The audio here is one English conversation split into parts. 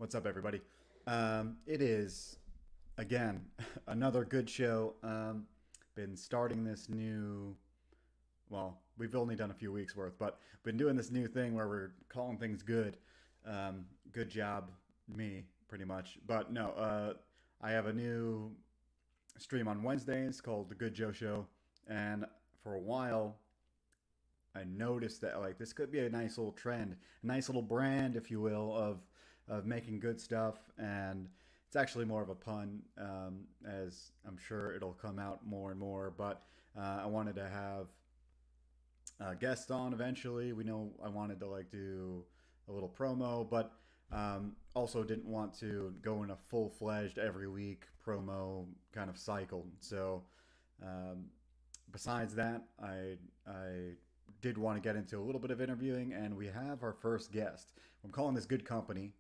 What's up, everybody? It is, again, another good show. Been starting this new, well, we've only done a few weeks worth, but been doing this new thing where we're calling things good. Good job, me, pretty much. But no, I have a new stream on Wednesdays called The Good Joe Show. And for a while, I noticed that like this could be a nice little trend, a nice little brand, if you will, of making good stuff. And it's actually more of a pun, as I'm sure it'll come out more and more. But I wanted to have guests on eventually. We know I wanted to like do a little promo, but also didn't want to go in a full fledged every week promo kind of cycle. So um, besides that, I did want to get into a little bit of interviewing, and we have our first guest. I'm calling this Good Company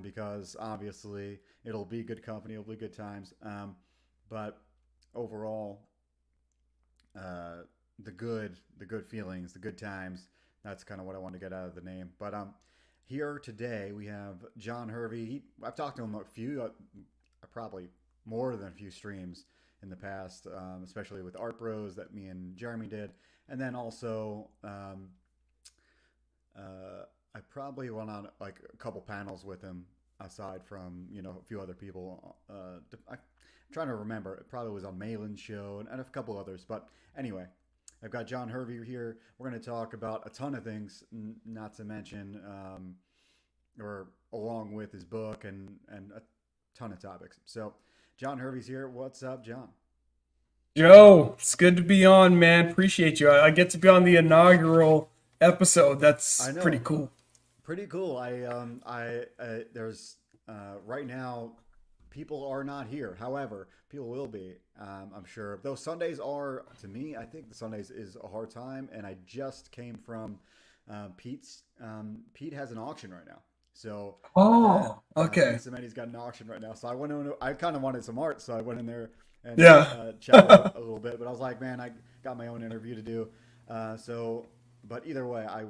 because obviously it'll be good company, it'll be good times. But overall, the good feelings, the good times. That's kind of what I want to get out of the name. But here today we have John Hervey. I've talked to him probably more than a few streams in the past, especially with Art Bros that me and Jeremy did, and then also I probably went on like a couple panels with him aside from a few other people. I'm trying to remember. It probably was on Malin's show and a couple others. But anyway, I've got John Hervey here. We're going to talk about a ton of things, not to mention, or along with his book and a ton of topics. So, John Hervey's here. What's up, John? Joe, it's good to be on, man. Appreciate you. I get to be on the inaugural episode. That's I pretty know, cool. pretty cool. There's right now people are not here. However, people will be. I'm sure. Though Sundays are, to me, I think the Sundays is a hard time. And I just came from Pete's. Pete has an auction right now, so that Oh, Pete okay. Cementi's got an auction right now. So I went in. I kind of wanted some art, so I went in there and Yeah. chatted a little bit. But I was like, man, I got my own interview to do. So, but either way, I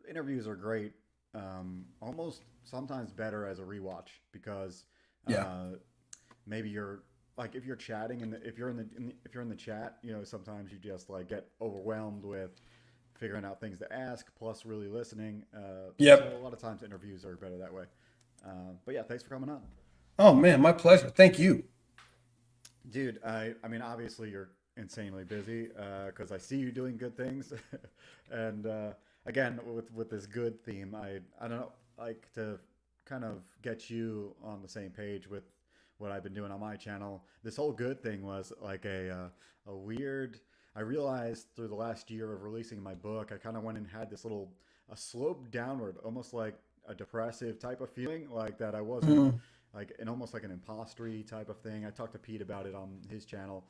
interviews are great. Almost sometimes better as a rewatch because Yeah. uh, maybe you're like if you're chatting and if you're if you're in the chat, sometimes you just like get overwhelmed with figuring out things to ask plus really listening. So a Yep. lot of times interviews are better that way. But yeah, thanks for coming on, Oh man, my pleasure. Thank you. dude. I mean, obviously you're insanely busy because I see you doing good things, and again with this good theme, I don't know, like to kind of get you on the same page with what I've been doing on my channel. This whole good thing was like a weird. I realized through the last year of releasing my book, I kind of went and had this little a slope downward, almost like a depressive type of feeling, like that I wasn't Mm, like an almost like an impostery type of thing. I talked to Pete about it on his channel,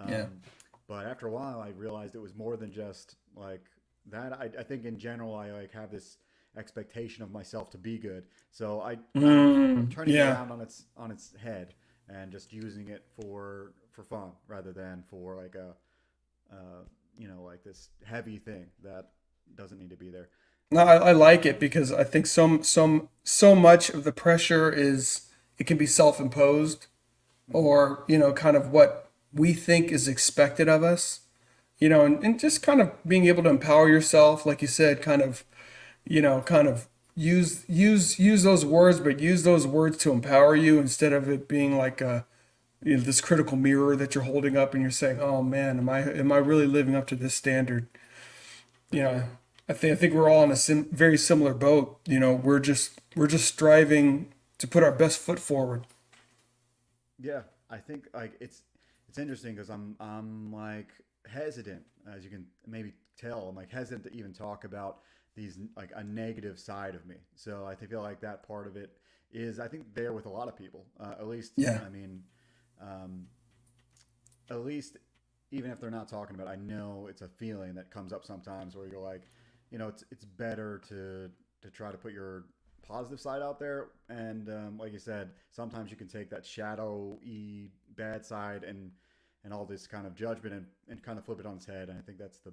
yeah. um, but after a while, I realized it was more than just like that. I think in general, I like have this expectation of myself to be good. So I'm turning it Yeah. around on its head and just using it for fun rather than for like a like this heavy thing that doesn't need to be there. No, I like it because I think so much of the pressure is it can be self-imposed Hmm. or, kind of what we think is expected of us. And just kind of being able to empower yourself, like you said, kind of use those words, but use those words to empower you instead of it being like this critical mirror that you're holding up and you're saying, "Oh man, am I really living up to this standard?" For You know, sure. I think we're all in a very similar boat. We're just striving to put our best foot forward. Yeah, I think like it's interesting because I'm like hesitant, as you can maybe tell. I'm like hesitant to even talk about these like a negative side of me. So I feel like that part of it is I think there with a lot of people. At least Yeah. I mean, um, at least even if they're not talking about it, I know it's a feeling that comes up sometimes where you're like, it's better to try to put your positive side out there. And like you said, sometimes you can take that shadowy bad side and all this kind of judgment and kind of flip it on its head. And I think that's the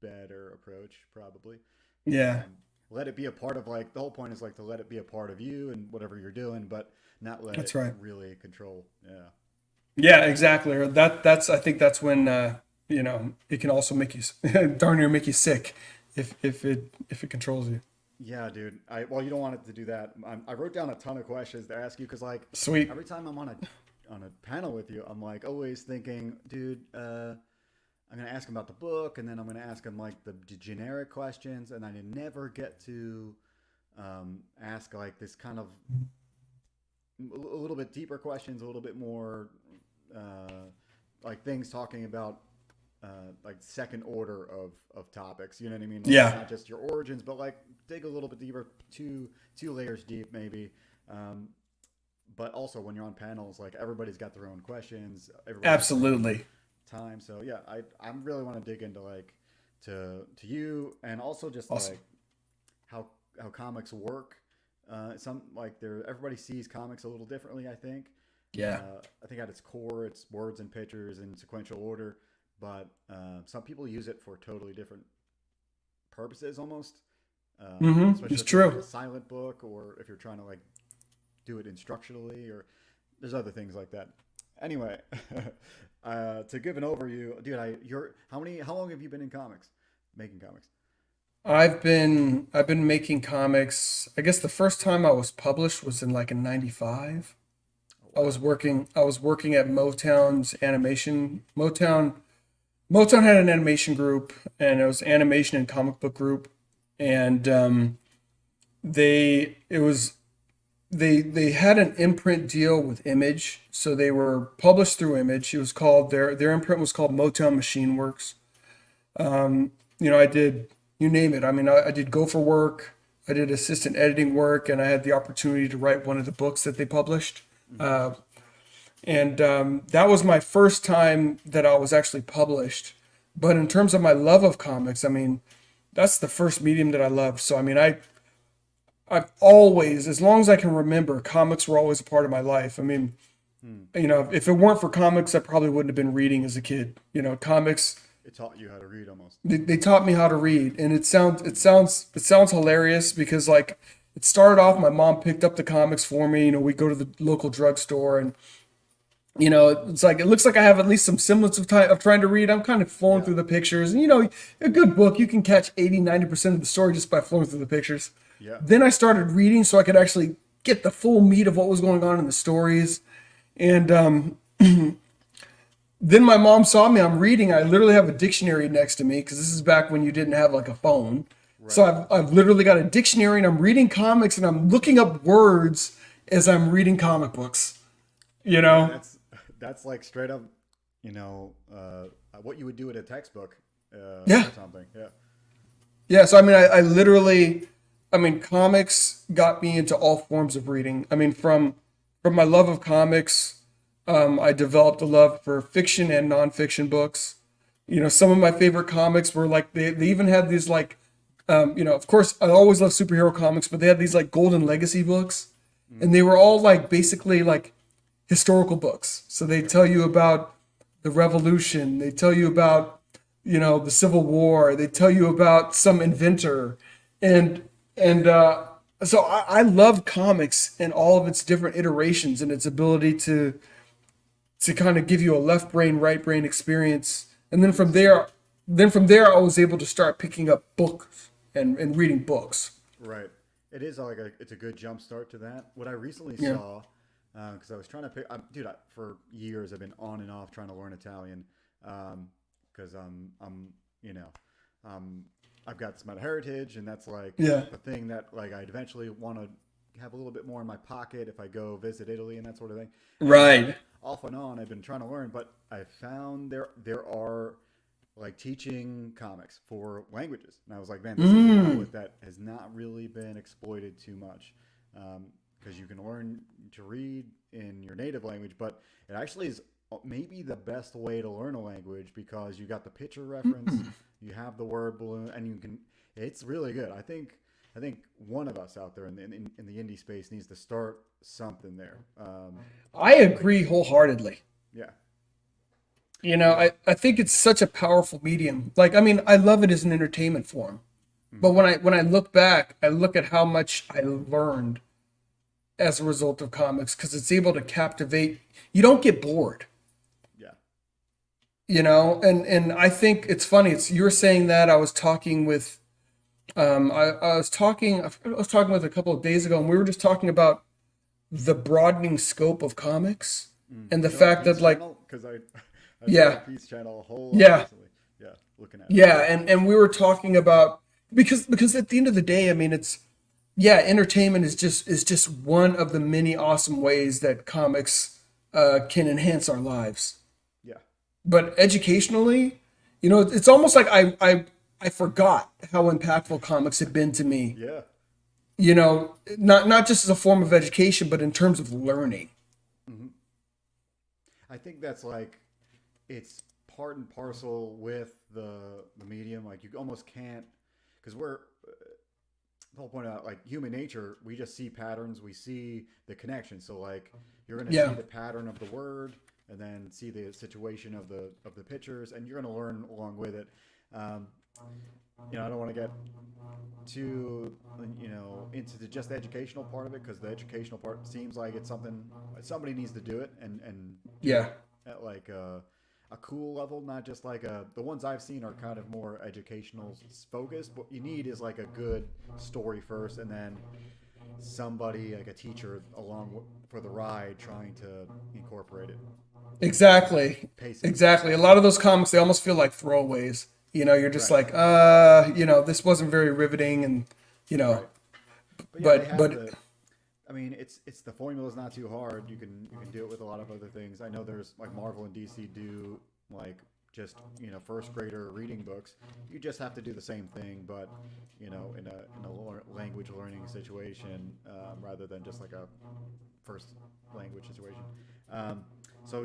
better approach, probably. Yeah. Um, let it be a part of like the whole point is like to let it be a part of you and whatever you're doing, but not let That's it right. really control. Yeah. Yeah, exactly. Or that's I think that's when it can also make you darn near make you sick if it controls you. Yeah, dude. Well, you don't want it to do that. I wrote down a ton of questions to ask you because, like, Sweet. every time I'm on a panel with you, I'm like always thinking, dude, I'm gonna ask him about the book, and then I'm gonna ask him like the generic questions, and I never get to ask like this kind of a little bit deeper questions, a little bit more like things talking about like second order of topics. You know what I mean? Like Yeah. not just your origins, but like dig a little bit deeper, two layers deep maybe. Um, but also when you're on panels, like everybody's got their own questions, everybody's got their own Absolutely. time. So yeah, I really want to dig into like to you and also just Awesome. like how how comics work. Some like there everybody sees comics a little differently. I think. Yeah. I think at its core, it's words and pictures in sequential order, but some people use it for totally different purposes almost. It's Especially if it's like true. a silent book or if you're trying to like do it instructionally or there's other things like that. Anyway, to give an overview, dude, how long have you been in comics, making comics? I've been making comics. I guess the first time I was published was in '95. Oh wow. I was working at Motown's animation. Motown had an animation group, and it was animation and comic book group, and they it was they had an imprint deal with Image, so they were published through Image. It was called their imprint was called Motown Machine Works. I did you name it. I mean, I did go for work. I did assistant editing work, and I had the opportunity to write one of the books that they published. Mm-hmm. Uh, and that was my first time that I was actually published. But in terms of my love of comics, I mean, that's the first medium that I loved. So I mean, I've always, as long as I can remember, comics were always a part of my life. I mean, Hmm. if it weren't for comics, I probably wouldn't have been reading as a kid. Comics It taught you how to read almost. they taught me how to read, and it sounds hilarious because like it started off, my mom picked up the comics for me. We go to the local drugstore, and it's like it looks like I have at least some semblance of time of trying to read. I'm kind of flowing Yeah. through the pictures, and a good book you can catch 80-90% of the story just by flowing through the pictures. Yeah. Then I started reading so I could actually get the full meat of what was going on in the stories. And then my mom saw me. I'm reading. I literally have a dictionary next to me because this is back when you didn't have like a phone. So Right. I've literally got a dictionary and I'm reading comics and I'm looking up words as I'm reading comic books. You Yeah, know? that's like straight up, you know, what you would do in a textbook Yeah. or something. Yeah. Yeah. So I mean, I mean, comics got me into all forms of reading. I mean, from my love of comics, I developed a love for fiction and nonfiction books. Some of my favorite comics were like they even had these like, of course, I always loved superhero comics, but they had these like golden legacy books, and they were all like basically like historical books. So they tell you about the Revolution, they tell you about the Civil War, they tell you about some inventor, and so I love comics and all of its different iterations and its ability to kind of give you a left brain, right brain experience. And then from there, I was able to start picking up books and reading books. Right. It is like it's a good jump start to that. What I recently Yeah. saw, because I was trying to pick, dude, for years I've been on and off trying to learn Italian, because I'm, you know, um, I've got some heritage, and that's like Yeah. the thing that like I'd eventually want to have a little bit more in my pocket if I go visit Italy and that sort of thing. And so Right. off and on, I've been trying to learn, but I found there are like teaching comics for languages, and I was like, man, this is an Mm. outlet that has not really been exploited too much, because you can learn to read in your native language, but it actually is maybe the best way to learn a language because you got the picture reference, you have the word balloon, and you can. It's really good. I think one of us out there in the indie space needs to start something there. I Like agree wholeheartedly. yeah, I think it's such a powerful medium. Like, I mean, I love it as an entertainment form. But when I look back, I look at how much I learned as a result of comics because it's able to captivate. You don't get bored, Yeah. and I think it's funny. It's you're saying that I was talking with I was talking with a couple of days ago, and we were just talking about the broadening scope of comics and the You on fact that Pete's like channel? Because I've been on yeah, Pete's channel a whole lot yeah, recently. Yeah, looking at it. yeah, and we were talking about because at the end of the day, I mean, it's yeah, entertainment is just one of the many awesome ways that comics can enhance our lives. Yeah. But educationally, it's almost like I forgot how impactful comics have been to me. Yeah. Not just as a form of education, but in terms of learning. hmm I think that's like it's part and parcel with the medium. Like you almost can't because we're the whole point about like human nature. We just see patterns. We see the connection. So like you're gonna see Yeah, the pattern of the word and then see the situation of the pictures, and you're gonna learn along with it. Um, I don't want to get too into just the educational part of it because the educational part seems like it's something somebody needs to do it and do yeah, it at like a cool level, not just like the ones I've seen are kind of more educational focused. What you need is like a good story first, and then somebody like a teacher for the ride trying to incorporate it, exactly, pacing. exactly. A lot of those comics they almost feel like throwaways. You're just Right, like, this wasn't very riveting, and you know, right. But yeah, they but have but the. I mean, it's the formula's not too hard. You can do it with a lot of other things. I know there's like Marvel and DC do like just first grader reading books. You just have to do the same thing, but in a language learning situation rather than just like a first language situation. Um, so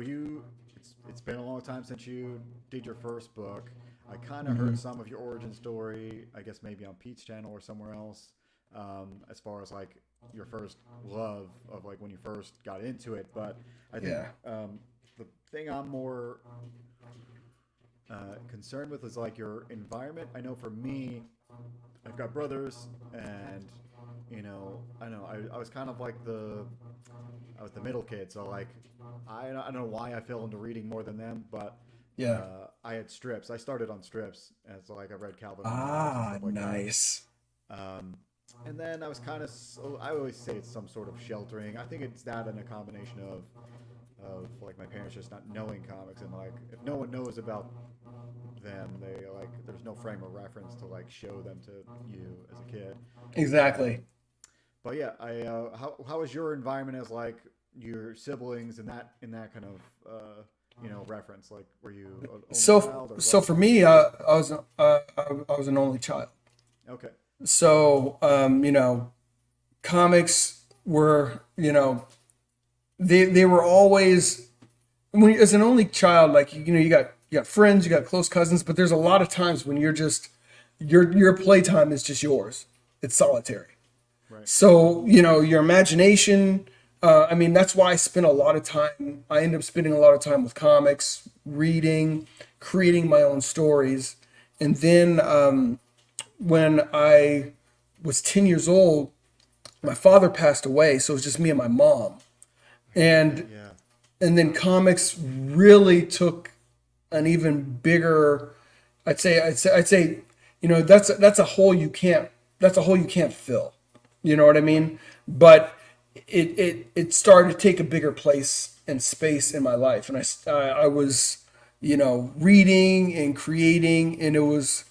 it's been a long time since you did your first book. I kind of heard Mhm. some of your origin story. I guess maybe on Pete's channel or somewhere else. As far as like your first love of like when you first got into it, but I think Yeah. the thing I'm more concerned with is like your environment. I know for me, I've got brothers, and I know I was kind of like I was the middle kid, so like I don't know why I fell into reading more than them, but Yeah. I had strips. I started on strips, and so like I read Calvin and Hobbes and Ah, stuff like that. nice. Um, and then I was kind of, I always say it's some sort of sheltering. I think it's that and a combination of like my parents just not knowing comics and like if no one knows about them, they like there's no frame of reference to like show them to you as a kid. Um, Exactly. but yeah, how was your environment as like your siblings and that kind of reference? Like, were you an only So child or so what? for me, I was an only child. Okay, So comics were they were always as an only child, like you got friends, you got close cousins, but there's a lot of times when you're just your playtime is just yours. It's solitary. right, So, your imagination, I mean, that's why I end up spending a lot of time with comics, reading, creating my own stories. And then when I was 10 years old, my father passed away. So it was just me and my mom. And yeah, and then comics really took an even bigger, I'd say, that's a hole you can't fill. You know what I right, mean? But it started to take a bigger place and space in my life, and I was, reading and creating, and it was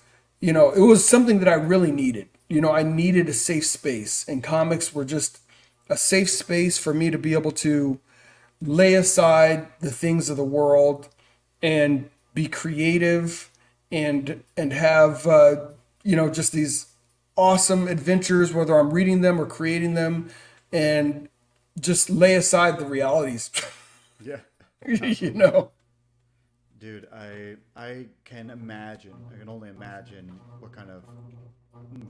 something that I really needed. I needed a safe space, and comics were just a safe space for me to be able to lay aside the things of the world and be creative and have just these awesome adventures, whether I'm reading them or creating them, and just lay aside the realities. yeah, you absolutely. know Dude, I can imagine. I can only imagine what kind of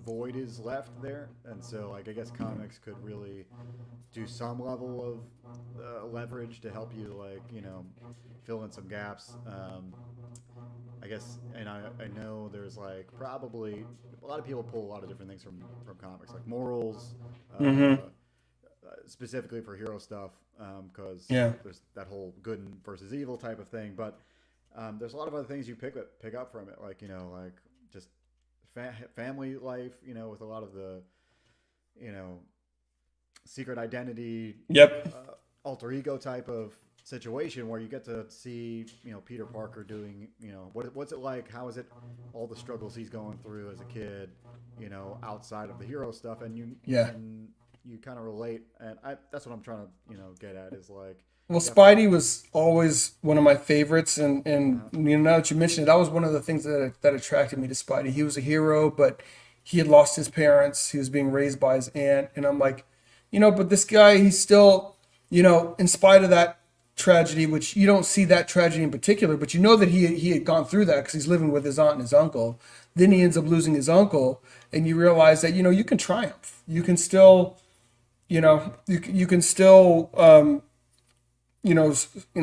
void is left there, and so like I guess comics could really do some level of leverage to help you like fill in some gaps. I guess, and I know there's like probably a lot of people pull a lot of different things from comics, like morals, Mm-hmm. specifically for hero stuff, because Yeah. there's that whole good versus evil type of thing. But there's a lot of other things you pick up from it, like like just family life, with a lot of the you know secret identity, Yep. alter ego type of situation where you get to see Peter Parker doing what's it like, how is it, all the struggles he's going through as a kid, outside of the hero stuff, and Yeah. you kind of relate, and that's what I'm trying to get at, is like Well, definitely. Spidey was always one of my favorites, and now that you mentioned it, that was one of the things that attracted me to Spidey. He was a hero, but he had lost his parents. He was being raised by his aunt, and I'm like, but this guy, he's still, in spite of that tragedy, which you don't see that tragedy in particular, but you know that he had gone through that because he's living with his aunt and his uncle. Then he ends up losing his uncle, and you realize that you can triumph. You can still, you can still.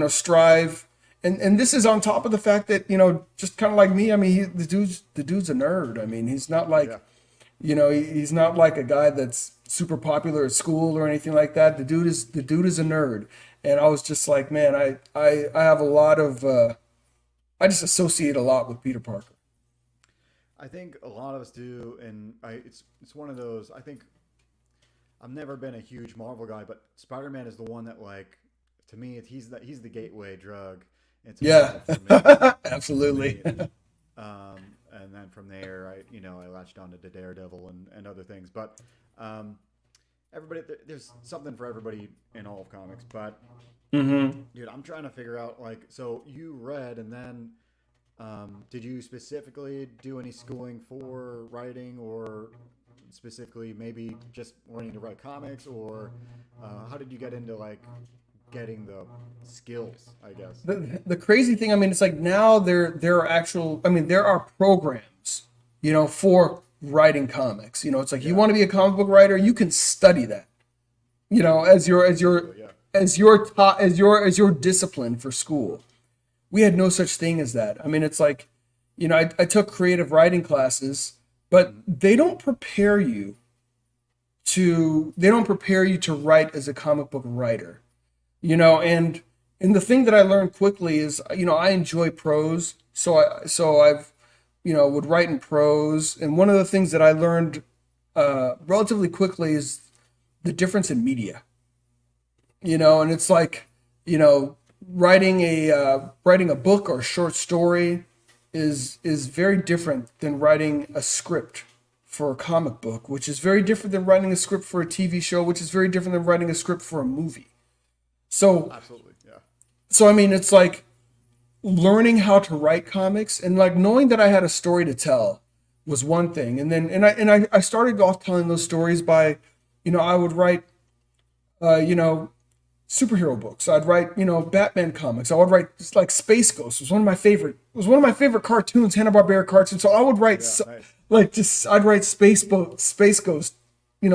Strive, and this is on top of the fact that just kind of like me. I mean, the dude's a nerd. I mean, he's not like, Yeah, he's not like a guy that's super popular at school or anything like that. The dude is a nerd, and I was just like, man, I have a lot of I just associate a lot with Peter Parker. I think a lot of us do, and it's one of those. I think I've never been a huge Marvel guy, but Spider-Man is the one that, like, to me, he's the gateway drug into Yeah, Marvel for me. For absolutely. me, and then from there, I latched on to Daredevil and other things. But um, everybody, there's something for everybody in all of comics. But Hmm. dude, I'm trying to figure out, like, so you read, and then did you specifically do any schooling for writing, or specifically maybe just learning to write comics, or how did you get into, like, getting the skills, I guess? The crazy thing, I mean, it's like now there are actual, I mean, there are programs, for writing comics. It's like you Yeah, want to be a comic book writer, you can study that, basically, yeah. as your discipline for school. We had no such thing as that. I mean, it's like, I took creative writing classes, but Mhm. they don't prepare you to write as a comic book writer. And the thing that I learned quickly is, I enjoy prose, so I've would write in prose, and one of the things that I learned relatively quickly is the difference in media. And it's like, writing a book or a short story is very different than writing a script for a comic book, which is very different than writing a script for a TV show, which is very different than writing a script for a movie. So Absolutely, yeah. so I mean, it's like learning how to write comics, and like knowing that I had a story to tell was one thing. And then and I started off telling those stories by, I would write uh, you know, superhero books. I'd write, Batman comics. I would write just like Space Ghost was one of my favorite cartoons, Hanna-Barbera cartoons. So I would write Yeah, nice. I'd write Space Ghost,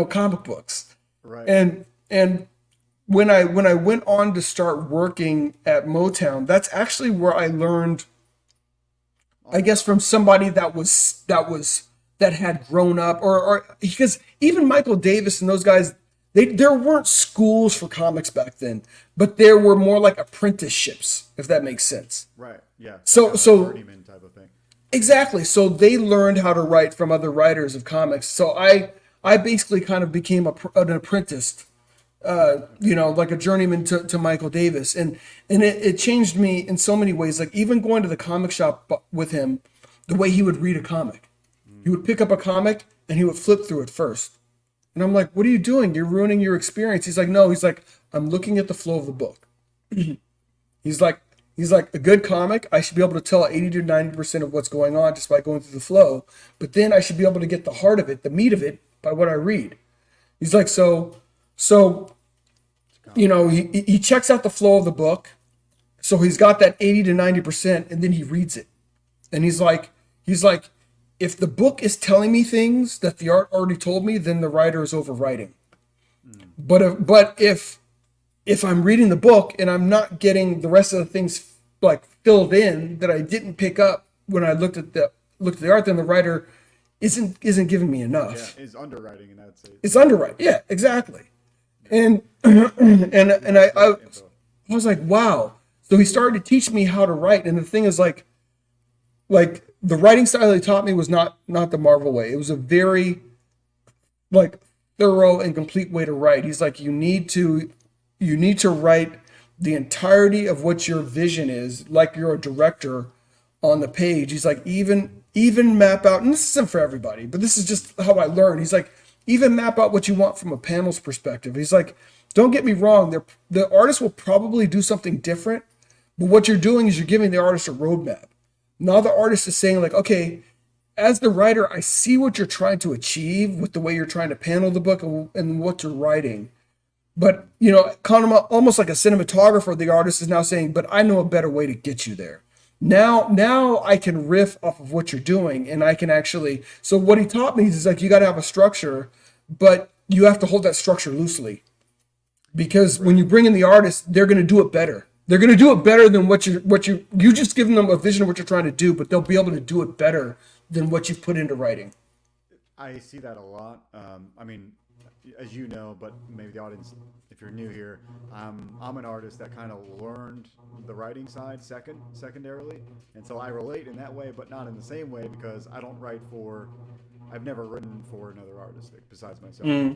comic books. Right. And when I went on to start working at Motown, that's actually where I learned, I Awesome. guess, from somebody that had grown up, or because even Michael Davis and those guys, there weren't schools for comics back then, but there were more like apprenticeships, if that makes sense. Right. Yeah. So Kind of like so journeyman type of thing. exactly. So they learned how to write from other writers of comics. So I basically kind of became an apprentice, like a journeyman to Michael Davis, and it changed me in so many ways. Like even going to the comic shop with him, the way he would read a comic, he would pick up a comic and he would flip through it first, and I'm like, "What are you doing? You're ruining your experience." He's like, "No." He's like, "I'm looking at the flow of the book." He's like, a good comic, I should be able to tell 80 to 90% of what's going on just by going through the flow, but then I should be able to get the heart of it, the meat of it, by what I read. He's like, so It's a compliment. he checks out the flow of the book. So he's got that 80 to 90%, and then he reads it. And he's like, if the book is telling me things that the art already told me, then the writer is overwriting. Mm. But if I'm reading the book and I'm not getting the rest of the things like filled in that I didn't pick up when I looked at the art, then the writer isn't giving me enough. Yeah, is underwriting in that sense. It's underwriting. Yeah, exactly. And and I was like, wow. So he started to teach me how to write. And the thing is like the writing style he taught me was not the Marvel way. It was a very like thorough and complete way to write. He's like, you need to write the entirety of what your vision is, like you're a director on the page. He's like, even map out, and this isn't for everybody, but this is just how I learned. He's like, even map out what you want from a panel's perspective. He's like, don't get me wrong, the artist will probably do something different, but what you're doing is you're giving the artist a roadmap. Now the artist is saying like, okay, as the writer, I see what you're trying to achieve with the way you're trying to panel the book and what you're writing. But, kind of almost like a cinematographer, the artist is now saying, but I know a better way to get you there. Now I can riff off of what you're doing, and I can actually, so what he taught me is like, you got to have a structure, but you have to hold that structure loosely. Because when you bring in the artist, they're going to do it better. They're going to do it better than what you just giving them a vision of what you're trying to do, but they'll be able to do it better than what you've put into writing. I see that a lot. I mean, as you know, but maybe the audience, if you're new here, I'm an artist that kind of learned the writing side secondarily, and so I relate in that way, but not in the same way because I've never written for another artist besides myself.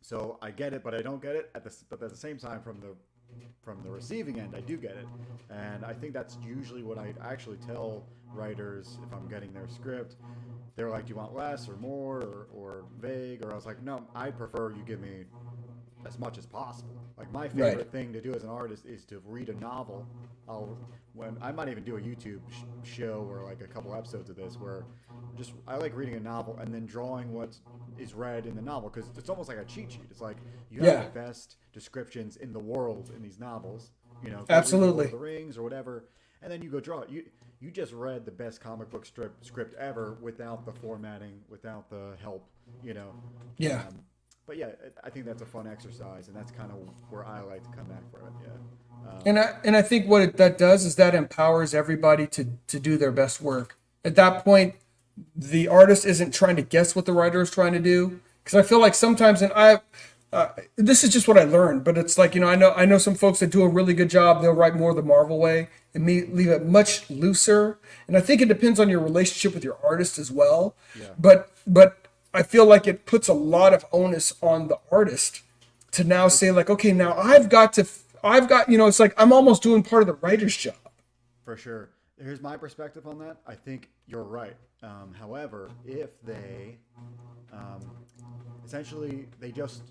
So I get it, but I don't get it. But at the same time, from the receiving end, I do get it, and I think that's usually what I actually tell writers if I'm getting their script. They're like, do you want less or more or vague? Or I was like, no, I prefer you give me as much as possible. Like my favorite thing to do as an artist is to read a novel. I might even do a YouTube show or like a couple episodes of this where I like reading a novel and then drawing what is read in the novel because it's almost like a cheat sheet. It's like you have the best descriptions in the world in these novels. Absolutely. Lord of the Rings or whatever, and then you go draw it. You just read the best comic book script ever without the formatting, without the help. Yeah. But yeah, I think that's a fun exercise, and that's kind of where I like to come back from it. Yeah. And I think what that does is that empowers everybody to do their best work. At that point, the artist isn't trying to guess what the writer is trying to do. Because I feel like sometimes, and this is just what I learned, but it's like, I know some folks that do a really good job. They'll write more the Marvel way and leave it much looser. And I think it depends on your relationship with your artist as well. Yeah. But I feel like it puts a lot of onus on the artist to now say like, okay, now I've got, it's like I'm almost doing part of the writer's job. For sure. Here's my perspective on that. I think you're right. However, if they essentially they just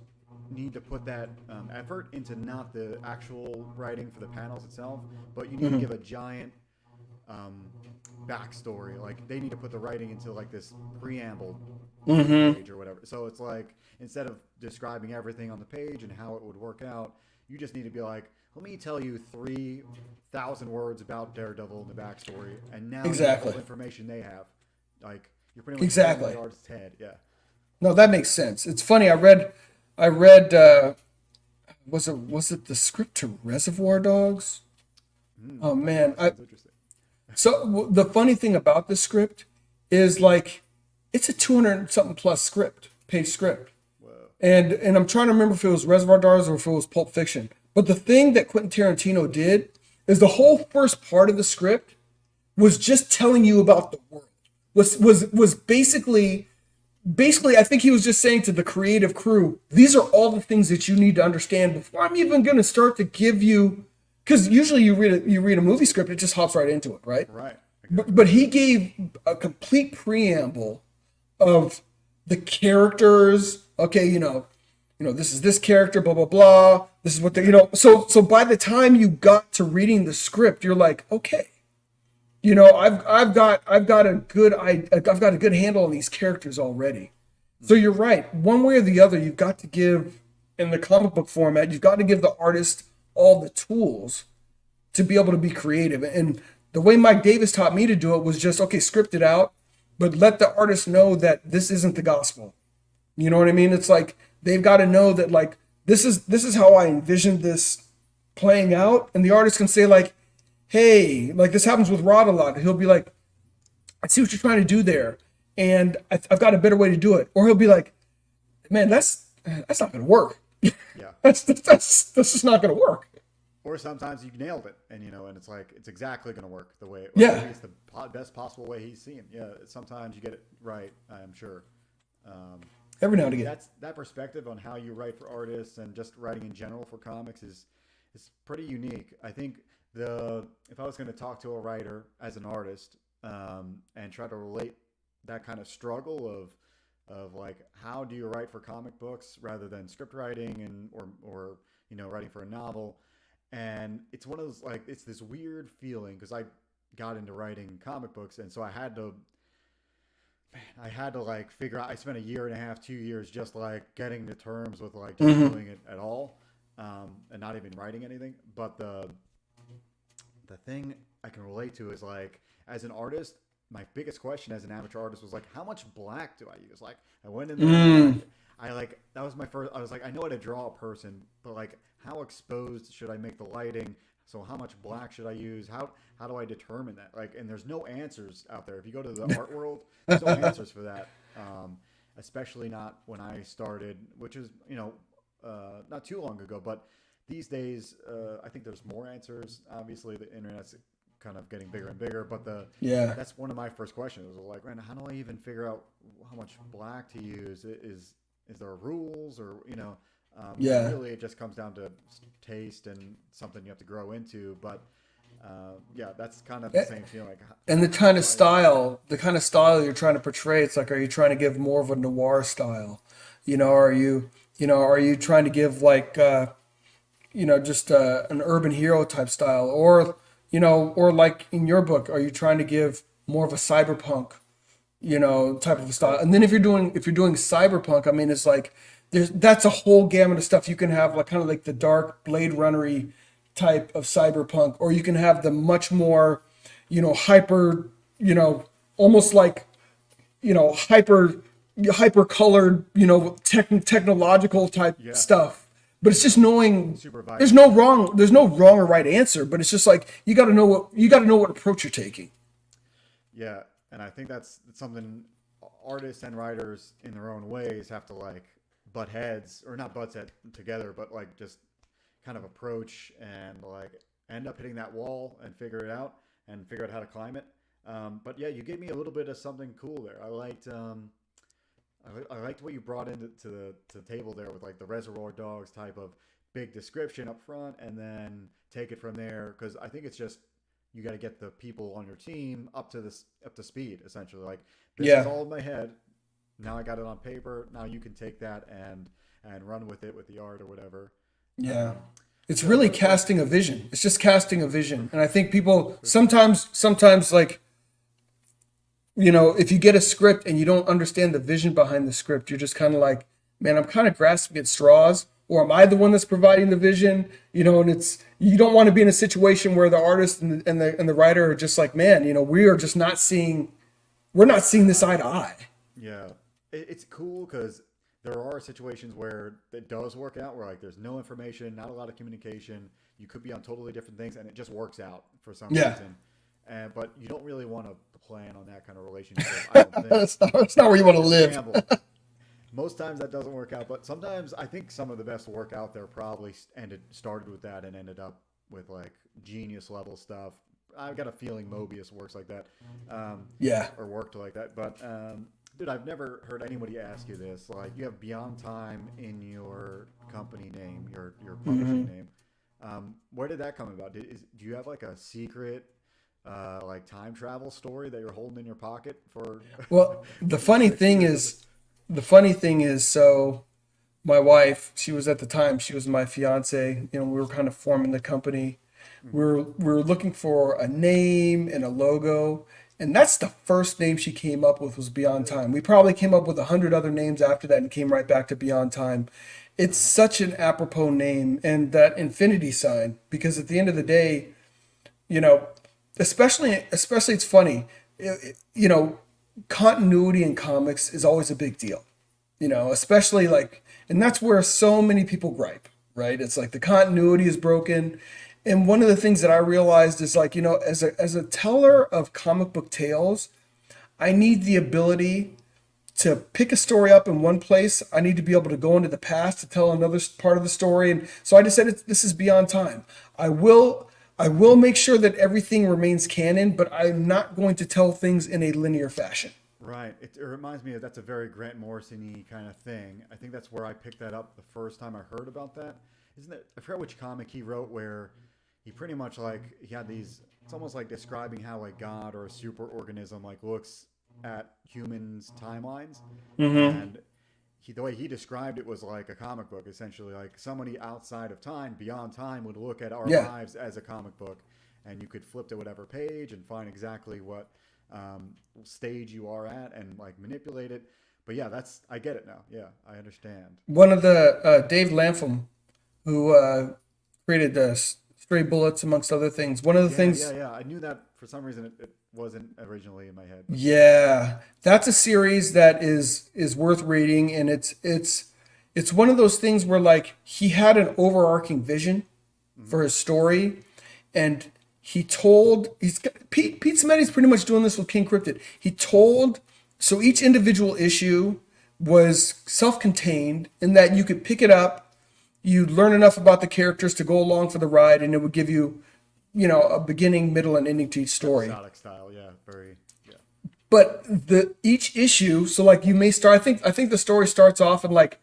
need to put that effort into not the actual writing for the panels itself, but you need to give a giant backstory. Like they need to put the writing into like this preamble page or whatever. So it's like instead of describing everything on the page and how it would work out, you just need to be like, let me tell you 3,000 words about Daredevil in the backstory, and now you have all the information they have. Like you're pretty much in the artist's head. Yeah. No, that makes sense. It's funny. I read. Was it the script to Reservoir Dogs? Oh man, Interesting. So the funny thing about this script is like it's a 200 something plus page script. Whoa. And I'm trying to remember if it was Reservoir Dogs or if it was Pulp Fiction. But the thing that Quentin Tarantino did is the whole first part of the script was just telling you about the world. Was basically I think he was just saying to the creative crew, these are all the things that you need to understand before I'm even going to start to give you, because usually you read a movie script, it just hops right into it, right? Right. But he gave a complete preamble of the characters. Okay, this is this character, blah blah blah. This is what they, So by the time you got to reading the script, you're like, okay, I've got a good handle on these characters already. So you're right. One way or the other, you've got to give, in the comic book format, you've got to give the artist all the tools to be able to be creative. And the way Mike Davis taught me to do it was just, okay, script it out, but let the artist know that this isn't the gospel. You know what I mean? It's like they've got to know that like this is how I envisioned this playing out, and the artist can say like, hey, like this happens with Rod a lot. He'll be like, I see what you're trying to do there, and I've got a better way to do it. Or he'll be like, man, that's not going to work. Yeah. That's just not going to work. Or sometimes you nailed it, and and it's like it's exactly going to work the way, or Yeah. at least the best possible way he's seen. Yeah, sometimes you get it right. I'm sure. Um, Every now and again. that's that perspective on how you write for artists and just writing in general for comics is pretty unique. I think the if I was going to talk to a writer as an artist and try to relate that kind of struggle of like how do you write for comic books rather than script writing and or writing for a novel, and it's one of those like it's this weird feeling because I got into writing comic books, and so I had to like figure out. I spent a year and a half, 2 years just like getting to terms with like just Hmm. doing it at all, and not even writing anything. But the thing I can relate to is like as an artist, my biggest question as an amateur artist was like, how much black do I use? Like I went in there and Mm. I like that was my first. I was like, I know how to draw a person, but like how exposed should I make the lighting? So how much black should I use? How do I determine that? Like, and there's no answers out there. If you go to the art world, there's no answers for that. Especially not when I started, which is not too long ago. But these days, I think there's more answers. Obviously, the internet's kind of getting bigger and bigger. But Yeah. that's one of my first questions. Was like, man, how do I even figure out how much black to use? Is there rules or Yeah. really it just comes down to taste and something you have to grow into. But yeah, that's kind of the A- same feeling. Like, And the kind of style you're trying to portray, it's like, are you trying to give more of a noir style? Are you trying to give like, just an urban hero type style? Or like in your book, are you trying to give more of a cyberpunk, type of style? And then if you're doing cyberpunk, I mean, it's like that's a whole gamut of stuff. You can have like kind of like the dark Blade Runnery type of cyberpunk, or you can have the much more, hyper, almost like, hyper colored, technological type yeah, stuff. But it's just knowing super there's vibrant. no wrong, there's no wrong or right answer, but it's just like you got to know what approach you're taking. Yeah, and I think that's something artists and writers in their own ways have to like butt heads or not butts head together, but like just kind of approach and like end up hitting that wall and figure out how to climb it. But yeah, you gave me a little bit of something cool there. I liked what you brought into to the table there with like the Reservoir Dogs type of big description up front and then take it from there because I think it's just you got to get the people on your team up to speed essentially. Like this is Yeah. all in my head. Now I got it on paper. Now you can take that and run with it with the art or whatever. Yeah. Um, It's so really another question. casting a vision. It's just casting a vision. And I think people sometimes like, if you get a script and you don't understand the vision behind the script, you're just kind of like, man, I'm kind of grasping at straws, or am I the one that's providing the vision? And you don't want to be in a situation where the artist and the writer are just like, man, we're not seeing this eye to eye. Yeah, it's cool because there are situations where it does work out, where like there's no information, not a lot of communication. You could be on totally different things, and it just works out for some Yeah. reason. And but you don't really want to plan on that kind of relationship. I don't think That's not where you want to it's a live. gamble. Most times that doesn't work out, but sometimes I think some of the best work out there probably started with that and ended up with like genius level stuff. I've got a feeling Mobius works like that, Yeah. or worked like that. But dude, I've never heard anybody ask you this. Like, you have Beyond Time in your company name, your publishing name. Where did that come about? Do you have like a secret, like time travel story that you're holding in your pocket for Well, the for funny six thing years of it? is, the funny thing is, so my wife, she was at the time, she was my fiance. We were kind of forming the company. We were looking for a name and a logo, and that's the first name she came up with was Beyond Time. We probably came up with 100 other names after that and came right back to Beyond Time. It's Uh-huh. such an apropos name, and that infinity sign, because at the end of the day, you know, especially it's funny, you know, continuity in comics is always a big deal, especially like, and that's where so many people gripe, right? It's like the continuity is broken. And one of the things that I realized is like, as a teller of comic book tales, I need the ability to pick a story up in one place. I need to be able to go into the past to tell another part of the story. And so I decided this is beyond time. I will make sure that everything remains canon, but I'm not going to tell things in a linear fashion. Right. It reminds me of that's a very Grant Morrison-y kind of thing. I think that's where I picked that up the first time I heard about that. Isn't it? I forget which comic he wrote where he pretty much like he had these. It's almost like describing how like God or a super organism like looks at humans' timelines, and the way he described it was like a comic book, essentially. Like somebody outside of time, beyond time, would look at our Yeah. lives as a comic book, and you could flip to whatever page and find exactly what stage you are at and like manipulate it. But yeah, that's I get it now. Yeah, I understand. One of the Dave Lapham, who created the Stray Bullets, amongst other things. One of the Yeah, yeah, things, yeah. I knew that for some reason it wasn't originally in my head, but yeah. yeah, that's a series that is worth reading, and it's one of those things where like he had an overarching vision for his story, and Pete Smetty's pretty much doing this with King Cryptid. So each individual issue was self-contained in that you could pick it up, you'd learn enough about the characters to go along for the ride, and it would give you, a beginning, middle, and ending to each story. Episodic style, yeah, very, yeah. But each issue, so like you may start. I think the story starts off in like,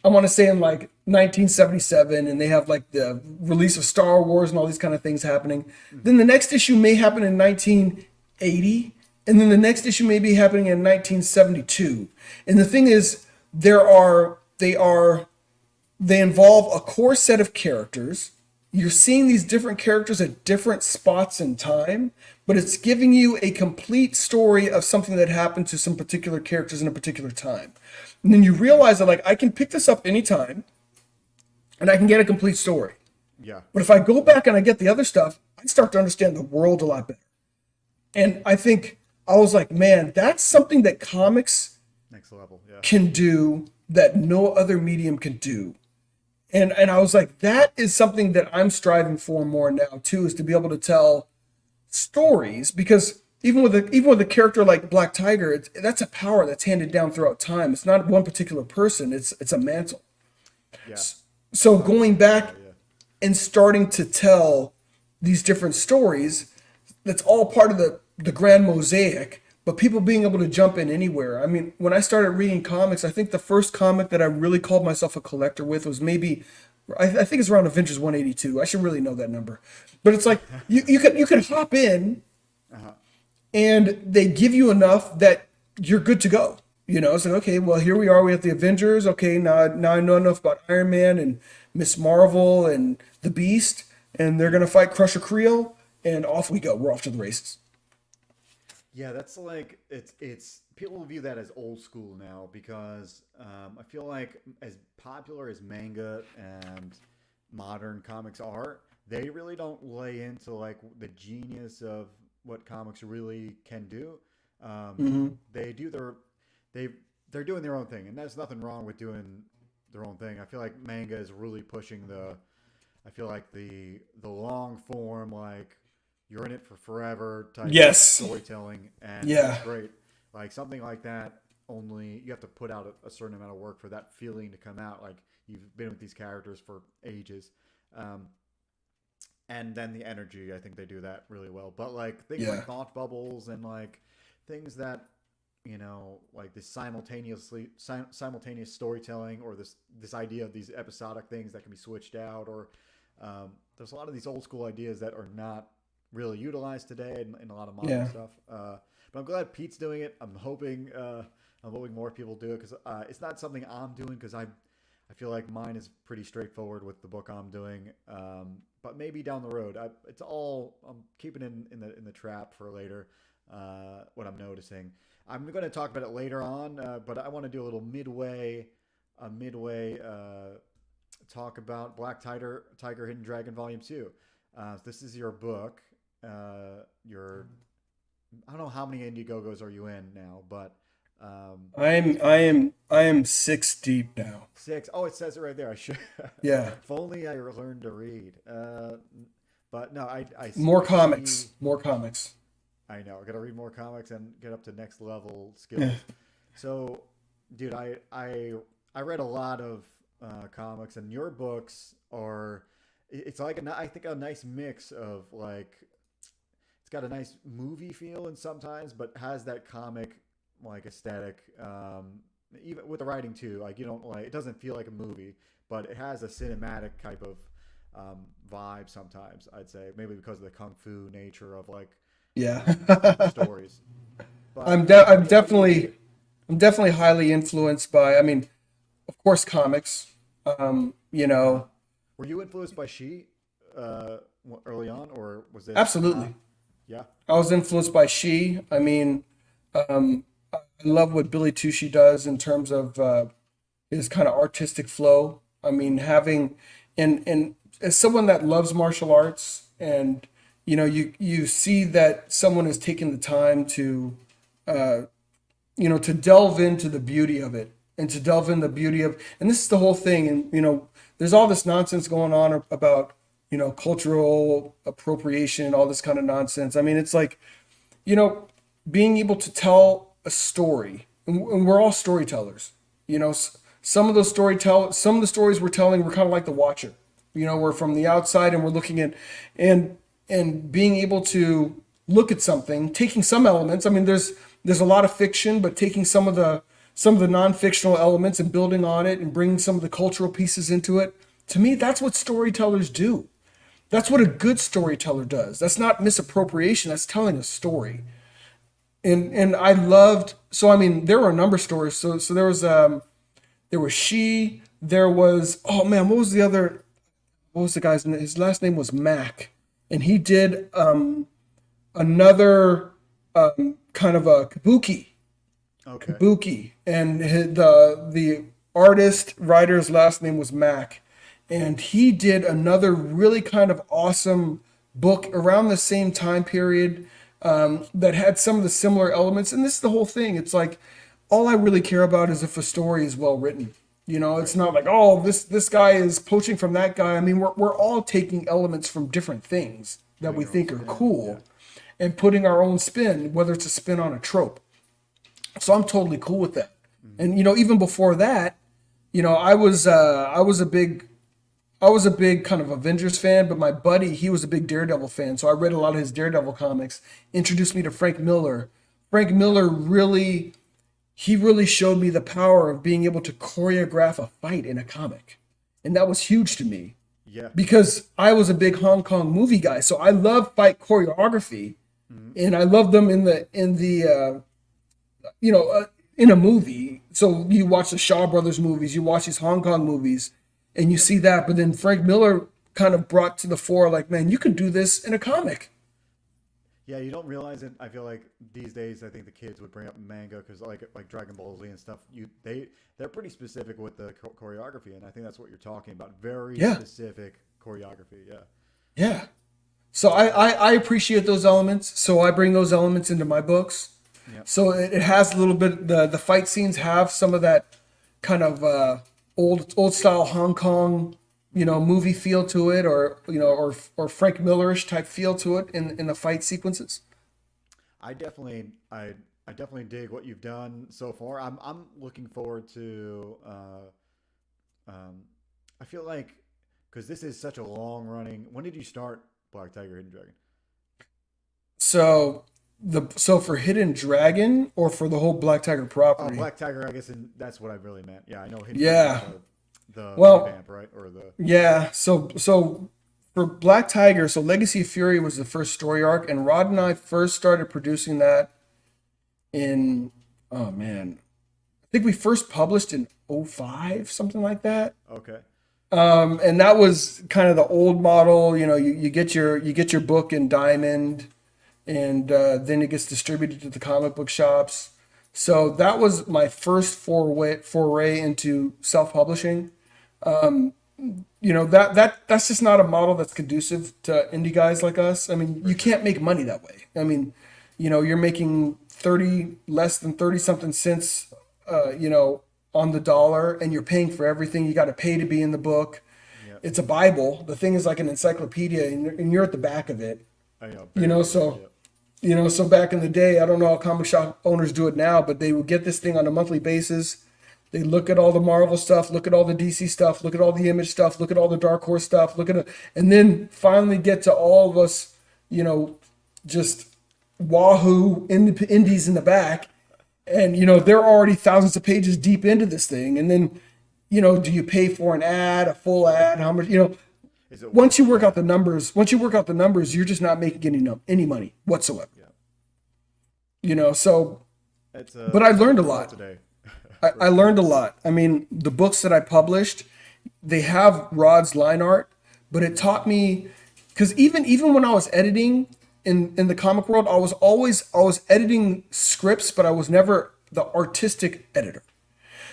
I want to say in like 1977, and they have like the release of Star Wars and all these kind of things happening. Then the next issue may happen in 1980, and then the next issue may be happening in 1972. And the thing is, they involve a core set of characters. You're seeing these different characters at different spots in time, but it's giving you a complete story of something that happened to some particular characters in a particular time. And then you realize that like I can pick this up anytime and I can get a complete story. Yeah, But if I go back and I get the other stuff, I start to understand the world a lot better. And I think I was like, man, that's something that comics next level, yeah. can do that no other medium can do. And I was like, that is something that I'm striving for more now too, is to be able to tell stories, because even with a character like Black Tiger, that's a power that's handed down throughout time. It's not one particular person. It's a mantle. Yeah. So going back Yeah. and starting to tell these different stories, that's all part of the grand mosaic, but people being able to jump in anywhere. I mean, when I started reading comics, I think the first comic that I really called myself a collector with was maybe, I think it's around Avengers 182. I should really know that number. But it's like you could hop in and they give you enough that you're good to go. It's like, okay, well, here we are. We have the Avengers. Okay, now I know enough about Iron Man and Miss Marvel and the Beast, and they're gonna fight Crusher Creel, and off we go. We're off to the races. Yeah, that's like it's people view that as old school now because I feel like as popular as manga and modern comics are, they really don't lay into like the genius of what comics really can do. They do they're doing their own thing, and there's nothing wrong with doing their own thing. I feel like manga is really pushing I feel like the long form, like you're in it for forever type of Yes. storytelling, and Yeah. it's great. Like something like that, only you have to put out a certain amount of work for that feeling to come out. Like you've been with these characters for ages, and then the energy. I think they do that really well. But like things Yeah. like thought bubbles and like things that like this simultaneous storytelling, or this idea of these episodic things that can be switched out, or there's a lot of these old school ideas that are not really utilized today in a lot of modern Yeah. stuff. But I'm glad Pete's doing it. I'm hoping more people do it, because it's not something I'm doing, because I feel like mine is pretty straightforward with the book I'm doing. But maybe down the road, I'm keeping it in the trap for later. What I'm noticing, I'm going to talk about it later on, but I want to do a midway talk about Black Tiger Hidden Dragon Volume 2. This is your book. I don't know how many Indiegogos are you in now, but I am 6 deep now. 6. Oh, it says it right there. I should. Yeah. If only I learned to read. But no, I More see. comics. More comics. I know. I gotta read more comics and get up to next level Yeah. skills. So, dude, I read a lot of comics, and your books are. It's like I think a nice mix of like it's got a nice movie feel and sometimes, but has that comic like aesthetic. Even with the writing too, like you don't like it doesn't feel like a movie, but it has a cinematic type of vibe sometimes. I'd say maybe because of the kung fu nature of like Yeah. the stories. But I'm how do you? definitely highly influenced by, I mean, of course, comics. You Uh-huh. know, Were you influenced by She uh, early on, or was it not? absolutely. Yeah. I was influenced by She. I mean, I love what Billy Tucci does in terms of his kind of artistic flow. I mean, having and as someone that loves martial arts, and you see that someone has taken the time to to delve into the beauty of it, and to delve in the beauty of, and this is the whole thing. And there's all this nonsense going on about cultural appropriation and all this kind of nonsense. I mean, it's like, you know, being able to tell a story, and we're all storytellers. Some of the stories we're telling, we're kind of like the watcher. We're from the outside and we're looking at, and being able to look at something, taking some elements. I mean, there's a lot of fiction, but taking some of the non-fictional elements and building on it and bringing some of the cultural pieces into it. To me, that's what storytellers do. That's what a good storyteller does. That's not misappropriation. That's telling a story. And I loved. So I mean, there were a number of stories. So there was She. There was, oh man, what was the guy's name? His last name was Mac, and he did another kind of a Okay. kabuki, and the artist writer's last name was Mac, and he did another really kind of awesome book around the same time period, that had some of the similar elements. And this is the whole thing. It's like, all I really care about is if a story is well written. It's Right. not like, oh, this guy is poaching from that guy. I mean, we're all taking elements from different things that Putting we your own think are spin. Yeah. cool, and putting our own spin, whether it's a spin on a trope. So I'm totally cool with that. Mhm. And even before that, I was a big kind of Avengers fan, but my buddy, he was a big Daredevil fan. So I read a lot of his Daredevil comics, introduced me to Frank Miller. Frank Yeah. Miller really showed me the power of being able to choreograph a fight in a comic. And that was huge to me Yeah. because I was a big Hong Kong movie guy. So I love fight choreography, Mhm. and I love them in a movie. So you watch the Shaw Brothers movies, you watch these Hong Kong movies, and you Yep. see that. But then Frank Miller kind of brought to the fore, like, man, you can do this in a comic. Yeah, you don't realize it. I feel like these days, I think the kids would bring up manga because like Dragon Ball Z and stuff. They're pretty specific with the choreography, and I think that's what you're talking about. Very Yeah, specific choreography. Yeah. yeah. So I appreciate those elements. So I bring those elements into my books. Yep. So it has a little bit, the fight scenes have some of that kind of old style Hong Kong, movie feel to it, or or Frank Millerish type feel to it in the fight sequences. I definitely, I, I definitely dig what you've done so far. I'm looking forward to. Um, I feel like because this is such a long running. When did you start Black Tiger Hidden Dragon? So for Hidden Dragon, or for the whole Black Tiger Oh, property? Black Tiger. I guess that's what I really meant. Yeah, I know Hidden Dragon was Yeah. the Well, revamp, right? Or the yeah. So for Black Tiger, so Legacy of Fury was the first story arc, and Rod and I first started producing that in, oh man, I think we first published in '05, something like that. okay. And that was kind of the old model. You get your book in Diamond, and then it gets distributed to the comic book shops. So that was my first foray into self-publishing. That's just not a model that's conducive to indie guys like us. I mean, For you sure. can't make money that way. I mean, you're making 30, less than 30 something cents, on the dollar, and you're paying for everything. You got to pay to be in the book. Yep. It's a Bible. The thing is like an encyclopedia, and you're at the back of it. I know. Very true. So Yep. So back in the day, I don't know how comic shop owners do it now, but they would get this thing on a monthly basis. They look at all the Marvel stuff, look at all the DC stuff, look at all the Image stuff, look at all the Dark Horse stuff, look at it, and then finally get to all of us, just wahoo indies in the back, and they're already thousands of pages deep into this thing, and then do you pay for an ad, a full ad, how much, Is it once worth you it? work Yeah. out the numbers, you're just not making any money whatsoever. Yeah. So, but I It's a learned a hard world lot. today. I For sure. learned a lot. I mean, the books that I published, they have Rod's line art, but it taught me, because even when I was editing in the comic world, I was editing scripts, but I was never the artistic editor.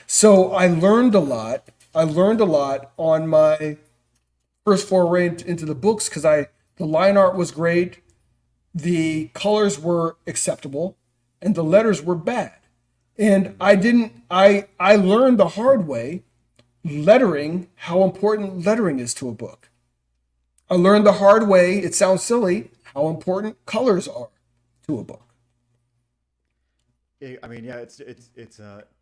So I learned a lot. I learned a lot on my first foray into the books, because the line art was great, the colors were acceptable, and the letters were bad. And I didn't I learned the hard way lettering, how important lettering is to a book. I learned the hard way, it sounds silly, how important colors are to a book. I mean, yeah, it's.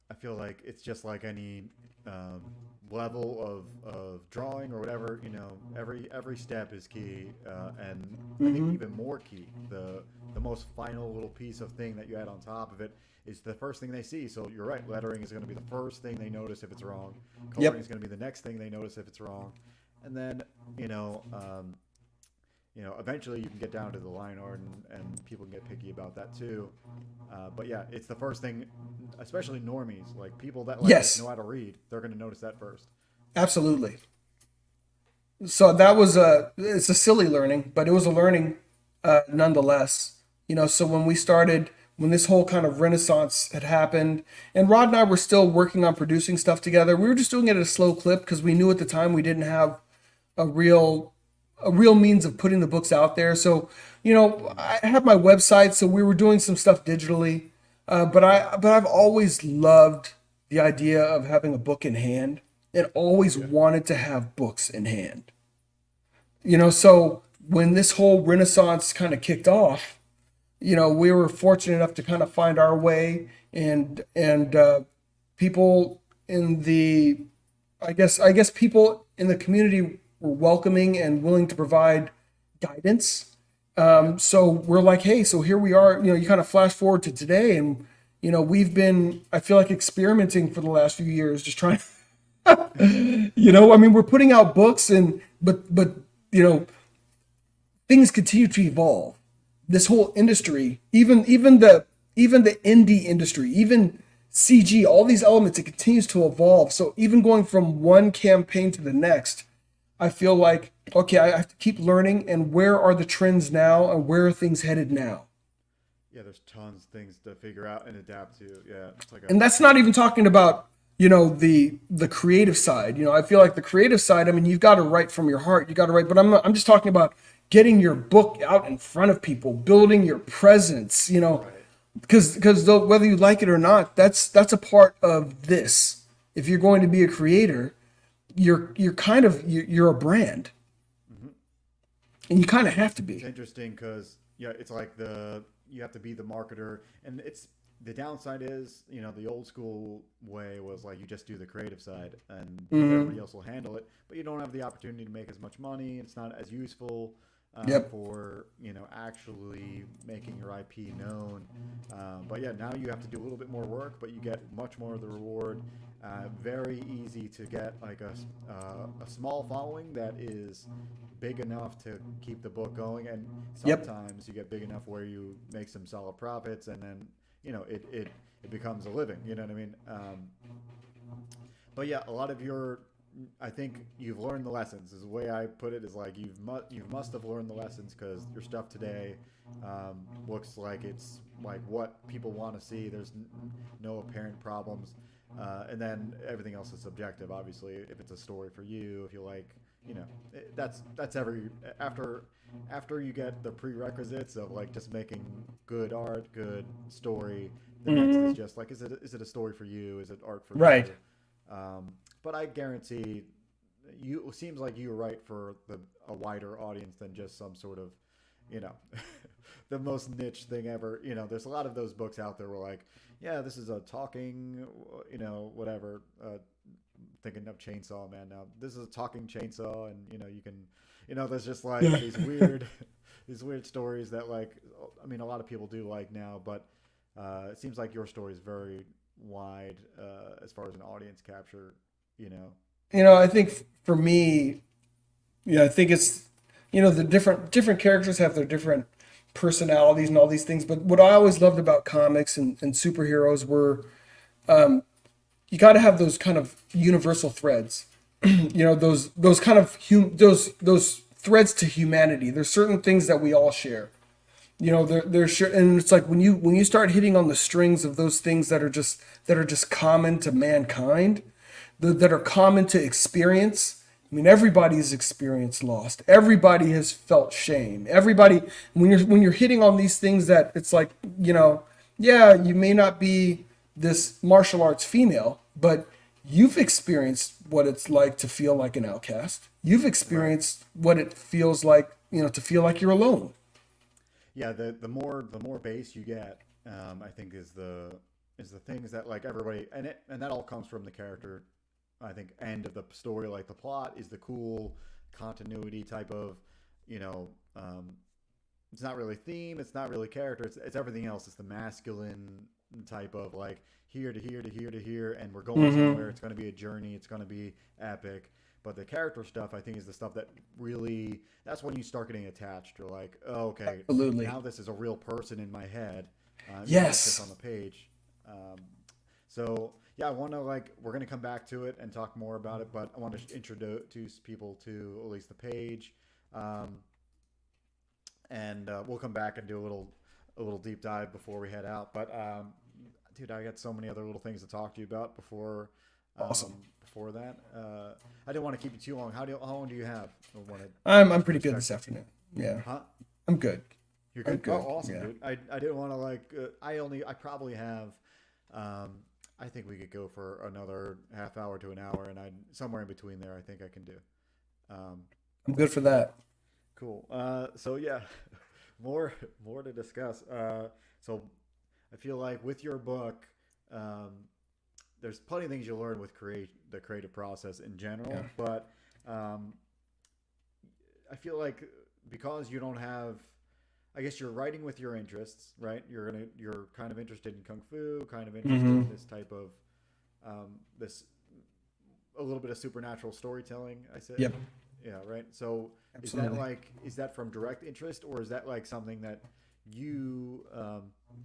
I feel like it's just like any um, level of drawing or whatever. Every step is key, and I think Hmm. even more key. The most final little piece of thing that you add on top of it is the first thing they see. So you're right. Lettering is going to be the first thing they notice if it's wrong. Coloring Yep. is going to be the next thing they notice if it's wrong, and then eventually you can get down to the line art, and people can get picky about that too. But yeah, it's the first thing, especially normies, like people that like just Yes, know how to read, they're going to notice that first. absolutely. So that was it's a silly learning, but it was a learning nonetheless. So when this whole kind of renaissance had happened, and Rod and I were still working on producing stuff together, we were just doing it at a slow clip because we knew at the time we didn't have a real a real means of putting the books out there. So, I have my website, so we were doing some stuff digitally. But I've always loved the idea of having a book in hand, and always Yeah. wanted to have books in hand. So when this whole renaissance kind of kicked off, we were fortunate enough to kind of find our way, and people in the I guess people in the community were welcoming and willing to provide guidance. Yeah. So we're like, hey, so here we are. You kind of flash forward to today, and we've been, I feel like, experimenting for the last few years, just trying. I mean, we're putting out books, and but you know, things continue to evolve. This whole industry, even the indie industry, even CG, all these elements, it continues to evolve. So even going from one campaign to the next, I feel like, okay, I have to keep learning, and where are the trends now, and where are things headed now? Yeah, there's tons of things to figure out and adapt to. Yeah, it's like a And that's not even talking about the creative side. I feel like the creative side, I mean, you've got to write from your heart, you got to write, but I'm just talking about getting your book out in front of people, building your presence, right. because whether you like it or not, that's a part of this. If you're going to be a creator, you're kind of you're a brand, Hmm. and you kind of have to It's be. interesting because yeah, it's like the you have to be the marketer, and it's the downside is the old school way was like you just do the creative side and Hmm. everybody else will handle it, but you don't have the opportunity to make as much money. It's not as useful Yep. for actually making your IP known. But yeah, now you have to do a little bit more work, but you get much more of the reward. Very easy to get like a small following that is big enough to keep the book going, and Yep. sometimes you get big enough where you make some solid profits, and then it becomes a living. You know what I mean? But yeah, a lot of your I think you've learned the lessons. Is the way I put it. Is like you must have learned the lessons because your stuff today looks like it's like what people want to see. There's no apparent problems, and then everything else is subjective. Obviously, if it's a story for you, if you like, that's every after you get the prerequisites of like just making good art, good story. The next is Hmm. just like, is it a story for you? Is it art for Right. you? But I guarantee you, it seems like you write for a wider audience than just some sort of you know, the most niche thing ever. You know, there's a lot of those books out there where like, yeah, this is a talking, you know, whatever. Thinking of Chainsaw Man now. This is a talking chainsaw, and you know, you can, you know, there's just like Yeah. these weird, these weird stories that like, I mean, a lot of people do like now, but it seems like your story is very wide as far as an audience capture. You know. I think for me, I think it's, the different characters have their different personalities and all these things. But what I always loved about comics and superheroes were, you got to have those kind of universal threads. Those kind of those threads to humanity. There's certain things that we all share. There's sure, and it's like when you start hitting on the strings of those things that are just common to mankind, that are common to experience. I mean, everybody's experienced lost. Everybody has felt shame. Everybody, when you're hitting on these things that it's like, yeah, you may not be this martial arts female, but you've experienced what it's like to feel like an outcast. You've Right. experienced what it feels like, to feel like you're alone. Yeah, the more base you get, I think is the things that like everybody and that all comes from the character. I think end of the story, like the plot is the cool continuity type of, you know, it's not really theme, it's not really character, it's everything else. It's the masculine type of like here to here to here to here, and we're going Mm-hmm. somewhere. It's going to be a journey. It's going to be epic. But the character stuff, I think, is the stuff that really, that's when you start getting attached. You're like, oh, okay, Absolutely. now this is a real person in my head, even if it's just on Yes. the page. Um, so yeah, I want to like we're gonna come back to it and talk more about it, but I want to introduce people to at least the page, um, and we'll come back and do a little deep dive before we head out. But dude, I got so many other little things to talk to you about Awesome. before that. I didn't want to keep you too long. How long do you have? I wanted I'm to pretty good respect. this afternoon. Yeah. Huh? I'm good. You're I'm good. Oh, good. awesome, Yeah. dude. I didn't want to like. I probably have. Um, I think we could go for another half hour to an hour, and I somewhere in between there. I think I can do. Um, I'm good for that. cool. So yeah, more more to discuss. So I feel like with your book, um, there's plenty of things you learn with create the creative process in Yeah. general, but um, I feel like because you don't have, I guess you're writing with your interests, right? You're kind of interested in kung fu, kind of interested Mm-hmm. in this type of this a little bit of supernatural storytelling. I said, Yep. yeah, right. So Absolutely. is that from direct interest, or is that like something that you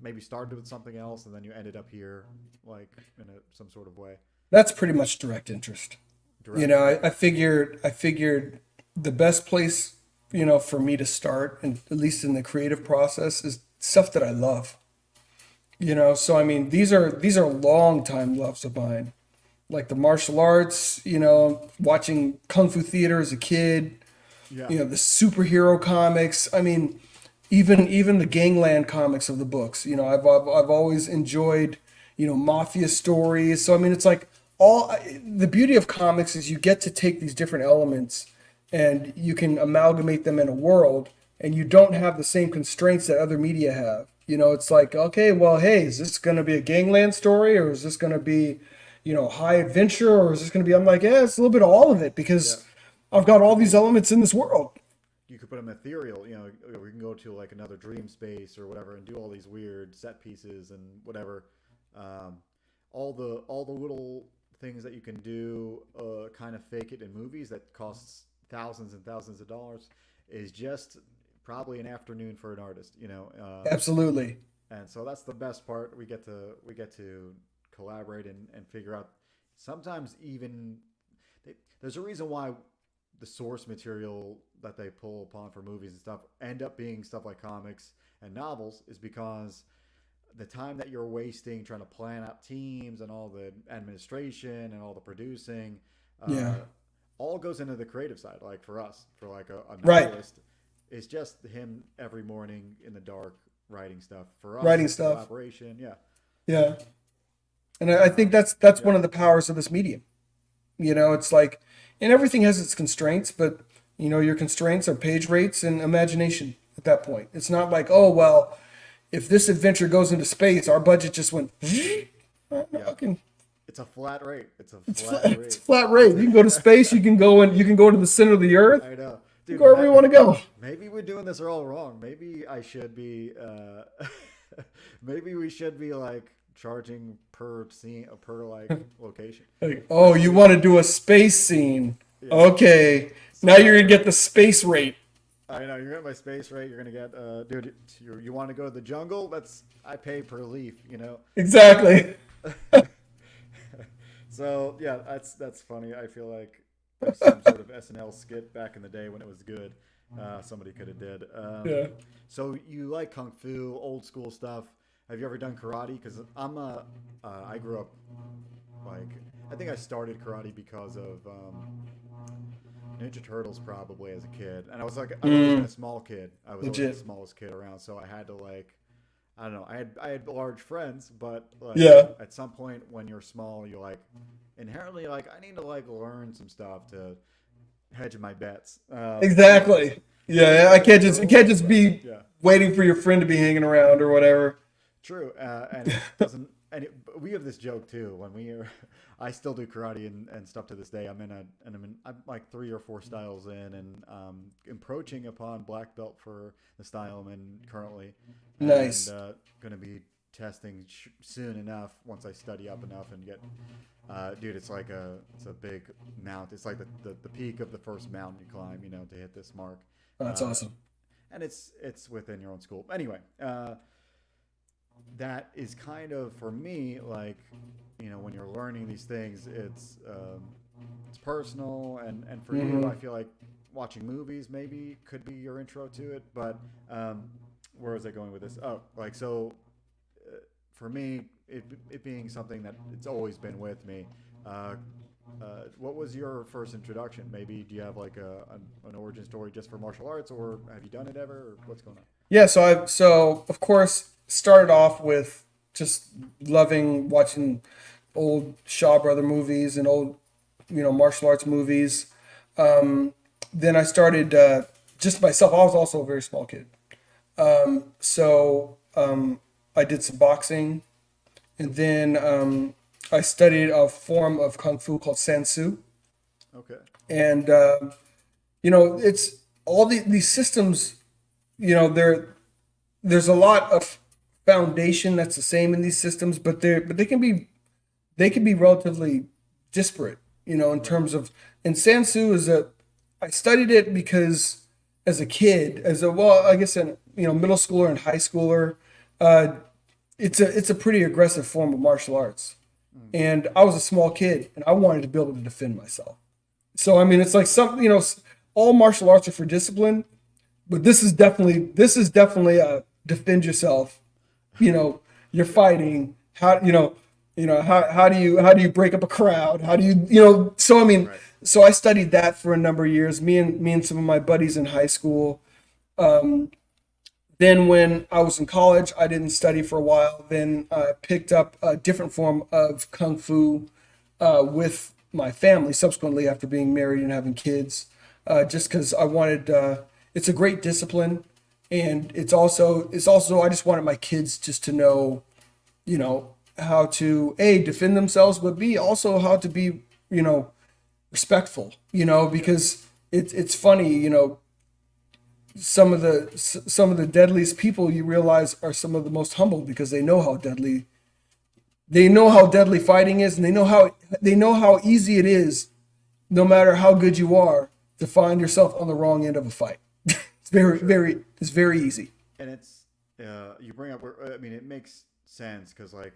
maybe started with something else and then you ended up here, like in some sort of way? That's pretty much direct interest. Direct. Okay. I figured the best place, for me to start, and at least in the creative process, is stuff that I love. So I mean, these are long time loves of mine, like the martial arts. Watching kung fu theater as a kid. Yeah. The superhero comics. I mean, even the gangland comics of the books. I've always enjoyed mafia stories. So I mean, it's like all the beauty of comics is you get to take these different elements and you can amalgamate them in a world, and you don't have the same constraints that other media have. It's like, okay, well, hey, is this going to be a gangland story, or is this going to be high adventure, or is this going to be, I'm like, yeah, it's a little bit of all of it, Yeah. because I've got You all could these elements in this world. put them ethereal. We can go to like another dream space or whatever, and do all these weird set pieces and whatever. Um, all the little things that you can do, kind of fake it in movies that costs thousands and thousands of dollars, is just probably an afternoon for an artist. Absolutely. And so that's the best part. We get to collaborate and figure out. Sometimes even there's a reason why the source material that they pull upon for movies and stuff end up being stuff like comics and novels, is because the time that you're wasting trying to plan out teams and all the administration and all the producing, Yeah. uh, all goes into the creative side. Like for us, for like a Right. novelist, it's just him every morning in the dark writing stuff. For us, Writing it's the stuff. collaboration. Yeah. Yeah. And I think that's Yeah. one of the powers of this medium. It's like, and everything has its constraints, but your constraints are page rates and imagination. at that point. It's not like, oh well, if this adventure goes into space, our budget just went. No, Yeah. I can, It's a flat rate. It's a it's flat flat, it's rate. flat rate. You can go to space. You can go to the center of the earth. I know, You can dude. go wherever you want to go. Maybe we're doing this all wrong. Maybe I should be. Maybe we should be like charging per scene, per like location. Like, oh, you want to do a space scene? Yeah. Okay, now you're gonna get the space rate. I know you're getting my space rate. You're gonna get, dude. You want to go to the jungle? I pay per leaf. You know. Exactly. So yeah, that's funny. I feel like there's some sort of SNL skit back in the day when it was good. Somebody could have did. Yeah. So you like kung fu, old school stuff? Have you ever done karate? Because I grew up like I think I started karate because of Ninja Turtles probably as a kid, and I was like I've always been a small kid. I was always Legit. the smallest kid around, so I had to like I don't know. I had large friends, but like Yeah. at some point when you're small, you're like inherently like I need to like learn some stuff to hedge my bets. Exactly. Yeah, I can't just be Yeah, waiting for your friend to be hanging around or whatever. true. And it doesn't. We have this joke too when we are. I still do karate and stuff to this day. I'm like 3 or 4 styles in and approaching upon black belt for the style I'm in currently. Nice. And going to be testing soon enough once I study up enough and get. Dude, it's a big mount. It's like the peak of the first mountain you climb, you know, to hit this mark. That's awesome. And it's within your own school. Anyway, that is kind of for me like, you know, when you're learning these things, it's personal, and for you, I feel like watching movies maybe could be your intro to it. But where was I going with this? Oh, like so. For me, it being something that it's always been with me. What was your first introduction? Maybe do you have like an origin story just for martial arts, or have you done it ever, or what's going on? Yeah, so of course started off with just loving watching old Shaw Brother movies and old, martial arts movies. Then I started just myself. I was also a very small kid. So I did some boxing, and then I studied a form of kung fu called sansu. Okay. And it's all these systems. There's a lot of foundation that's the same in these systems, but they can be relatively disparate. In terms of, and sansu I studied it because as a kid, I guess in middle schooler and high schooler. It's a pretty aggressive form of martial arts, and I was a small kid, and I wanted to be able to defend myself. So I mean, it's like all martial arts are for discipline, but this is definitely a defend yourself. You're fighting. How do you break up a crowd? How do you. So I mean, Right. so I studied that for a number of years. Me and some of my buddies in high school. Then when I was in college, I didn't study for a while. Then I picked up a different form of kung fu with my family subsequently after being married and having kids, just because I wanted. It's a great discipline, and it's also I just wanted my kids just to know, how to A, defend themselves, but B, also how to be, respectful, because it's funny, some of the deadliest people you realize are some of the most humble because they know how deadly fighting is, and they know how easy it is, no matter how good you are, to find yourself on the wrong end of a fight. It's very easy. And it's you bring up. I mean, it makes sense because, like,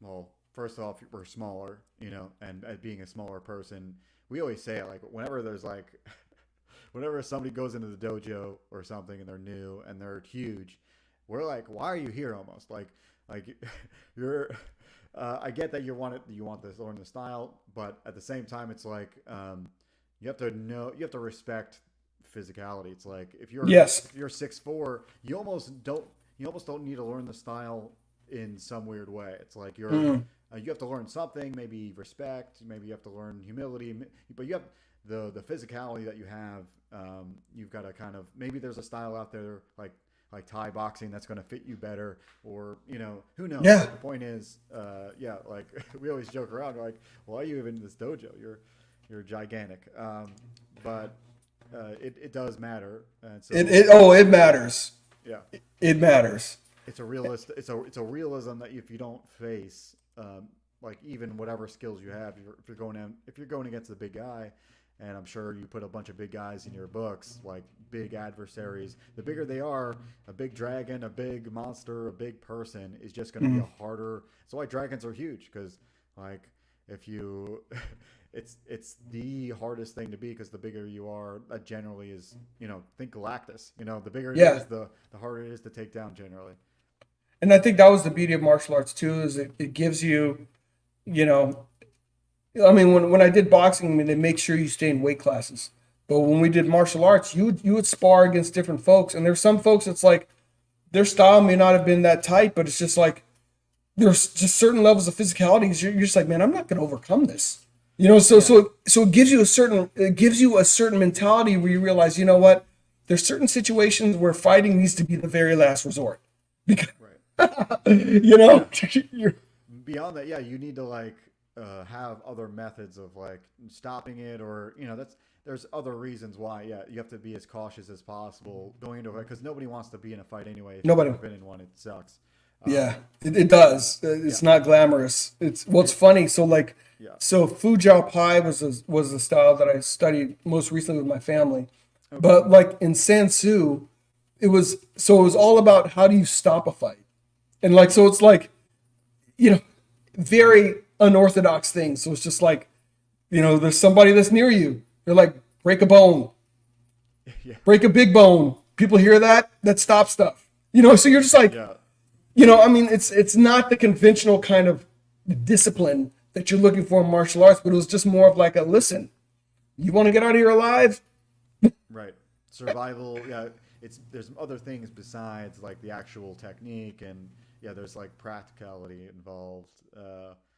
well, first off, we're smaller, and being a smaller person, we always say it like whenever there's like, whenever somebody goes into the dojo or something and they're new and they're huge, we're like, why are you here? Almost like you're. I get that you want to learn the style, but at the same time, it's like you have to respect physicality. It's like Yes. if you're 6'4", you almost don't need to learn the style in some weird way. It's like you're you have to learn something, maybe respect, maybe you have to learn humility, but you have the physicality that you have. You've got to kind of, maybe there's a style out there like Thai boxing that's going to fit you better, or who knows. Yeah. The point is, like we always joke around, we're like, why are you even in this dojo? You're gigantic. But it does matter, and so it matters. yeah, It matters. it's a realist. It's a realism that if you don't face, like even whatever skills you have, if you're going against the big guy, and I'm sure you put a bunch of big guys in your books, like big adversaries. The bigger they are, a big dragon, a big monster, a big person is just going to be a harder. That's why dragons are huge, because like if you, it's the hardest thing to be, because the bigger you are, that generally is, think Galactus. The bigger it is, the harder it is to take down generally. And I think that was the beauty of martial arts too, is it gives you, you know, I mean, when I did boxing, I mean, they make sure you stay in weight classes. But when we did martial arts, you would spar against different folks, and there's some folks that's like their style may not have been that tight, but it's just like there's just certain levels of physicality. You're just like, man, I'm not going to overcome this. So it gives you a certain mentality where you realize, you know what? There's certain situations where fighting needs to be the very last resort, because Right. you're, Beyond that, you need to like have other methods of like stopping it, or there's other reasons why. Yeah, you have to be as cautious as possible going into it, because nobody wants to be in a fight anyway. If Nobody. you've never been in one, it sucks. Yeah, it does. It's not glamorous. It's funny. So like, Yeah. so Fu Jiao Pai was a style that I studied most recently with my family, but like in Sansu, it was all about how do you stop a fight, and like so it's like, very unorthodox things. So it's just like, there's somebody that's near you. They're like, break a bone, Yeah. break a big bone. People hear that stops stuff. So you're just like. Yeah. I mean, it's not the conventional kind of discipline that you're looking for in martial arts, but it was just more of like a listen. You want to get out of here alive? Right. Survival. Yeah. There's other things besides like the actual technique, and there's like practicality involved.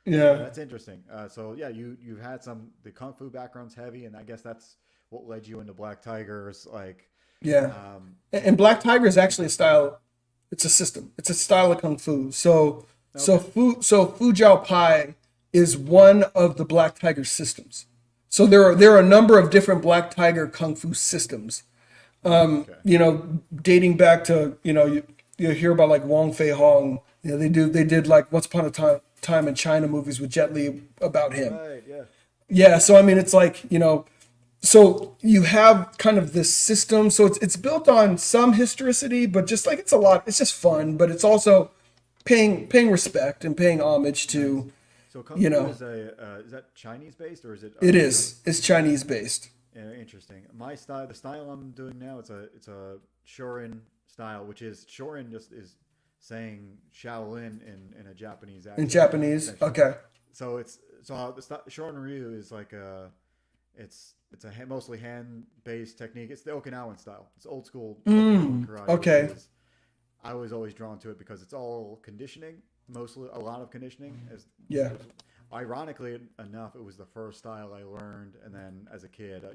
That's interesting. So you've had the kung fu background's heavy, and I guess that's what led you into Black Tigers. Like, and Black Tiger is actually a style. It's a system. It's a style of kung fu. So Fu Jiao Pai is one of the Black Tiger systems. So there are a number of different Black Tiger kung fu systems. Dating back to you hear about like Wong Fei Hong. They did like Once Upon a Time in China movies with Jet Li about him. Right. Yeah. Yeah. So I mean, it's like So you have kind of this system. So it's built on some historicity, but just like it's just fun, but it's also paying respect and paying homage to. So kung fu is that Chinese based, or is it? It is. It's Chinese based. Yeah, interesting. My style, the style I'm doing now, it's a Shorin style, which is Shorin just is saying Shaolin in a Japanese accent. In Japanese, okay. So the Shorin Ryu is like it's a mostly hand-based technique. It's the Okinawan style. It's old school karate. Okay. I was always drawn to it because it's all conditioning, mostly a lot of conditioning. Ironically enough, it was the first style I learned, and then as a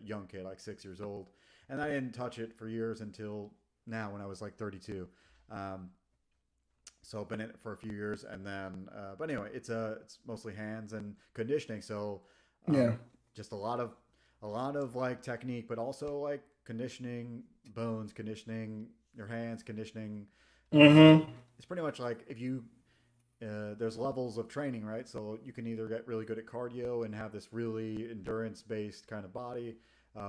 young kid, like 6 years old, and I didn't touch it for years until now when I was like 32. So I've been in it for a few years, and then, but anyway, it's mostly hands and conditioning. So just a lot of like technique, but also like conditioning bones, conditioning your hands, conditioning. It's pretty much like if you there's levels of training, right? So you can either get really good at cardio and have this really endurance-based kind of body,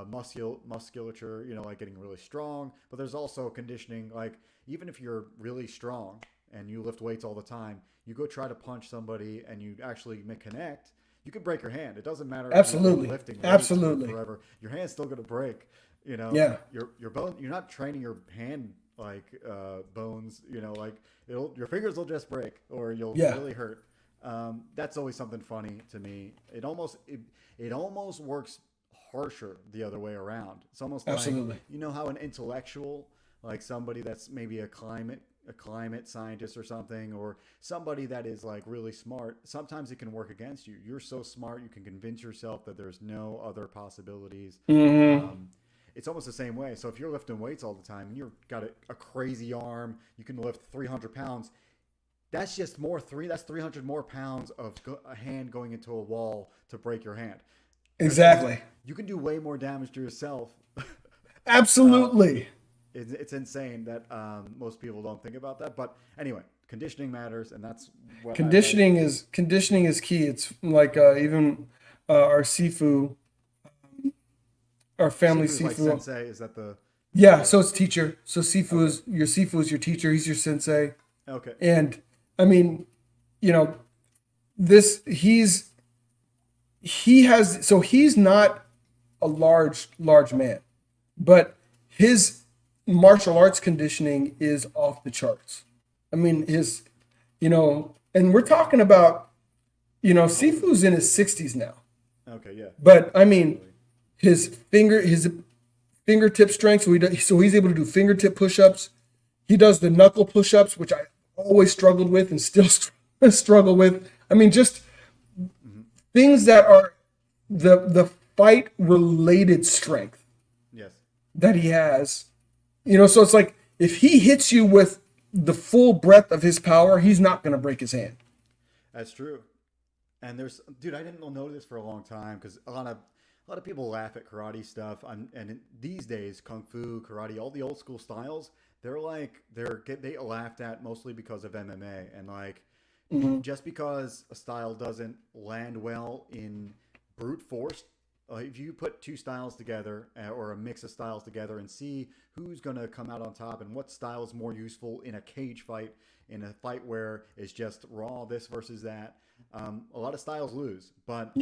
musculature, like getting really strong. But there's also conditioning, like even if you're really strong and you lift weights all the time, you go try to punch somebody and you actually connect. You can break your hand. It doesn't matter. Absolutely. If you're lifting Absolutely. Forever. Your hand's still going to break. Your bone. You're not training your hand like bones. Like your fingers will just break, or you'll really hurt. That's always something funny to me. It almost works harsher the other way around. It's almost Absolutely. like how an intellectual, like somebody that's maybe a climate a climate scientist or something, or somebody that is like really smart, sometimes it can work against you. You're so smart, you can convince yourself that there's no other possibilities. Mm-hmm. It's almost the same way. So if you're lifting weights all the time and you've got a crazy arm, you can lift 300 pounds. That's just that's 300 more pounds of a hand going into a wall to break your hand. Exactly. You can do way more damage to yourself. Absolutely. It's insane that most people don't think about that. But anyway, conditioning matters, and that's what Conditioning is key. It's like even our Sifu, our family Sifu is like Sifu. sensei. Is that the? Yeah, so it's teacher. So Sifu is your teacher. He's your sensei. Okay. And I mean, you know, this he's not a large man, but his martial arts conditioning is off the charts. I mean, and we're talking about, Sifu's in his 60s now. Okay, yeah. But I mean, his fingertip strength, so he's able to do fingertip push-ups. He does the knuckle push-ups, which I always struggled with and still struggle with. I mean, just things that are the fight related strength. Yes. That he has. So it's like if he hits you with the full breadth of his power, he's not going to break his hand. That's true. And I didn't know this for a long time because a lot of people laugh at karate stuff. These days, kung fu, karate, all the old school styles, they laughed at mostly because of MMA and like just because a style doesn't land well in brute force. If you put two styles together or a mix of styles together and see who's going to come out on top and what style is more useful in a cage fight, in a fight where it's just raw this versus that, a lot of styles lose. But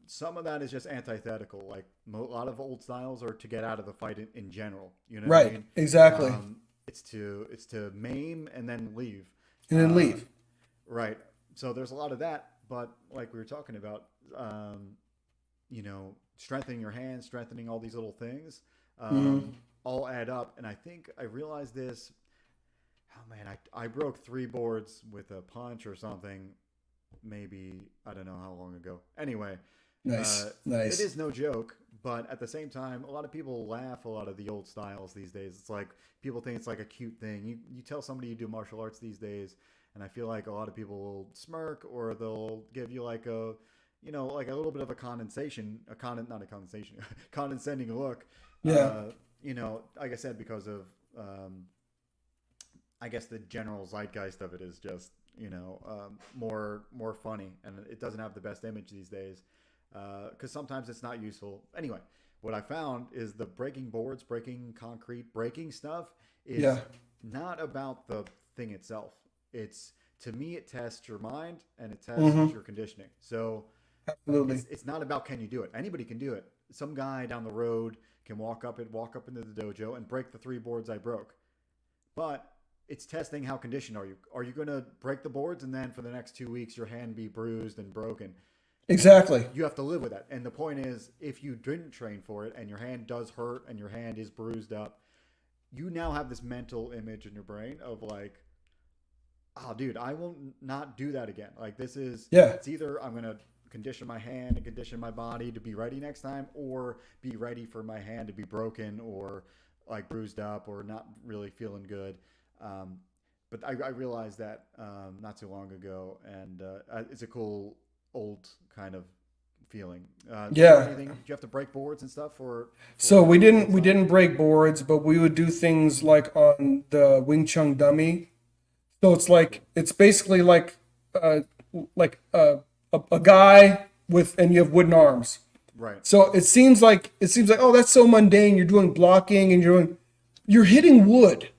some of that is just antithetical. Like a lot of old styles are to get out of the fight in general. You know what I mean? Exactly. It's to maim and then leave. And then leave. Right. So there's a lot of that. But like we were talking about, strengthening your hands, strengthening all these little things, all add up. And I think I realized this. Oh man, I broke 3 boards with a punch or something. Maybe I don't know how long ago. Anyway, nice. It is no joke. But at the same time, a lot of people laugh a lot of the old styles these days. It's like people think it's like a cute thing. You tell somebody you do martial arts these days, and I feel like a lot of people will smirk or they'll give you like a little bit of a condescending look. Yeah. Like I said, because of, I guess the general zeitgeist of it is just, more funny, and it doesn't have the best image these days. Because sometimes it's not useful. Anyway, what I found is the breaking boards, breaking concrete, breaking stuff is not about the thing itself. To me, it tests your mind and it tests your conditioning. So absolutely, it's not about can you do it. Anybody can do it. Some guy down the road can walk up into the dojo and break the 3 boards I broke. But it's testing how conditioned are you. Are you going to break the boards and then for the next 2 weeks your hand be bruised and broken? Exactly. You have to live with that. And the point is, if you didn't train for it and your hand does hurt and your hand is bruised up, you now have this mental image in your brain of like, oh, dude, I will not do that again. Like this is, it's either I'm going to condition my hand and condition my body to be ready next time or be ready for my hand to be broken or like bruised up or not really feeling good. But I realized that not too long ago, and it's a cool old kind of feeling. Did you have to break boards and stuff So we didn't break boards, but we would do things like on the Wing Chun dummy. So it's basically like a guy and you have wooden arms. Right. So it seems like oh, that's so mundane. You're doing blocking and you're hitting wood.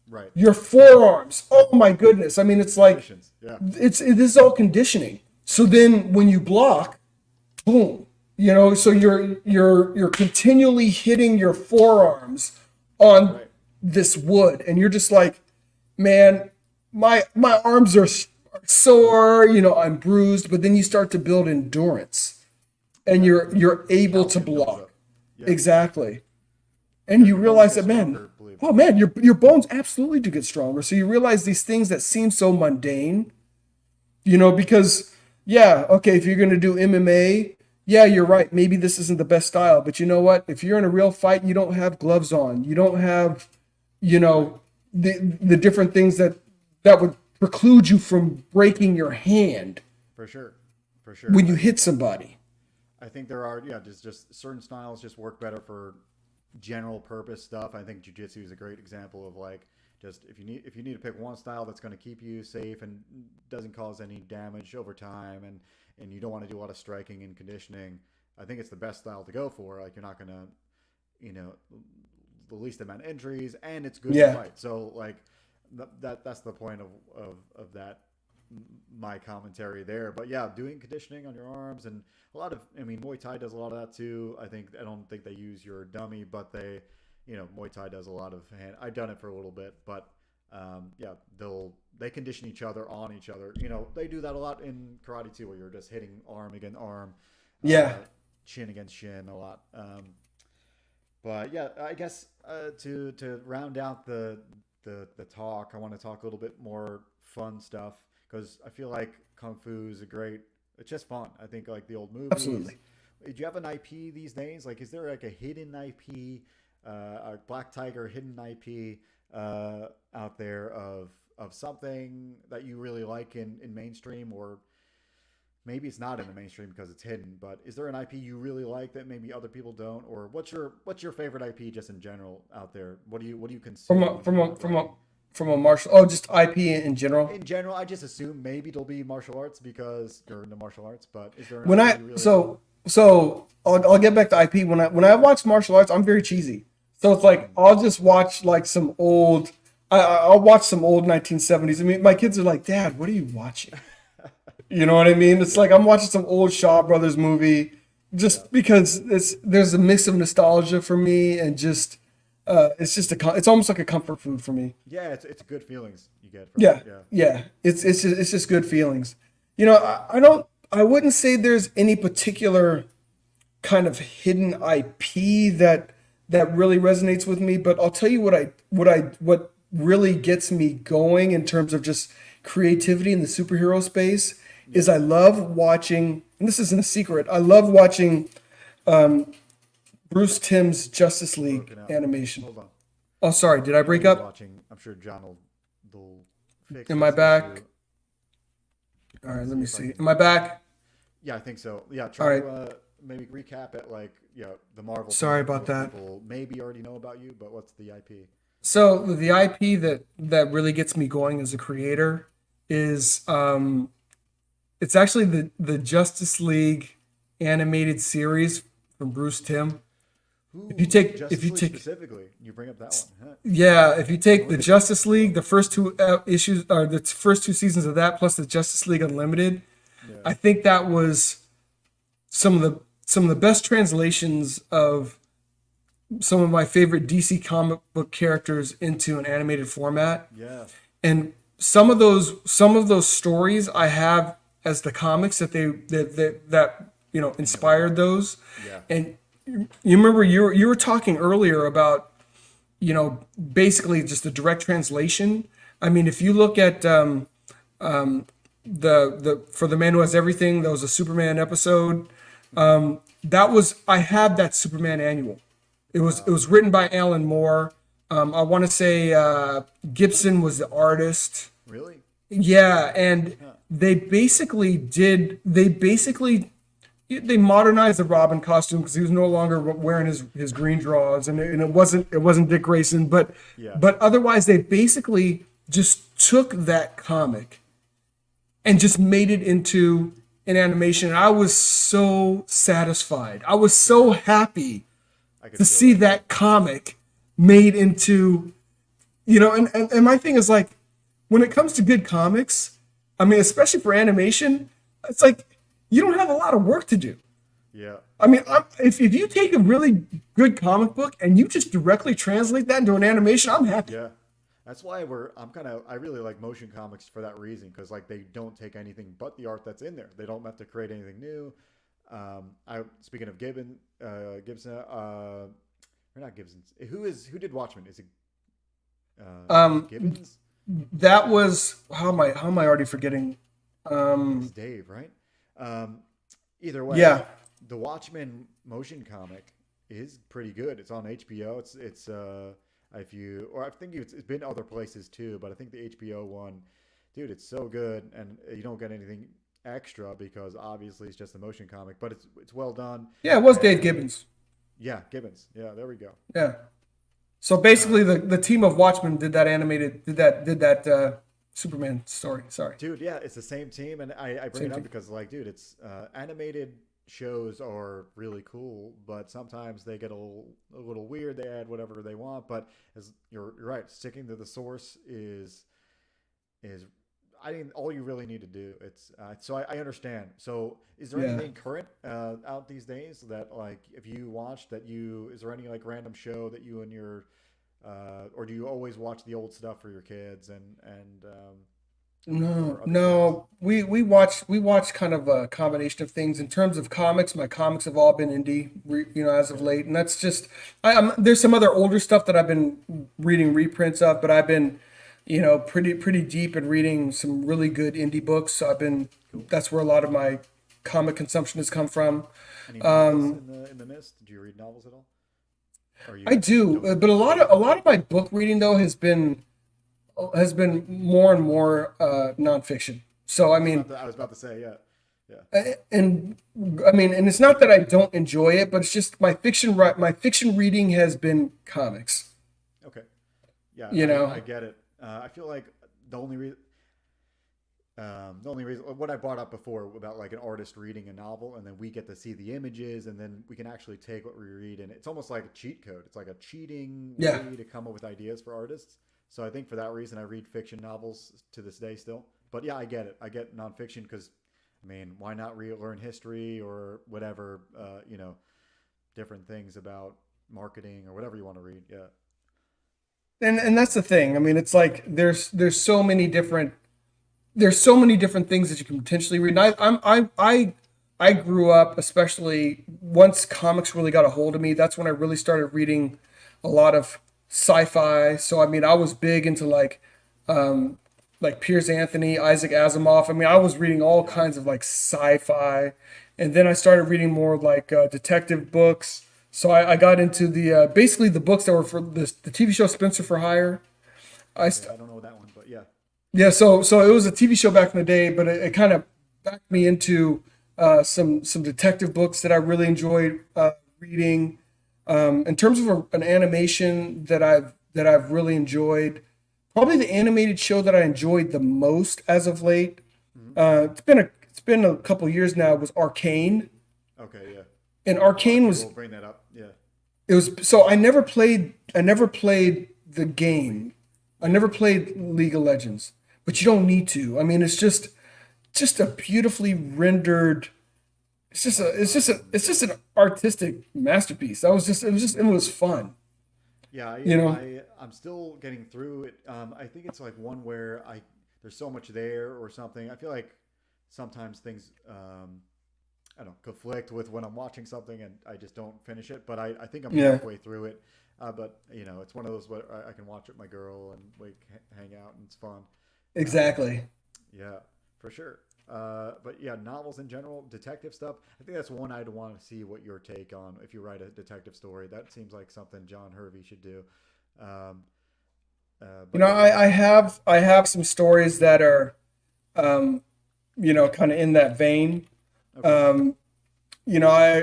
Right. Your forearms. Oh my goodness. I mean, it's like this is all conditioning. So then when you block, boom, so you're continually hitting your forearms on this wood, and you're just like, man, my arms are sore, I'm bruised, but then you start to build endurance and you're able to block. Yeah. Exactly. And you realize that, man, oh man, your bones absolutely do get stronger. So you realize these things that seem so mundane, because yeah, okay, if you're gonna do MMA, yeah, you're right. Maybe this isn't the best style, but you know what? If you're in a real fight, you don't have gloves on. You don't have, you know, the different things that would preclude you from breaking your hand For sure. For sure. when you hit somebody. I think there are, yeah, just certain styles just work better for general purpose stuff. I think jujitsu is a great example of like just if you need to pick one style that's going to keep you safe and doesn't cause any damage over time, and you don't want to do a lot of striking and conditioning. I think it's the best style to go for. Like you're not going to, the least amount of injuries, and it's good to Yeah, fight. So like that's the point of that my commentary there. But yeah, doing conditioning on your arms and a lot of, I mean, Muay Thai does a lot of that too. I don't think they use your dummy, but they, Muay Thai does a lot of hand. I've done it for a little bit, but yeah, they condition each other on each other. They do that a lot in karate too, where you're just hitting arm against arm, uh, yeah. shin against shin a lot. But yeah, I guess to round out the talk, I want to talk a little bit more fun stuff because I feel like kung fu is a great. It's just fun. I think like the old movies. Absolutely. Do you have an IP these days? Like, is there like a hidden IP, a Black Tiger hidden IP out there of something that you really like in mainstream, or maybe it's not in the mainstream because it's hidden. But is there an IP you really like that maybe other people don't, or what's your favorite IP just in general out there? What do you From consume a from a from like? a from a martial, oh, just IP in general. In general, I just assume maybe it'll be martial arts because you're into martial arts. But is there an When IP I you really like? so I'll get back to IP. When I watch martial arts, I'm very cheesy. So it's like Mm, I'll just watch like some old. I'll watch some old 1970s. I mean, my kids are like, "Dad, what are you watching?" You know what I mean? It's yeah, like I'm watching some old Shaw Brothers movie, yeah, just because there's a mix of nostalgia for me and just it's just it's almost like a comfort food for me. yeah. It's good feelings you get from it. Yeah, Yeah, yeah. It's just good feelings. I wouldn't say there's any particular kind of hidden IP that really resonates with me, but I'll tell you what really gets me going in terms of just creativity in the superhero space yeah. is I love watching, and this isn't a secret, I love watching Bruce Timm's Justice You're League broken out. animation. Hold on. Oh, sorry, did I While break you're up? watching, I'm sure John will fix Am I this issue. back? All Let me right, let see me if I see. can. Am I back? Yeah, I think so. Yeah, All try right. to maybe recap it like the Marvel things Sorry that about most that. people maybe already know about you. But what's the IP? So the IP that really gets me going as a creator is it's actually the Justice League animated series from Bruce Timm. If you Ooh, take if Justice you League take specifically. You bring up that one. Huh? yeah, if you take the Unlimited. Justice League, the first two issues or the first two seasons of that plus the Justice League Unlimited, Yeah. I think that was some of the best translations of some of my favorite DC comic book characters into an animated format. Yeah. And some of those stories I have as the comics that In your own inspired mind. those. Yeah. And you remember you were talking earlier about basically just the direct translation. I mean, if you look at the for the man who has everything, that was a Superman episode. Hmm. That was I have that Superman annual. It was written by Alan Moore. I want to say Gibson was the artist. Really? Yeah, and Huh. they modernized the Robin costume because he was no longer wearing his green drawers, and it wasn't Dick Grayson, but Yeah. but otherwise they basically just took that comic and just made it into an animation. And I was so satisfied. I was so happy I could to feel see that. that comic made into, and my thing is like, when it comes to good comics, I mean, especially for animation, it's like you don't have a lot of work to do. Yeah. I mean, if you take a really good comic book and you just directly translate that into an animation, I'm happy. Yeah. That's why I really like motion comics for that reason because like they don't take anything but the art that's in there. They don't have to create anything new. I speaking of Gibson, or not Gibson. Who did Watchmen? Is it Um, Gibbons that was how am I already forgetting? is Um, Dave, right? Um, Either way, yeah, the Watchmen motion comic is pretty good. It's on HBO. It's if you or I think it's been other places too, but I think the HBO one, dude, it's so good, and you don't get anything extra because obviously it's just a motion comic, but it's well done, yeah, it was Dave and Gibbons. yeah, Gibbons, yeah, there we go. Yeah. So Uh, basically, the team of Watchmen did that Superman story. Sorry, Dude, yeah, it's the same team, and I bring same it up team. because, like, dude, it's animated shows are really cool, but sometimes they get a little weird. They add whatever they want, but as you're right, sticking to the source is I think all you really need to do. It's so I understand. So, is there Yeah. anything current out these days that like if you watch that you is there any like random show that you and your or do you always watch the old stuff for your kids and No, or other things? no. We watch kind of a combination of things. In terms of comics, my comics have all been indie, as of Okay. late, and that's just there's some other older stuff that I've been reading reprints of, but I've been, pretty deep in reading some really good indie books. So Cool. that's where a lot of my comic consumption has come from. Any novels Um, in the mist? Do you read novels at all? Or I you do, don't? but a lot of my book reading though has been more and more nonfiction. So I mean, I was about to say, yeah, yeah. and I mean, and it's not that I don't enjoy it, but it's just my fiction reading has been comics. Okay, yeah, You I know, get it. I feel like the only reason what I brought up before about like an artist reading a novel and then we get to see the images and then we can actually take what we read and it's almost like a cheat code. It's like a cheating yeah. way to come up with ideas for artists. So I think for that reason I read fiction novels to this day still. But yeah, I get it. I get nonfiction because I mean, why not relearn history or whatever, different things about marketing or whatever you want to read. Yeah. And that's the thing. I mean, it's like there's so many different things that you can potentially read. And I grew up, especially once comics really got a hold of me. That's when I really started reading a lot of sci-fi. So I mean, I was big into like Piers Anthony, Isaac Asimov. I mean, I was reading all Yeah. kinds of like sci-fi, and then I started reading more like detective books. So I got into the basically the books that were for the TV show Spencer for Hire. I Okay. st- I don't know that one, but yeah. yeah, so it was a TV show back in the day, but it kind of backed me into some detective books that I really enjoyed reading. In terms of an animation that I've really enjoyed, probably the animated show that I enjoyed the most as of late. Hmm. It's been a couple years now. Was Arcane, Okay. Yeah. and A lot of Arcane was people bring that up. Yeah. it was so I never played the game. I never played League of Legends, but you don't need to. I mean, it's just a beautifully rendered. It's just an artistic masterpiece. It was fun. Yeah, You know. I'm still getting through it. I think it's like one where I there's so much there or something. I feel like sometimes things I don't know, conflict with when I'm watching something and I just don't finish it. But I think I'm Yeah. halfway through it. But it's one of those where I can watch it with my girl and like hang out and it's fun. Um, Exactly. yeah, for sure. But yeah, novels in general, detective stuff. I think that's one I'd want to see what your take on if you write a detective story. That seems like something John Hervey should do. Um, You but know, yeah, I have some stories that are kind of in that vein. okay, Um,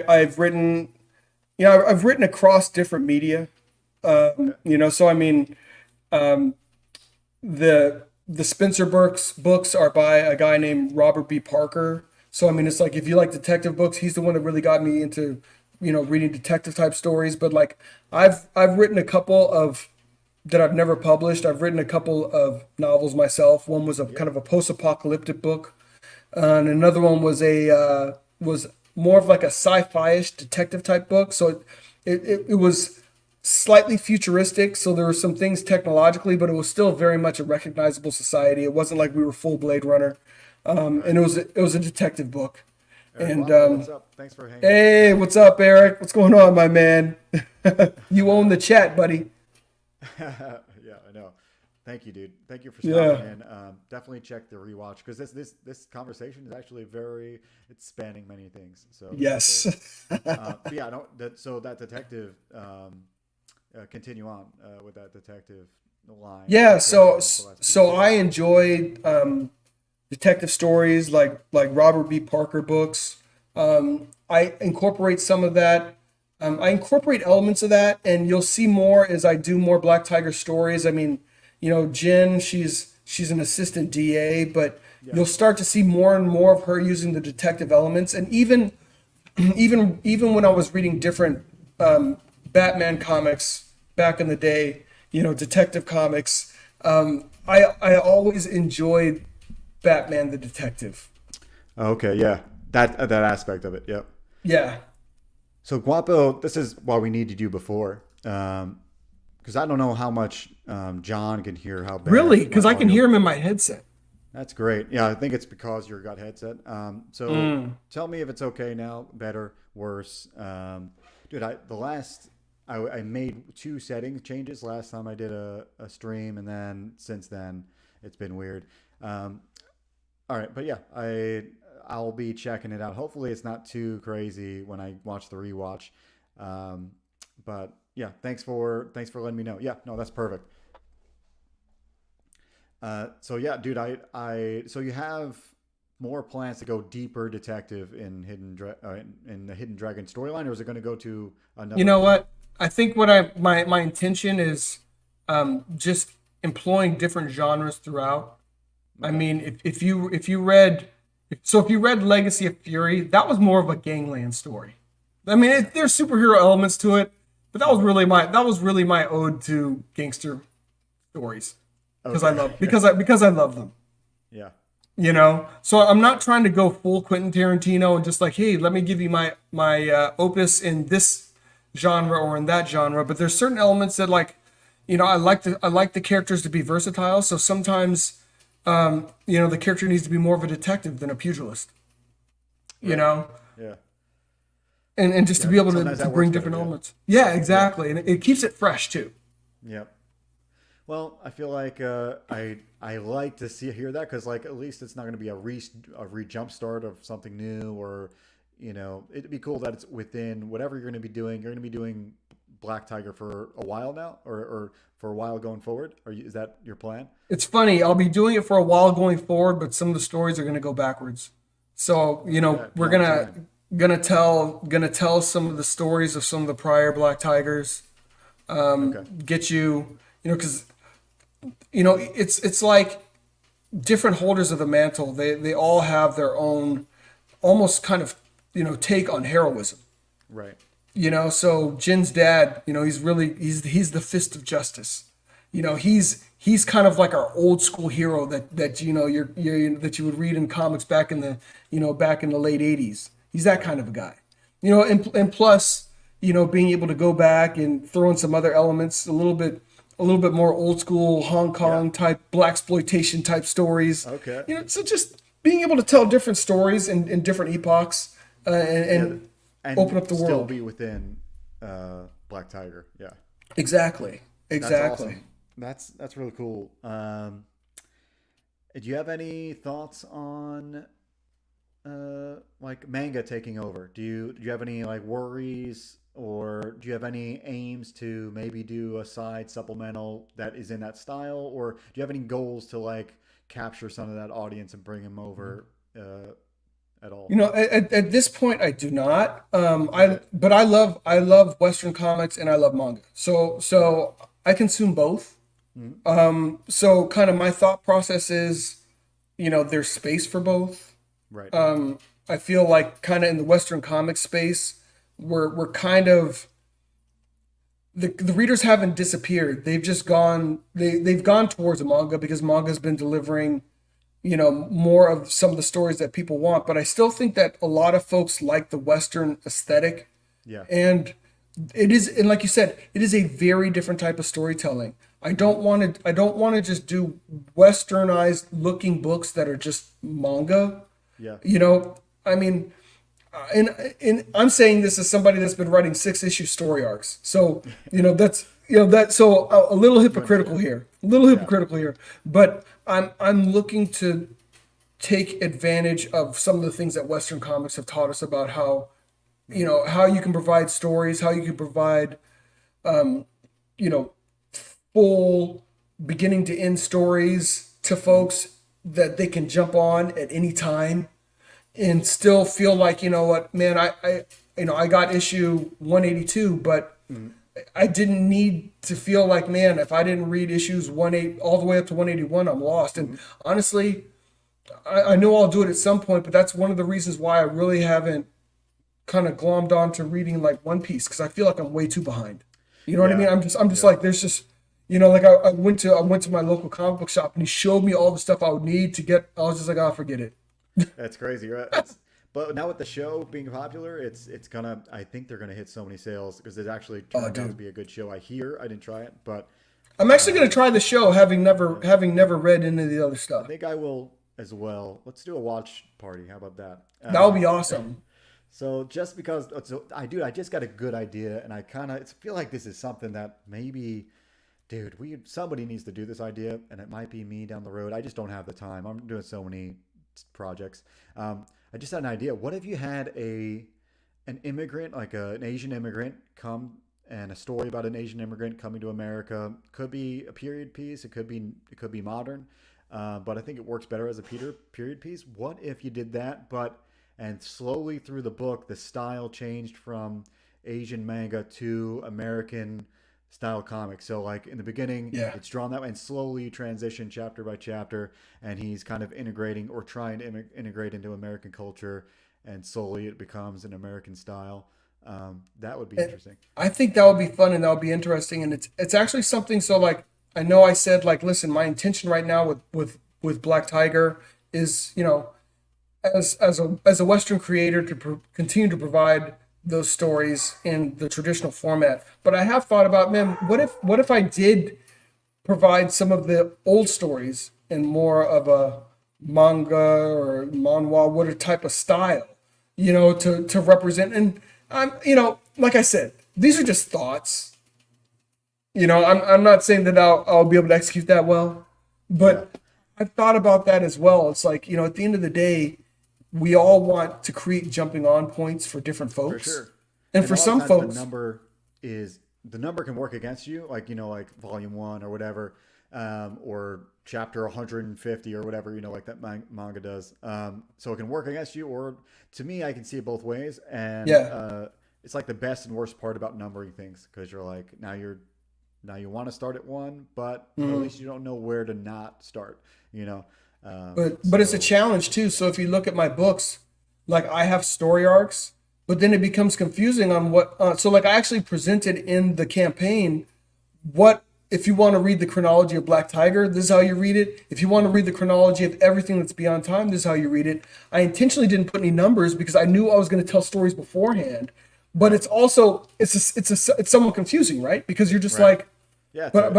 I've written across different media. okay, So I mean, um, the Spencer Burks books are by a guy named Robert B. Parker. So I mean, it's like if you like detective books, he's the one that really got me into, reading detective type stories. But like, I've written a couple of that I've never published. I've written a couple of novels myself. One was a yeah, kind of a post-apocalyptic book, and another one was more of like a sci-fi-ish detective type book. So it was slightly futuristic. So there were some things technologically, but it was still very much a recognizable society. It wasn't like we were full Blade Runner, right. and it was a detective book. Eric And Blanco, what's up? Thanks for hanging out. hey, what's up, Eric? What's going on, my man? You own the chat, buddy. Yeah, I know. Thank you, dude. Thank you for Yeah. stopping in. Definitely check the rewatch because this conversation is actually it's spanning many things. So that's great. Yes. But yeah, I don't. So that detective, continue on with that detective line. Yeah, Finish so off the last piece. so I enjoyed detective stories like Robert B. Parker books. I incorporate some of that. I incorporate elements of that, and you'll see more as I do more Black Tiger stories. I mean, Jen, she's an assistant DA, but Yeah. you'll start to see more and more of her using the detective elements, and even when I was reading different Batman comics back in the day, detective comics, I always enjoyed Batman the detective. Okay. Yeah. That aspect of it. Yep. Yeah. So Guapo, this is why we needed you before, because I don't know how much John can hear how bad Really? my Because I can audio. hear him in my headset. That's great. Yeah, I think it's because you got headset. So Mm. tell me if it's okay now, better, worse. Dude, I made two setting changes last time I did a stream, and then since then it's been weird. Um, all right, but yeah, I'll be checking it out. Hopefully, it's not too crazy when I watch the rewatch. Um, but yeah, thanks for letting me know. Yeah, no, that's perfect. So yeah, dude, so you have more plans to go deeper detective in in the Hidden Dragon storyline, or is it going to go to You another? know what? I think what my intention is just employing different genres throughout. I Okay, mean, if you read Legacy of Fury, that was more of a gangland story. I mean, yeah, there's superhero elements to it, but that was mm-hmm. really my ode to gangster stories Okay, because I love them. yeah, So I'm not trying to go full Quentin Tarantino and just like, hey, let me give you my opus in this genre or in that genre. But there's certain elements that I like the characters to be versatile. So sometimes the character needs to be more of a detective than a pugilist. You right, know, yeah, and just to yeah. be able to, Sometimes to that works bring better. different Yeah, elements. Yeah, yeah, exactly, and it keeps it fresh too. yeah. Well, I feel like I like to hear that because like at least it's not going to be a re jump start of something new, or it'd be cool that it's within whatever you're going to be doing. You're going to be doing Black Tiger for a while now, or for a while going forward. Is that your plan? It's funny. I'll be doing it for a while going forward, but some of the stories are going to go backwards. So, Okay, we're beyond gonna time. gonna tell some of the stories of some of the prior Black Tigers. Okay. Get you, because it's like different holders of the mantle. They all have their own almost kind of take on heroism. Right. So Jin's dad, he's the fist of justice. He's kind of like our old school hero that that you would read in comics back in the late 80s. He's that Right. kind of a guy. And plus, being able to go back and throw in some other elements, a little bit more old school Hong Yeah. Kong type black exploitation type stories. Okay. So just being able to tell different stories in different epochs, Yeah. and And open up the still world. be within Black Tiger. Yeah. Exactly. That's Exactly. awesome. That's really cool. Do you have any thoughts on like manga taking over? Do you have any like worries, or do you have any aims to maybe do a side supplemental that is in that style, or do you have any goals to like capture some of that audience and bring them over at all? At this point, I do not. Okay. But I love Western comics and I love manga. So Okay. so I consume both. Mhm. So kind of my thought process is, there's space for both. Right. I feel like kind of in the Western comic space, we're kind of the readers haven't disappeared. They've gone towards a manga because manga's been delivering more of some of the stories that people want. But I still think that a lot of folks like the Western aesthetic, Yeah. and and like you said, it is a very different type of storytelling. Hmm. I don't want to just do westernized looking books that are just manga. Yeah. You know, I mean, and I'm saying this as somebody that's been writing 6 issue story arcs. So, that's that so a little You understand? hypocritical here, a little Yeah. hypocritical here, but I'm looking to take advantage of some of the things that Western comics have taught us about how Hmm. how you can provide stories, how you can provide you know full beginning to end stories to Hmm. folks that they can jump on at any time and still feel like, you know what, man, I got issue 182, but Hmm. I didn't need to feel like, man, if I didn't read issues 18 all the way up to 181, I'm lost. And Hmm. honestly, I know I'll do it at some point, but that's one of the reasons why I really haven't kind of glommed on to reading like One Piece, because I feel like I'm way too behind. You know what I mean? Yeah. I'm just Yeah. like, there's just, like I went to my local comic book shop and he showed me all the stuff I would need to get. I was just like, oh, forget it. That's crazy, right? It's but now with the show being popular, it's gonna. I think they're gonna hit so many sales because it actually Oh, turned out to dude. be a good show. I hear. I didn't try it, but I'm actually gonna um, try the show, having never yeah, read any of the other I stuff. think I will as well. Let's do a watch party. How about that? That would be awesome. So just because so I just got a good idea, and I kind of feel like this is something that maybe, dude, we somebody needs to do this idea, and it might be me down the road. I just don't have the time. I'm doing so many projects. I just had an idea. What if you had an immigrant, like an Asian immigrant, come and a story about an Asian immigrant coming to America? Could be a period piece. It could be modern, but I think it works better as a period piece. What if you did that, but and slowly through the book, the style changed from Asian manga to American style comics. So like in the beginning, Yeah. it's drawn that way, and slowly you transition chapter by chapter, and he's kind of integrating or trying to integrate into American culture, and slowly it becomes an American style. That would be And interesting. I think that would be fun and that would be interesting. And it's actually something. So like, I know I said like, listen, my intention right now with Black Tiger is, as a Western creator to continue to provide those stories in the traditional format. But I have thought about, man, what if I did provide some of the old stories in more of a manga or manhwa, what a type of style, to represent. And like I said, these are just thoughts. I'm not saying that I'll be able to execute that well, Yeah, but I've thought about that as well. It's like, at the end of the day, we all want to create jumping on points for different for folks. sure. And And a for lot of some times folks, the number can work against you, like like volume one or whatever, or chapter 150 or whatever, like that manga does. So it can work against you, or to me, I can see it both ways, and yeah. it's like the best and worst part about numbering things because you're like now you want to start at one, but at Mhm. least you don't know where to not start. You know, But it's a so challenge too. So if you look at my books, like I have story arcs, but then it becomes confusing on what. So like I actually presented in the campaign what if you want to read the chronology of Black Tiger, this is how you read it. If you want to mhm. read the chronology of everything that's beyond time, this is how you read it. I intentionally didn't put any numbers because I knew I was going to tell stories beforehand. But Right, it's also it's somewhat confusing, right? Because you're just right, like, yeah, but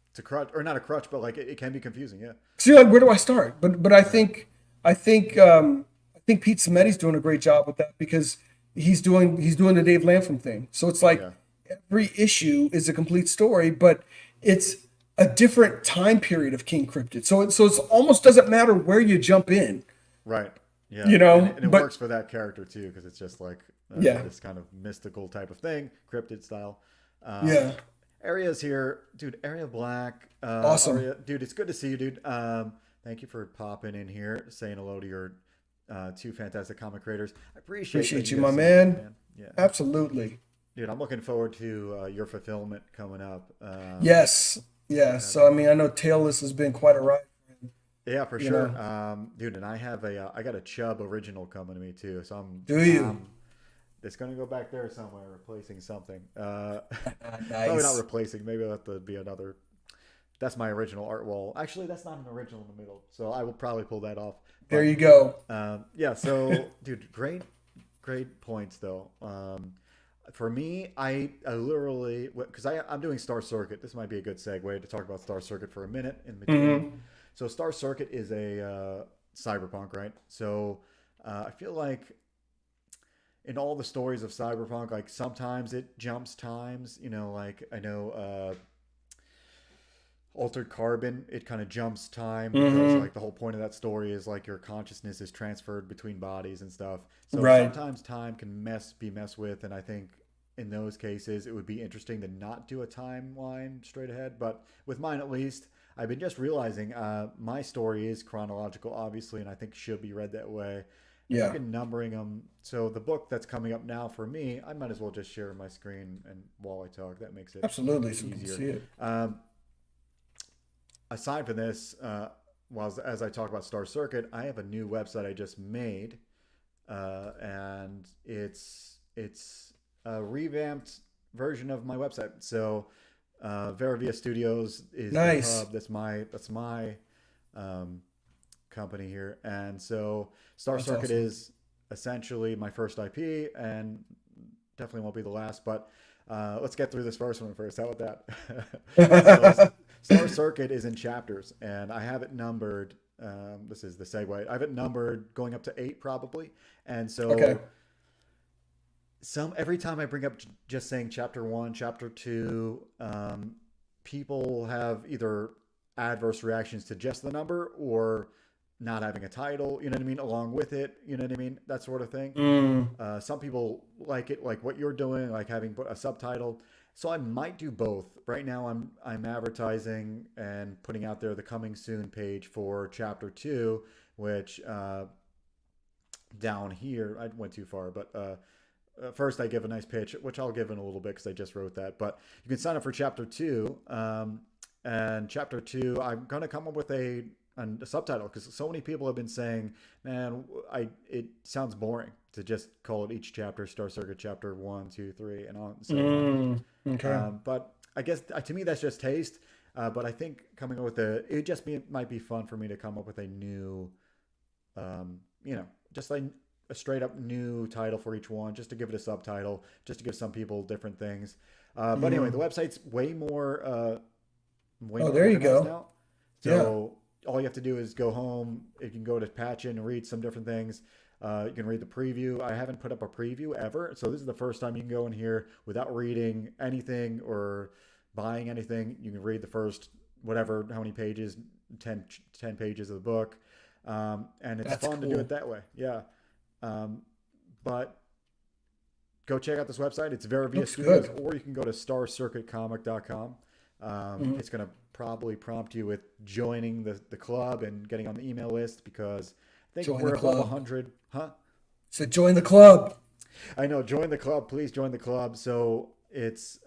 it's a crutch or not a crutch, but like it can be confusing. Yeah, so you're like, where do I start? But I right, think I think um, I think Pete Sametti's doing a great job with that because he's doing the Dave Lapham thing. So it's like yeah, every issue is a complete story, but it's a different time period of King Cryptid. So it's almost doesn't matter where you jump in, right, yeah, you and know. and it But works for that character too because it's just like yeah, this kind of mystical type of thing, cryptid style. Um, yeah, Area's here, dude. Area Black, awesome. Aria, dude. It's good to see you, dude. Thank you for popping in here, saying hello to your two fantastic comic creators. I appreciate Appreciate you you, guys my so much, man. man. Yeah, Absolutely. dude. I'm looking forward to your fulfillment coming up. Yes, yes. That'd So I be mean, I know Tailless has been quite a ride. yeah, for You sure, know, dude. And I have I got a Chubb original coming to me too, so do you? it's gonna go back there somewhere, replacing something. Probably not Nice. replacing. Maybe it'll have to be another. That's my original art wall. Actually, that's not an original in the middle, so I will probably pull that off. There But you go. yeah, so dude, great points though. For me, I literally because I'm doing Star Circuit. This might be a good segue to talk about Star Circuit for a minute in between. Hmm. So Star Circuit is a cyberpunk, right? So I feel like in all the stories of cyberpunk, like sometimes it jumps times. Like I know Altered Carbon, it kind of jumps time because Mm-hmm. like the whole point of that story is like your consciousness is transferred between bodies and stuff. So Right. sometimes time can be messed with, and I think in those cases it would be interesting to not do a timeline straight ahead. But with mine at least, I've been just realizing my story is chronological, obviously, and I think should be read that way. And Yeah. even numbering them. So the book that's coming up now for me, I might as well just share my screen and while I talk. That makes it Absolutely. So we can easier. see it. Um, Aside from this, as I talk about Star Circuit, I have a new website I just made, and it's a revamped version of my website. So, Veravia Studios is the Nice. hub. That's my um, company here, and so Star That's Circuit awesome. is essentially my first IP, and definitely won't be the last. But let's get through this first one first. How about that? So Star Circuit is in chapters, and I have it numbered. This is the segue. I have it numbered going up to 8 probably, and Okay. so every time I bring up just saying chapter 1, chapter 2, people have either adverse reactions to just the number or not having a title. You know what I mean? Along with it, you know what I mean? That sort of thing. Mm. Some people like it, like what you're doing, like having a subtitle. So I might do both. Right now, I'm advertising and putting out there the coming soon page for chapter 2, which down here I went too far, but first I give a nice pitch, which I'll give in a little bit because I just wrote that. But you can sign up for chapter 2, and chapter 2, I'm gonna come up with a subtitle because so many people have been saying, "Man, it sounds boring to just call it each chapter Star Circuit chapter 1, 2, 3, and on and so on." Mm. Okay. But I guess to me that's just taste. But I think coming up with might be fun for me to come up with a new, just like a straight up new title for each one, just to give it a subtitle, just to give some people different things. But anyway, the Mm. website's way Oh, more there you organized go. now. Yeah. So all you have to do is go home. You can go to Patch In and read some different things. You can read the preview. I haven't put up a preview ever, so this is the first time you can go in here without reading anything or buying anything. You can read the first whatever, how many pages, 10 pages of the book, and it's That's fun to do it cool. that way. Yeah, um, but go check out this website. It's Veravia Looks Studios, good. or you can go to starcircuitcomic.com. Mm. It's going to probably prompt you with joining the club and getting on the email list because I think Join the we're above club. 100. Huh? So join the club. I know. Join the club. Please join the club. So it's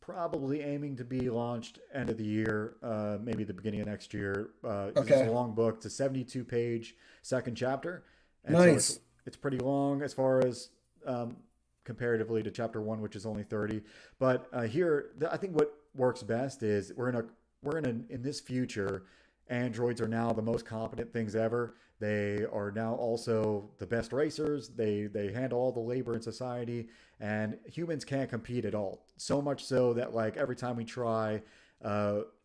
probably aiming to be launched end of the year, maybe the beginning of next year, because it's a Okay. long book. It's a 72-page second chapter, and so Nice. it's pretty long as far as comparatively to chapter 1, which is only 30. But here, I think what works best is in this future. Androids are now the most competent things ever. They are now also the best racers. They handle all the labor in society, and humans can't compete at all. So much so that like every time we try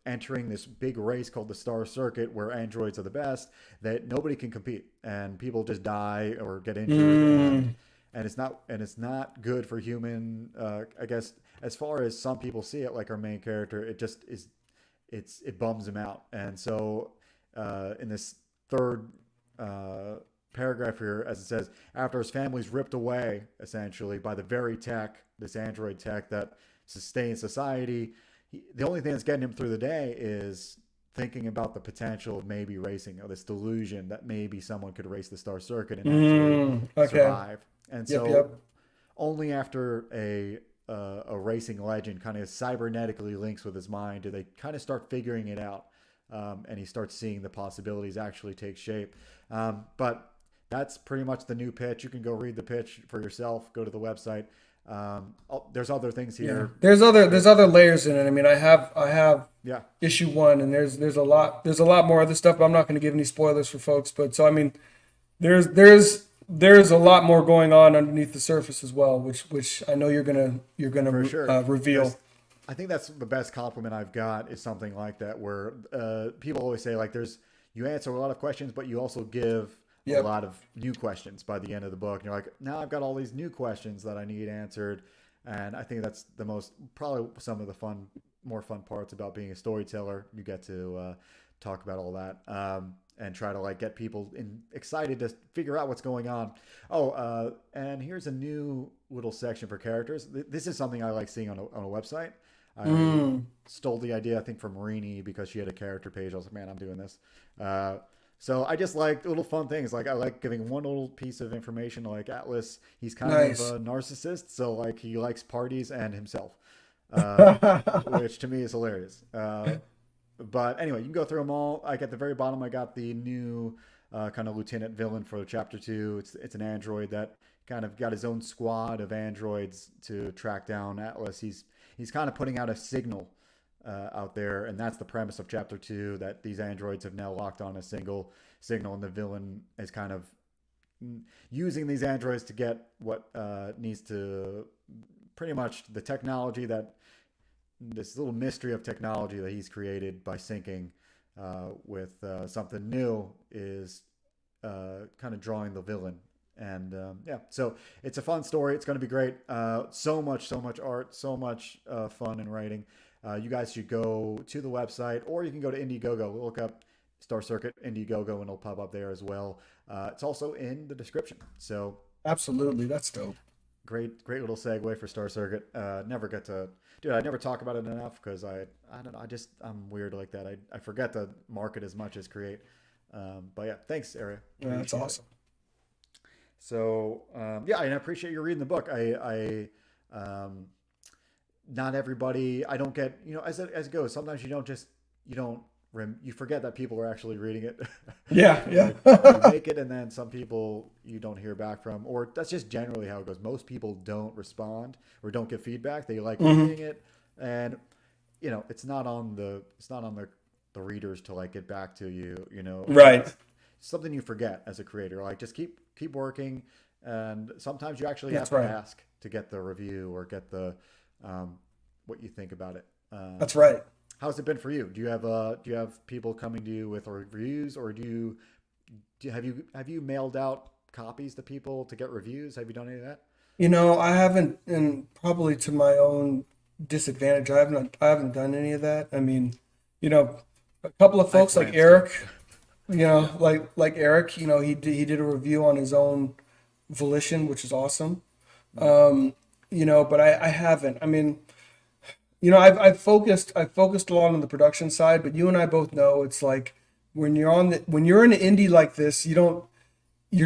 entering this big race called the Star Circuit, where androids are the best, that nobody can compete, and people just die or get injured, and Mm. it's not good for human. I guess as far as some people see it, like our main character, it just is it bums him out. And so in this third uh, paragraph here, as it says, after his family's ripped away essentially by the very tech, this android tech that sustains society, the only thing that's getting him through the day is thinking about the potential of maybe racing, or this delusion that maybe someone could race the Star Circuit and actually Mm. Okay. survive. And Yep. so Yep. only after a racing legend kind of cybernetically links with his mind do they kind of start figuring it out, and he starts seeing the possibilities actually take shape. But that's pretty much the new pitch. You can go read the pitch for yourself. Go to the website. There's other things Yeah. here. There's other layers in it. I mean, I have Yeah, issue one, and there's a lot more other stuff, but I'm not going to give any spoilers for folks. But so I mean, there's a lot more going on underneath the surface as well, which I know for sure. reveal. I think that's the best compliment I've got is something like that, where people always say like, "You answer a lot of questions, but you also give a Yep. lot of new questions by the end of the book. And you're like, now I've got all these new questions that I need answered. And I think that's the most, probably some of the more fun parts about being a storyteller. You get to talk about all that and try to like get people excited to figure out what's going on. Oh, and here's a new little section for characters. This is something I like seeing on a website. I Mm, stole the idea, I think, from Marini because she had a character page. I was like, man, I'm doing this. So I just like little fun things. Like I like giving one little piece of information. Like Atlas, he's kind of nice. a narcissist, so like he likes parties and himself, uh, which to me is hilarious. But anyway, you can go through them all. Like at the very bottom, I got the new kind of lieutenant villain for chapter 2. It's an android that kind of got his own squad of androids to track down Atlas. He's kind of putting out a signal out there, and that's the premise of chapter 2. That these androids have now locked on a single signal, and the villain is kind of using these androids to get what needs to pretty much the technology that this little mystery of technology that he's created by syncing with something new is kind of drawing the villain. And yeah, so it's a fun story. It's going to be great. So much art, so much fun in writing. You guys should go to the website, or you can go to Indiegogo. Look up Star Circuit Indiegogo, and it'll pop up there as well. It's also in the description. So Absolutely. That's dope. great little segue for Star Circuit. Never get to, dude. I never talk about it enough because I don't know. I'm weird like that. I forget to market as much as create. But yeah, thanks, Area. Yeah, that's Appreciate it. awesome. So yeah, and I appreciate you reading the book. Not everybody. I don't get, as it goes. Sometimes you don't you forget that people are actually reading it. Yeah, Like you yeah. make it, and then some people you don't hear back from, or that's just generally how it goes. Most people don't respond or don't give feedback. They like Hmm. reading it, and it's not on the readers to like get back to you. Right. It's something you forget as a creator. Like just keep working, and sometimes you actually have That's to right. ask to get the review or get the what you think about it. That's right. How's it been for you? Do you have people coming to you with reviews, or have you mailed out copies to people to get reviews? Have you done any of that? I haven't, and probably to my own disadvantage, I haven't done any of that. I mean, you know, a couple of I have folks like plans to. Eric, Yeah. like Eric, he did a review on his own volition, which is awesome. Um, but I haven't. I mean, I've focused a lot on the production side, but you and I both know it's like when you're in an indie like this, you're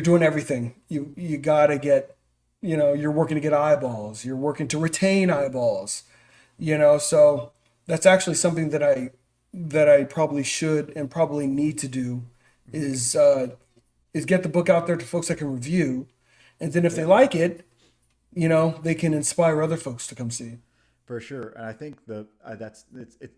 doing everything. You gotta get, you're working to get eyeballs. You're working to retain eyeballs. So that's actually something that I probably should and probably need to do Hmm. is uh, is get the book out there to folks that can review, and then if they Yeah. like it, they can inspire other folks to come see. For sure, and I think it's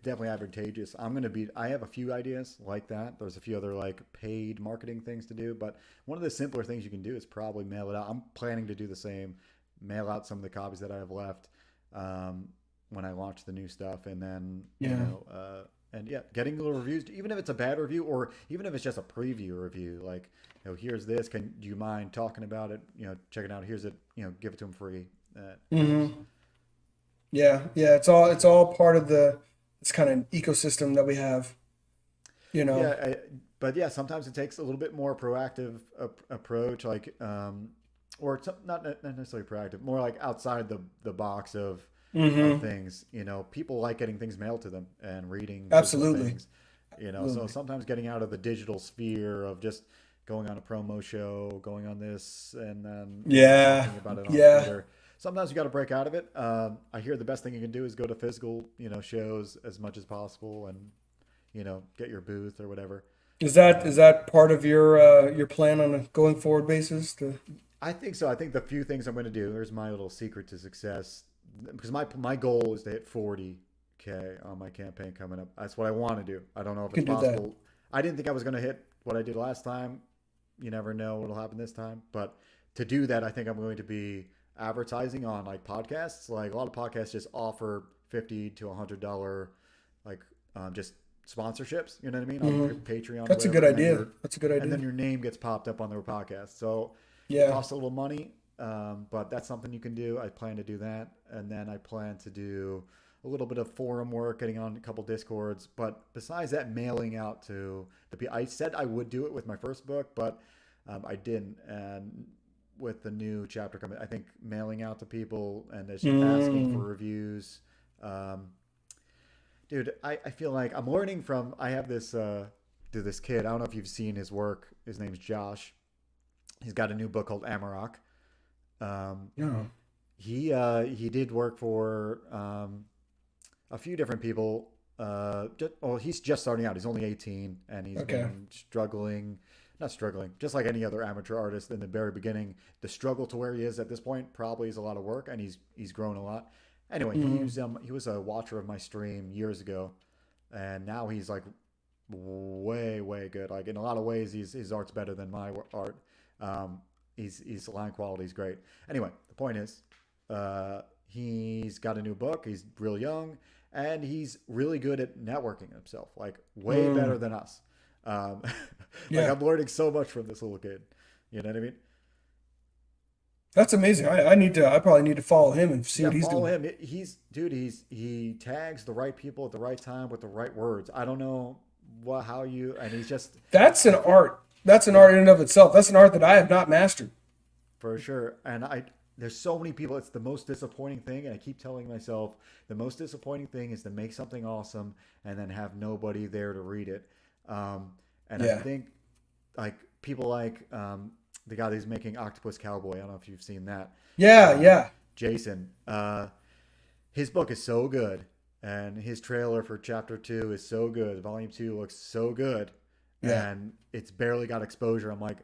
definitely advantageous. I have a few ideas like that. There's a few other like paid marketing things to do, but one of the simpler things you can do is probably mail it out. I'm planning to do the same, mail out some of the copies that I have left um, when I launch the new stuff, and then Yeah. and yeah, getting little reviews, even if it's a bad review or even if it's just a preview review, like here's this. Do you mind talking about it? Check it out. Here's it. Give it to them free. That helps. Hmm. Yeah, yeah, it's all part of this kind of ecosystem that we have, you know. Yeah, but yeah, sometimes it takes a little bit more proactive approach, like or not necessarily proactive, more like outside the box of Hmm. things. People like getting things mailed to them and reading physical Absolutely. things. So Absolutely. sometimes getting out of the digital sphere of just going on a promo show, going on this, and then Yeah. talking about it on Yeah. Twitter. Sometimes you got to break out of it. I hear the best thing you can do is go to physical, shows as much as possible, and get your booth or whatever. Is that Uh, is that part of your plan on a going forward basis? I think so. I think the few things I'm going to do. Here's my little secret to success, because my goal is to hit 40K on my campaign coming up. That's what I want to do. I don't know if You it's can do that. possible. I didn't think I was going to hit what I did last time. You never know what'll happen this time. But to do that, I think I'm going to be advertising on like podcasts. Like a lot of podcasts just offer $50 to $100 like just sponsorships. You know what I mean? On Patreon or That's a whatever. good idea. That's a good And then idea. your name gets popped up on their podcast. So it Yeah. costs a little money, but that's something you can do. I plan to do that, and then I plan to do a little bit of forum work, getting on a couple discords. But besides that, mailing out to the people, I said I would do it with my first book, but I didn't. And with the new chapter coming, I think mailing out to people and just asking for Mm, reviews. Um, Dude, I feel like I'm learning from. I have this kid. I don't know if you've seen his work. His name's Josh. He's got a new book called Amarok. Um, yeah. he did work for a few different people. He's just starting out. He's only 18, and he's Okay. been struggling. Not struggling, just like any other amateur artist in the very beginning. The struggle to where he is at this point probably is a lot of work, and he's grown a lot. Anyway, he was a watcher of my stream years ago, and now he's like way good. Like in a lot of ways, his art's better than my art. His line quality is great. Anyway, the point is, he's got a new book. He's real young, and he's really good at networking himself. Like way better than us. Um, like Yeah. I'm learning so much from this little kid. You know what I mean? That's amazing. I probably need to follow him and see Yeah, what he's follow doing. him. He tags the right people at the right time with the right words. I don't know how you, and he's just, That's an I feel, art. That's an yeah, art in and of itself. That's an art that I have not mastered. for sure. And there's so many people. It's the most disappointing thing, and I keep telling myself the most disappointing thing is to make something awesome and then have nobody there to read it. Um, and I Yeah. think like people like the guy who's making Octopus Cowboy. I don't know if you've seen that. Yeah, Um, yeah. Jason. His book is so good, and his trailer for chapter 2 is so good. Volume 2 looks so good, Yeah. and it's barely got exposure. I'm like,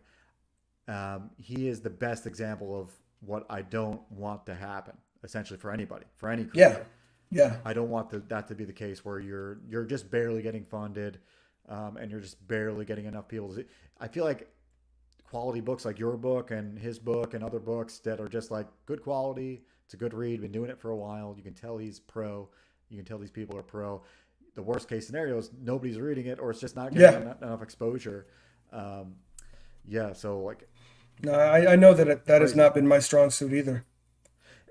he is the best example of what I don't want to happen, essentially for anybody, for any Yeah. creator. Yeah. I don't want that to be the case where you're just barely getting funded, and you're just barely getting enough people to see. I feel like quality books like your book and his book and other books that are just like good quality. It's a good read. Been doing it for a while. You can tell he's pro. You can tell these people are pro. The worst case scenario is nobody's reading it, or it's just not getting Yeah. enough exposure. Um, yeah, so like No, I know that that has crazy. not been my strong suit either.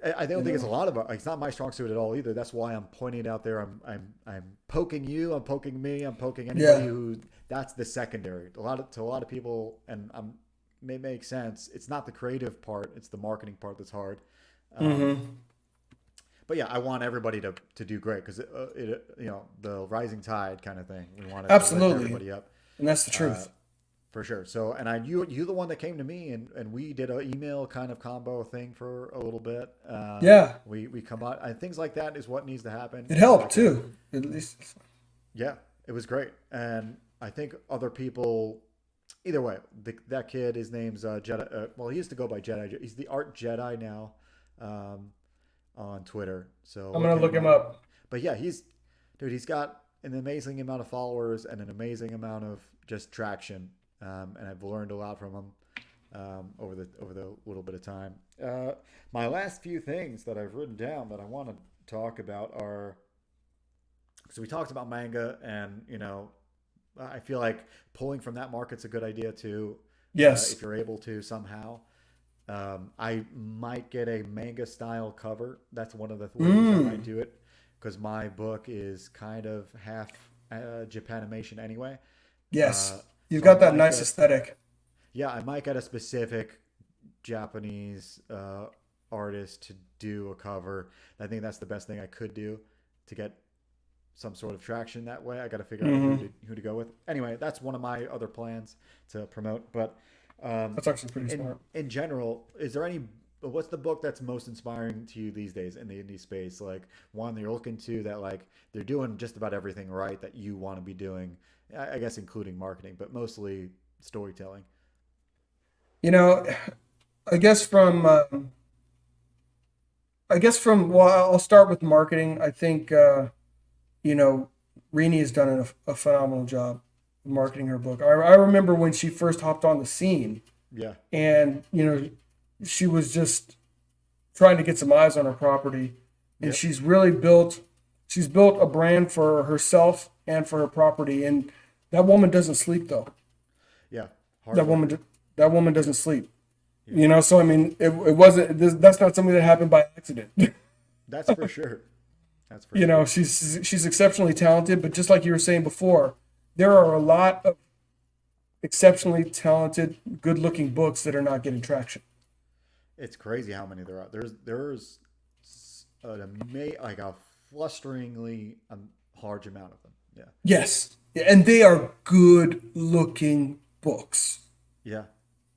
I don't You think it's a know. lot of it's not my strong suit at all either. That's why I'm pointing it out there. I'm poking you. I'm poking me. I'm poking anybody Yeah. who that's the secondary. To a lot of people, and may make sense. It's not the creative part. It's the marketing part that's hard. Um, Mm-hmm. but yeah, I want everybody to do great because the rising tide kind of thing. We want it to lift Absolutely. everybody up. And that's the Uh, truth. for sure. So, and you the one that came to me, and we did an email kind of combo thing for a little bit. Yeah. We come out, and things like that is what needs to happen. It And helped like a too. At least. yeah, it was great, and I think other people. Either way, that kid, his name's Jedi. Well, he used to go by Jedi. He's the Art Jedi now, um, on Twitter. So I'm look gonna look him him up. up. But yeah, he's got an amazing amount of followers and an amazing amount of just traction, and I've learned a lot from him over the little bit of time. My last few things that I've written down that I want to talk about are so we talked about manga, and I feel like pulling from that market's a good idea too, Yes. if you're able to somehow. I might get a manga style cover. That's one of the ways I might Mm. do it because my book is kind of half Japanimation anyway. Yes. You've So I got that might nice get, aesthetic. yeah, I might get a specific Japanese artist to do a cover. I think that's the best thing I could do to get some sort of traction that way. I got to figure out Hmm. who to go with. Anyway, that's one of my other plans to promote. But um, That's actually pretty in smart. general, is there any? What's the book that's most inspiring to you these days in the indie space? Like one that you're looking to that like they're doing just about everything right that you want to be doing. I guess including marketing, but mostly storytelling. You know, I guess from well, I'll start with marketing. I think you know, Rini has done a phenomenal job marketing her book. I remember when she first hopped on the scene, Yeah, and she was just trying to get some eyes on her property, and yep, she's really built She's built a brand for herself and for her property, and that woman doesn't sleep though. Yeah, hard That work. woman, that woman doesn't sleep. Yeah, So I mean, it wasn't. That's not something that happened by accident. that's for sure. That's for sure. She's exceptionally talented, but just like you were saying before, there are a lot of exceptionally talented, good-looking books that are not getting traction. It's crazy how many there are. There's like a flusteringly large amount of them. Yeah, Yes, and they are good-looking books. yeah.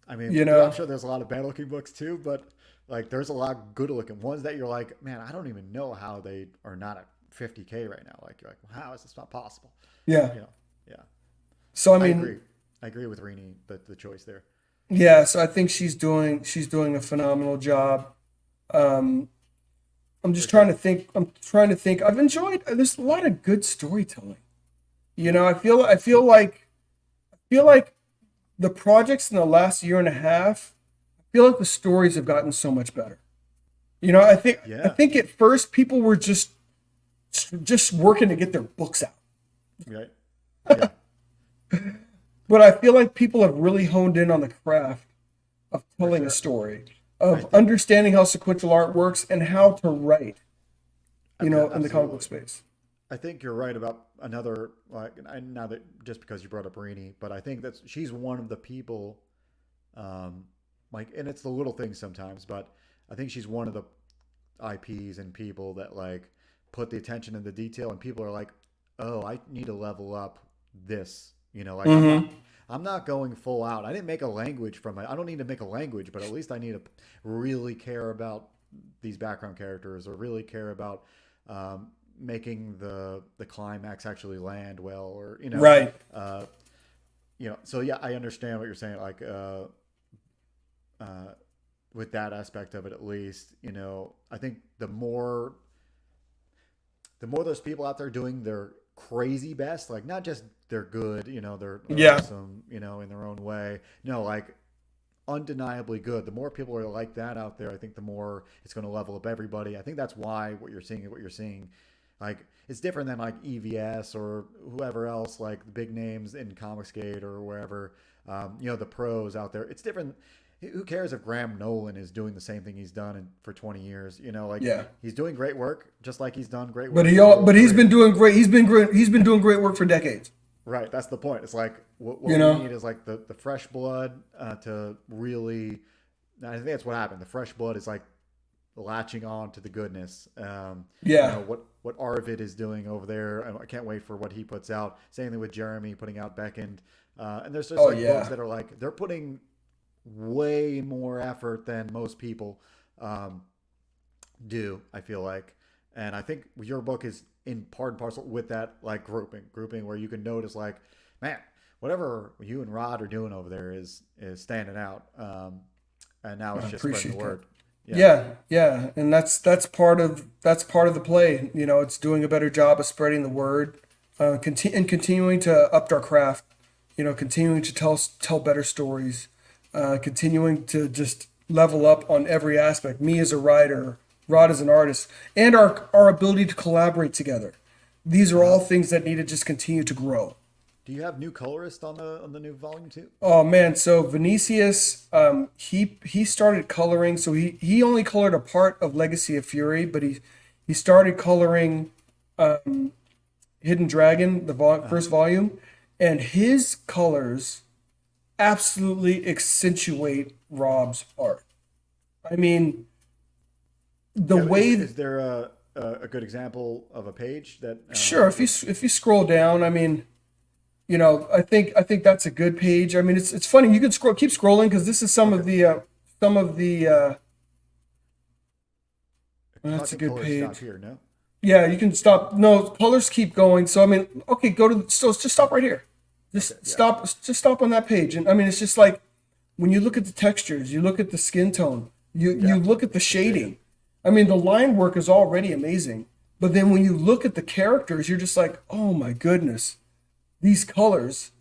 I mean, You I'm know, sure there's a lot of bad looking books too, but like there's a lot good looking ones that you're like, man, I don't even know how they are not at 50K right now. Like you're like, how is this not possible? yeah. You know, yeah. So I I mean, agree. I agree with Rini, the choice there. yeah. So I think she's doing a phenomenal job. Um, I'm For just trying sure. to think. I'm trying to think. I've enjoyed. There's a lot of good storytelling. Yeah. I feel like the projects in the last year and a half. I feel like the stories have gotten so much better. I Yeah. think at first people were just working to get their books out. Right. Yeah. But I feel like people have really honed in on the craft of For telling a sure. story, I of think understanding how sequential art works and how to write, in the comic book absolutely. space. I think you're right about another like now that just because you brought up Rini, but I think that she's one of the people um like and it's the little things sometimes, but I think she's one of the IPs and people that like put the attention in the detail and people are like, "Oh, I need to level up this." Like Mm-hmm. I'm not going full out. I didn't make a language from it. I don't need to make a language, but at least I need to really care about these background characters or really care about um, making the climax actually land well or Right. uh, so yeah, I understand what you're saying like with that aspect of it at least. I think the more there's people out there doing their crazy best, like not just they're good, they're Yeah. awesome, in their own way. No, like undeniably good. The more people are like that out there, I think the more it's going to level up everybody. I think that's why what you're seeing, like it's different than like EVS or whoever else, like the big names in Comicsgate or wherever. The pros out there. It's different. Who cares if Graham Nolan is doing the same thing he's done for 20 years? Like Yeah. he's doing great work, just like he's done great But work he his all whole but he's been career. doing great. He's been great. He's been doing great work for decades. Right, that's the point. It's like You what we know. need is like the fresh blood to really. I think that's what happened. The fresh blood is like latching on to the goodness. Yeah. What Arvid is doing over there. I can't wait for what he puts out. Same thing with Jeremy putting out Beckoned. And there's just Oh like books yeah. that are like they're putting way more effort than most people um, do. I feel like, and I think your book is in part and parcel with that like grouping where you can notice like, man, whatever you and Rod are doing over there is standing out. And now I it's just spreading the appreciate that. word. Yeah, Yeah, yeah, and that's part of the play. It's doing a better job of spreading the word, and continuing to up our craft. Continuing to tell better stories, continuing to just level up on every aspect. Me as a writer, Rod as an artist, and our ability to collaborate together. These are uh-huh. all things that need to just continue to grow. Do you have new colorist on the new volume too? Oh man, so Vinicius, he started coloring. So he only colored a part of Legacy of Fury, but he started coloring Hidden Dragon, the Uh-huh. first volume, and his colors absolutely accentuate Rob's art. I mean, the Yeah, way. is there a good example of a page that Sure, if you scroll down, I mean, I think that's a good page. I mean, it's funny. You can keep scrolling because this is okay? some of the. I That's a think good colors stop page. here. No. Yeah, you can stop. No, colors keep going. So I mean, okay, so just stop right here. Okay. Just Yeah. stop. Just stop on that page. And I mean, it's just like when you look at the textures, you look at the skin tone, you Yeah. look at the I dig it. shading. I mean, the line work is already amazing. But then when you look at the characters, you're just like, oh my goodness, these colors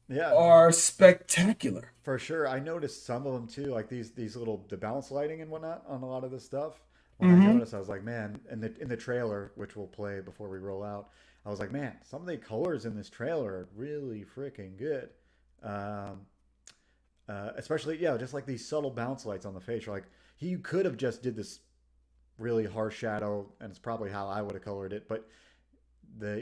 Yeah. are spectacular. For sure, I noticed some of them too, like these little the bounce lighting and whatnot on a lot of this stuff. when I Mm-hmm. noticed, I was like, man, in the trailer, which we'll play before we roll out, I was like, man, some of the colors in this trailer are really freaking good. Um, Especially, yeah, just like these subtle bounce lights on the face. You're like, he could have just did this really harsh shadow, and it's probably how I would have colored it. But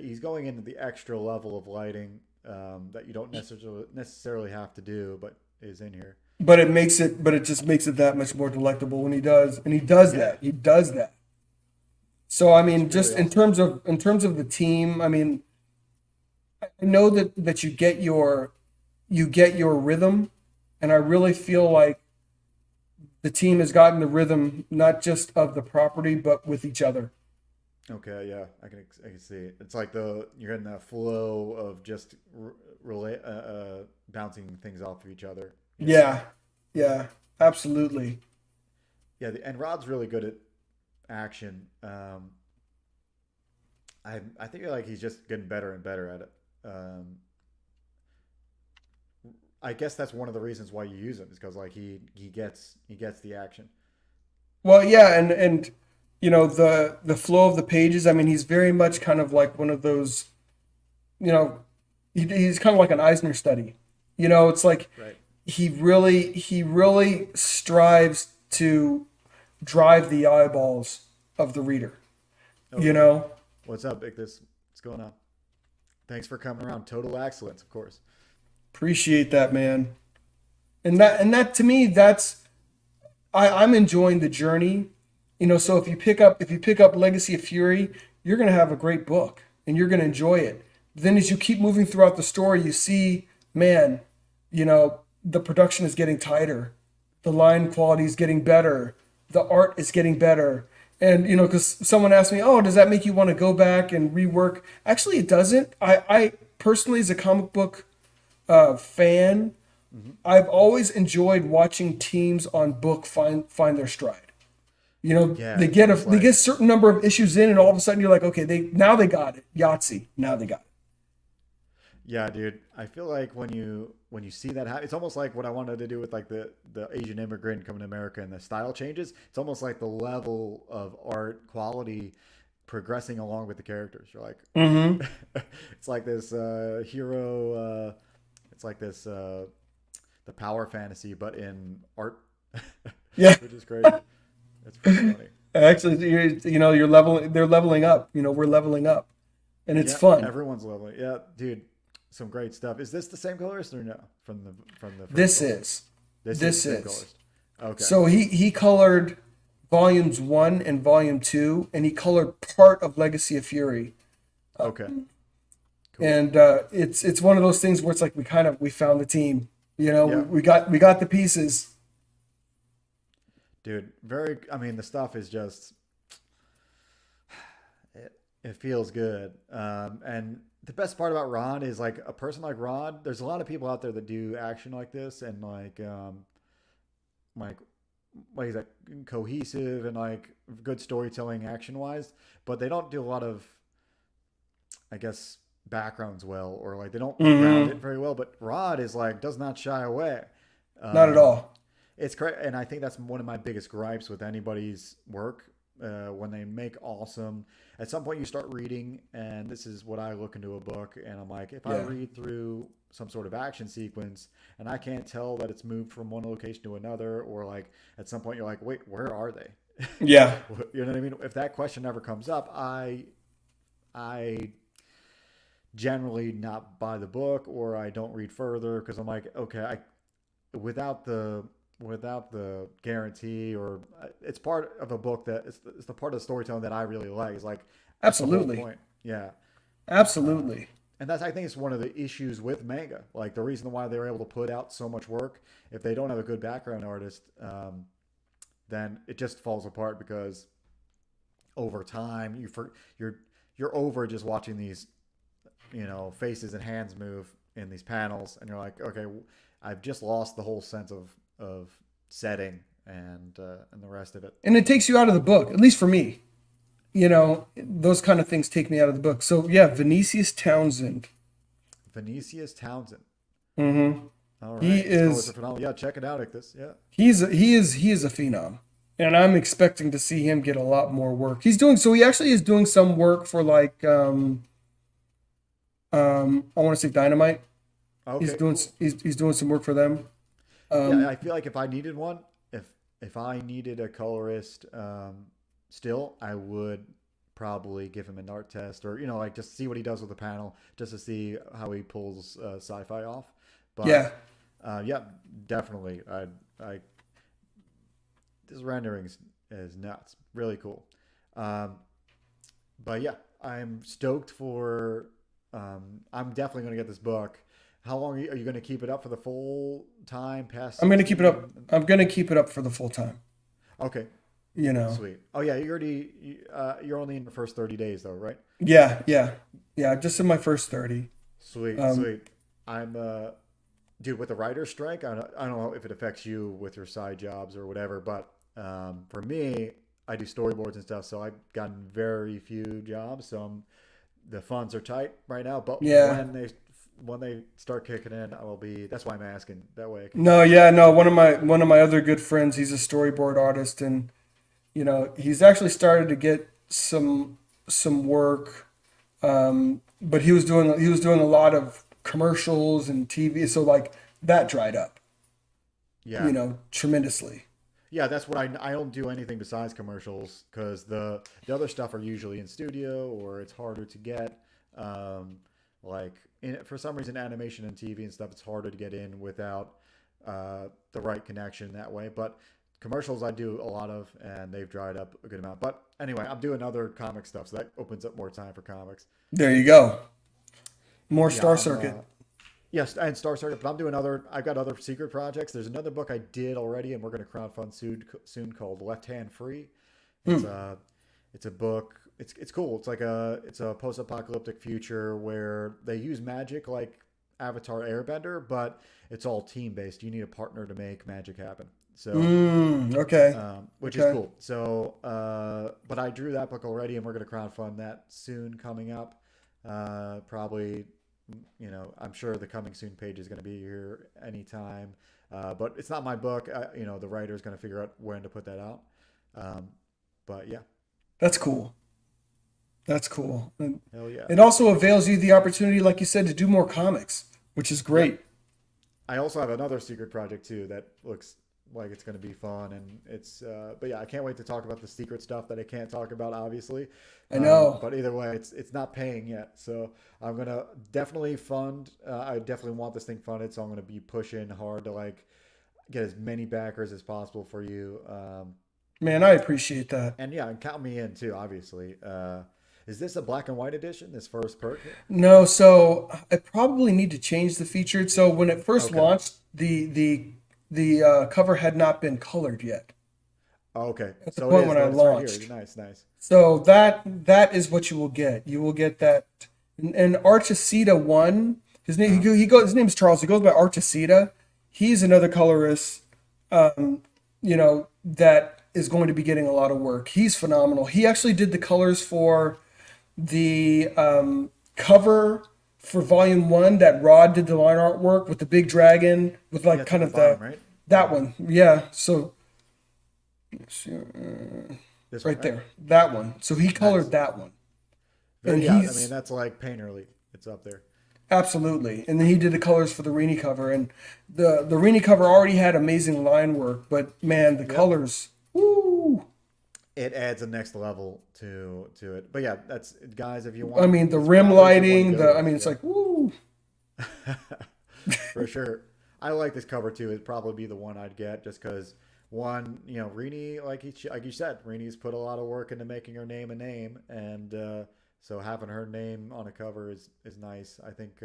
he's going into the extra level of lighting that you don't necessarily have to do, but is in here. But it just makes it that much more delectable when he does, and he does Yeah, that. He does that. So I it's mean, really just awesome. in terms of the team, I mean, I know that you get your rhythm, and I really feel like the team has gotten the rhythm not just of the property but with each other. Okay, yeah, I can see it. It's like you're in that flow of just bouncing things off of each other. Yeah, Yeah, yeah, absolutely. yeah, and Rod's really good at action. I think like he's just getting better and better at it. Um, I guess that's one of the reasons why you use him is because like he gets the action. Well, yeah, and you know the flow of the pages. I mean, he's very much kind of like one of those. You know, he's kind of like an Eisner study. You know, it's like Right. he really strives to drive the eyeballs of the reader. Oh You yeah. know, What's up, Big? What's going on? Thanks for coming around. Total excellence, of course. appreciate that, man. And that to me, that's I'm enjoying the journey. You know, so if you pick up Legacy of Fury, you're gonna have a great book and you're gonna enjoy it. Then as you keep moving throughout the story, you see, man, you know, the production is getting tighter, the line quality is getting better, the art is getting better. And you know, because someone asked me, "Oh, does that make you want to go back and rework?" Actually, it doesn't. I personally, as a comic book fan, Hmm. I've always enjoyed watching teams on book find their stride. You know, Yeah, it's almost they get a like certain number of issues in, and all of a sudden you're like, okay, they got it. Yahtzee, now they got it. yeah, dude. I feel like when you see that happen, it's almost like what I wanted to do with like the Asian immigrant coming to America and the style changes. It's almost like the level of art quality progressing along with the characters. You're like, Mm-hmm. it's like this hero. It's like this the power fantasy, but in art, Yeah, which is crazy. It's pretty funny. actually, you know, you're leveling. They're leveling up. You know, we're leveling up, and it's Yeah, fun. everyone's lovely. Yeah, dude, some great stuff. Is this the same colorist or no? From the first This book? is, This is the this same is. colorist. Okay. So he colored volumes 1 and volume 2, and he colored part of Legacy of Fury. Okay. Cool. And it's one of those things where it's like we found the team. You know, Yeah, we got the pieces. dude. Very. I mean, the stuff is just. It feels good. And the best part about Rod is like a person like Rod. There's a lot of people out there that do action like this and like like he's like cohesive and like good storytelling action wise, but they don't do a lot of I guess backgrounds well or like they don't ground Hmm. it very well. But Rod is like does not shy away. Not at Um, all. it's great, and I think that's one of my biggest gripes with anybody's work when they make awesome. At some point, you start reading, and this is what I look into a book, and I'm like, if I Yeah. read through some sort of action sequence and I can't tell that it's moved from one location to another, or like at some point you're like, wait, where are they? Yeah. You know what I mean? If that question ever comes up, I generally not buy the book or I don't read further because I'm like, okay, without the without the guarantee or it's part of a book that it's the part of the storytelling that I really like. It's like that's the whole Absolutely. point. Yeah. Um, Absolutely. and that's I think it's one of the issues with manga. Like the reason why they were able to put out so much work, if they don't have a good background artist, then it just falls apart because over time you're you're over just watching these faces and hands move in these panels, and you're like, okay, I've just lost the whole sense of setting and the rest of it. And it takes you out of the book, at least for me. You know, those kind of things take me out of the book. So yeah, Vinicius Townsend. Vinicius Townsend. Hmm. All He right, these colors are is phenomenal. Yeah, check it out, Ictus. Yeah. he is a phenom. and I'm expecting to see him get a lot more work. He actually is doing some work for like I want to say Dynamite. Okay, cool. He's doing some work for them. Yeah, I Um, feel like if I needed one, if I needed a colorist, still, I would probably give him an art test, or like just see what he does with the panel, just to see how he pulls sci-fi off. But yeah, yeah, definitely, I this rendering is nuts, really cool. Um, but yeah, I'm stoked for. I'm definitely going to get this book. How long are you going to keep it up for the full time past I'm gonna keep it 60? up. I'm gonna keep it up for the full time. Okay, You know. sweet. Oh yeah, you're only in the first 30 days though, right? Yeah, yeah, yeah. Just in my first 30. Sweet, Um, sweet. I'm dude, with the writer's strike, I don't know if it affects you with your side jobs or whatever, but for me, I do storyboards and stuff, so I've gotten very few jobs. So the funds are tight right now, but yeah. when they start kicking in, I will be. That's why I'm asking. That way I can No, kind of yeah, no. plan. One of my other good friends, he's a storyboard artist, and he's actually started to get some work. But he was doing a lot of commercials and TV, so like that dried up, Yeah, tremendously. yeah. That's what I don't do anything besides commercials because the other stuff are usually in studio or it's harder to get. Um, like for some reason, animation and TV and stuff, it's harder to get in without the right connection that way. But commercials I do a lot of, and they've dried up a good amount. But anyway, I'm doing other comic stuff, so that opens up more time for comics. There you go. More Yeah, Star I'm. Circuit. Yes, and Star Circuit, but I'm doing other. I've got other secret projects. There's another book I did already, and we're going to crowdfund soon called Left Hand Free. It's Hmm. a it's a book. It's cool. It's a post-apocalyptic future where they use magic like Avatar Airbender, but it's all team-based. You need a partner to make magic happen. So Okay. which is Okay. cool. So, but I drew that book already, and we're going to crowdfund that soon coming up. Probably, I'm sure the coming soon page is going to be here anytime. But it's not my book. The writer is going to figure out when to put that out. Um, but yeah, That's cool. That's cool. And hell yeah. it also avails you the opportunity, like you said, to do more comics, which is Yep. great. I also have another secret project too that looks like it's going to be fun, and but yeah, I can't wait to talk about the secret stuff that I can't talk about, obviously. I know. But either way, it's not paying yet, so I'm gonna definitely fund. I definitely want this thing funded, so I'm gonna be pushing hard to like get as many backers as possible for you. Man, I appreciate that. And yeah, and count me in too, obviously. Is this a black and white edition? This first perk? No, so I probably need to change the featured. So when it first Okay. launched, the cover had not been colored yet Okay. at the So it point is. when I It's right here. launched. Nice, nice. So that is what you will get. You will get that. And Archiceta one. His name Uh-huh. he goes. His name's Charles. He goes by Archiceta. He's another colorist. That is going to be getting a lot of work. He's phenomenal. He actually did the colors for the cover for Volume One. That Rod did the line artwork with the big dragon with Yeah, like it's at kind the of the bottom, right? that Yeah. one. Yeah. So This one, right right? there, that one. So he colored Nice. that one, and Very, yeah, I mean, he's that's like painterly. It's up there. absolutely. And then he did the colors for the Rini cover, and the Rini cover already had amazing line work, but man, the Yep. colors. Woo! It adds a next level to it. But yeah, that's guys. If you I want, mean, the it's rim probably a good one to lighting. go The I with. mean, it's Yeah, like woo. for sure. I like this cover too. It'd probably be the one I'd get just because one, Rini, like you said, Rini's put a lot of work into making her name a name, and so having her name on a cover is nice. I think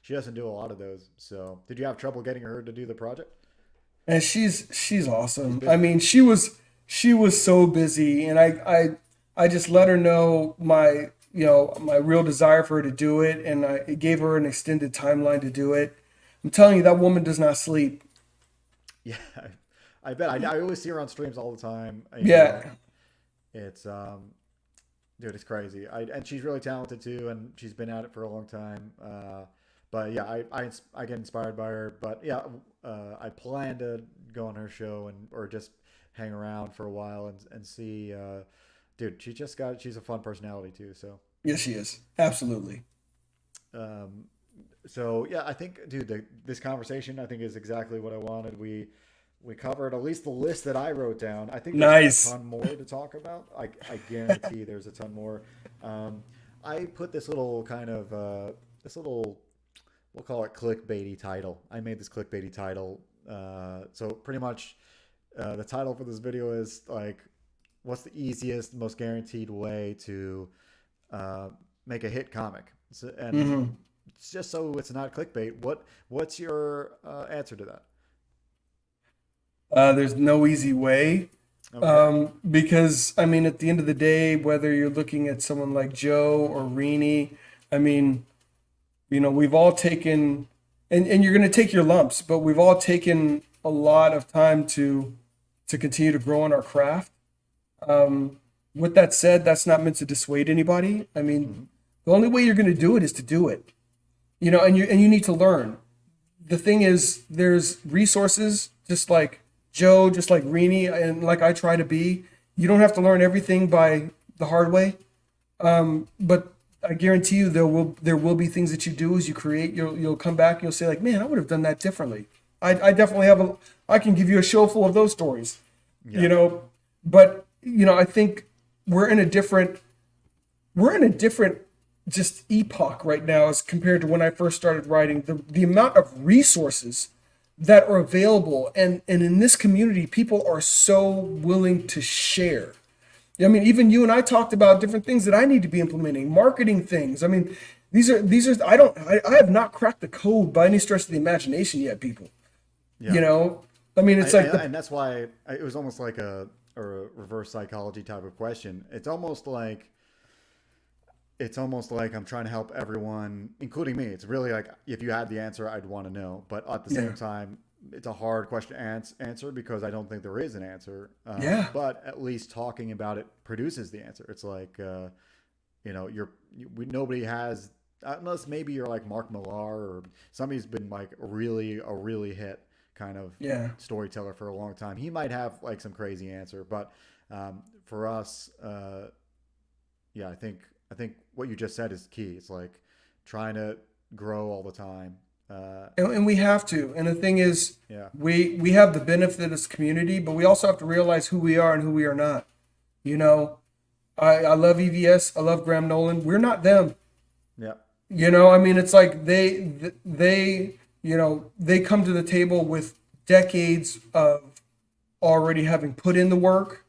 she doesn't do a lot of those. So, did you have trouble getting her to do the project? And she's She's awesome. I busy. mean, she was so busy, and I just let her know my real desire for her to do it, and I gave her an extended timeline to do it. I'm telling you, that woman does not sleep. Yeah, I bet. I always see her on streams all the time. Yeah, It's dude, it's crazy. And she's really talented too, and she's been at it for a long time. But yeah, I get inspired by her. But yeah, I plan to go on her show or just hang around for a while and see. Dude, she's a fun personality too. So Yes, she is. Absolutely. um, so yeah, I think, dude, this conversation I think is exactly what I wanted. We covered at least the list that I wrote down. I think there's a Nice. ton more to talk about. I guarantee there's a ton more. Um, I put this little kind of this little, we'll call it clickbaity title. I made this clickbaity title. So pretty much the title for this video is like, what's the easiest, most guaranteed way to uh, make a hit comic? So, and Hmm. it's just so it's not clickbait. What's your answer to that? There's no easy way. Okay. Because I mean, at the end of the day, whether you're looking at someone like Joe or Rini, I mean, we've all taken, and you're going to take your lumps, but we've all taken a lot of time to continue to grow in our craft. Um, with that said, that's not meant to dissuade anybody. I mean, Hmm. the only way you're going to do it is to do it. And you need to learn. The thing is, there's resources just like Joe, just like Rini, and like I try to be. You don't have to learn everything by the hard way. But I guarantee you there will be things that you do as you create. You'll come back and you'll say like, man, I would have done that differently. I definitely I can give you a show full of those stories. You Yeah. know, but I think we're in a different we're in a different just epoch right now as compared to when I first started writing. The amount of resources that are available, and in this community, people are so willing to share. I mean, even you and I talked about different things that I need to be implementing, marketing things. I mean, these are I have not cracked the code by any stretch of the imagination yet, people. Yeah. You know, I mean, it's like the And that's why it was almost like a reverse psychology type of question. It's almost like I'm trying to help everyone, including me. It's really like, if you had the answer, I'd want to know. But at the yeah, same time, it's a hard question to answer because I don't think there is an answer. yeah, But at least talking about it produces the answer. It's like, nobody has, unless maybe you're like Mark Millar or somebody who's been like a really hit kind of yeah. storyteller for a long time. He might have like some crazy answer, but for us, yeah, I think what you just said is key. It's like trying to grow all the time. And we have to. And the thing is, Yeah, we have the benefit of this community, but we also have to realize who we are and who we are not. You know, I love EVS. I love Graham Nolan. We're not them. yeah, I mean, it's like they come to the table with decades of already having put in the work,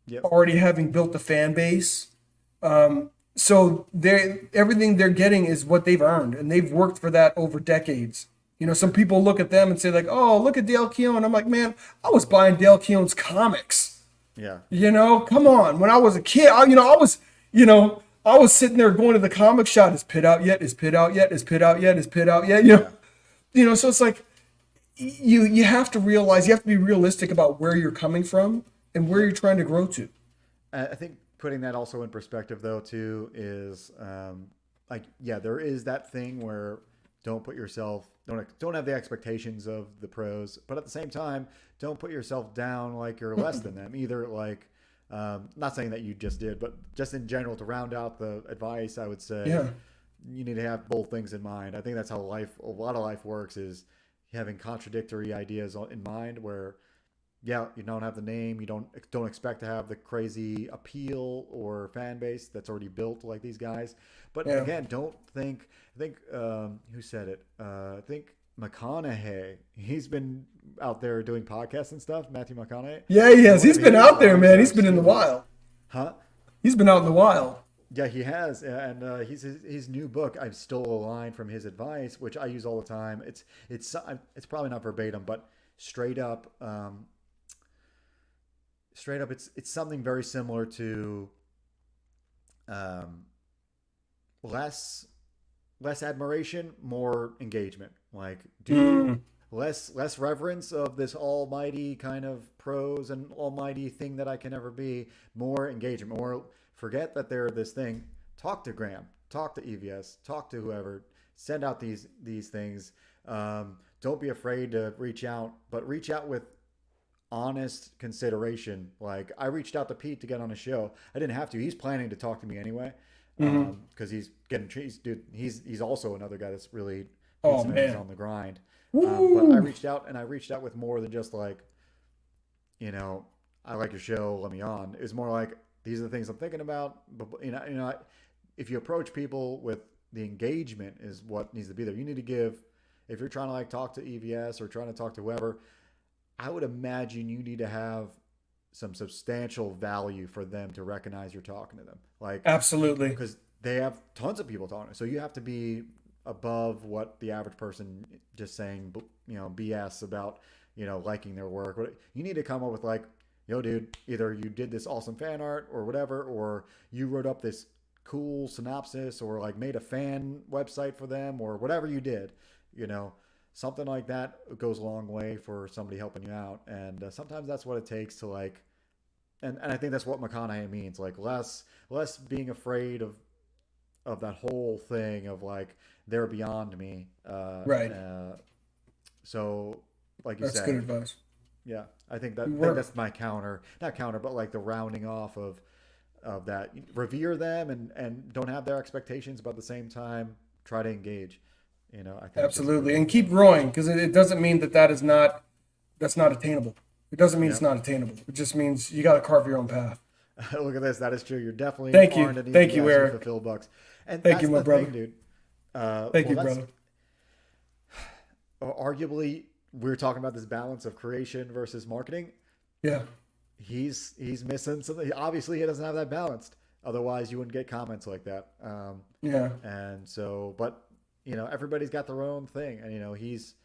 yep, already having built the fan base. So everything they're getting is what they've earned, and they've worked for that over decades. Some people look at them and say like, "Oh, look at Dale Keown." I'm like, man, I was buying Dale Keown's comics. yeah, Come on. When I was a kid, I was sitting there going to the comic shop. Is Pit out yet? Is Pit out yet? Is Pit out yet? Is Pit out yet? yeah. So it's like you have to realize, you have to be realistic about where you're coming from and where Yep. you're trying to grow to. I think putting that also in perspective, though, too, is like, yeah, there is that thing where don't have the expectations of the pros, but at the same time, don't put yourself down like you're less than them either. Like, not saying that you just did, but just in general, to round out the advice, I would say Yeah. you need to have both things in mind. I think that's how a lot of life works, is having contradictory ideas in mind, where yeah, you don't have the name, you don't expect to have the crazy appeal or fan base that's already built like these guys. But Yeah. again, don't think. I think who said it? I think McConaughey. He's been out there doing podcasts and stuff. Matthew McConaughey. Yeah, he And has. one He's of been his out there, lines man. that He's I've been in the seen, wild. huh? He's been out in the wild. Yeah, he has, and his new book. I stole a line from his advice, which I use all the time. It's probably not verbatim, but straight up. Straight up, it's something very similar to um, less less admiration, more engagement. Like, do Mm, less reverence of this almighty kind of prose and almighty thing that I can never be. More engagement. More forget that they're this thing. Talk to Graham. Talk to EVS. Talk to whoever. Send out these things. Don't be afraid to reach out, but reach out with honest consideration. Like I reached out to Pete to get on a show. I didn't have to. He's planning to talk to me anyway, Hmm. because he's also another guy that's really Oh he's man. on the grind. But I Woo. reached out, and I reached out with more than just like, you know, I like your show, let me on. It was more like these are the things I'm thinking about. But if you approach people with the engagement is what needs to be there. You need to give if you're trying to like talk to EVS or trying to talk to whoever. I would imagine you need to have some substantial value for them to recognize you're talking to them. Like Absolutely. because they have tons of people talking, so you have to be above what the average person just saying, BS about, liking their work. You need to come up with like, yo, dude, either you did this awesome fan art or whatever, or you wrote up this cool synopsis or like made a fan website for them or whatever you did, you know, something like that goes a long way for somebody helping you out. And sometimes that's what it takes to like, and I think that's what McConaughey means, like less being afraid of that whole thing of like they're beyond me. Right. So, like you That's good said, advice. yeah, I think We're, that's my counter, not counter, but like the rounding off of that. Revere them and don't have their expectations, but at the same time try to engage. I think is a good Absolutely. way And to go. keep growing because it doesn't mean that is not, that's not attainable. It doesn't mean Yeah. it's not attainable. It just means you got to carve your own path. Look at this. That is true. You're definitely Thank aren't you. an Thank you, EVS. You Eric. fulfill bucks, and Thank you, that's my the brother. thing, dude. Thank Well, you, that's brother. arguably we're talking about this balance of creation versus marketing. Yeah. He's missing something. Obviously, he doesn't have that balanced. Otherwise, you wouldn't get comments like that. Yeah. And so, but everybody's got their own thing, and he's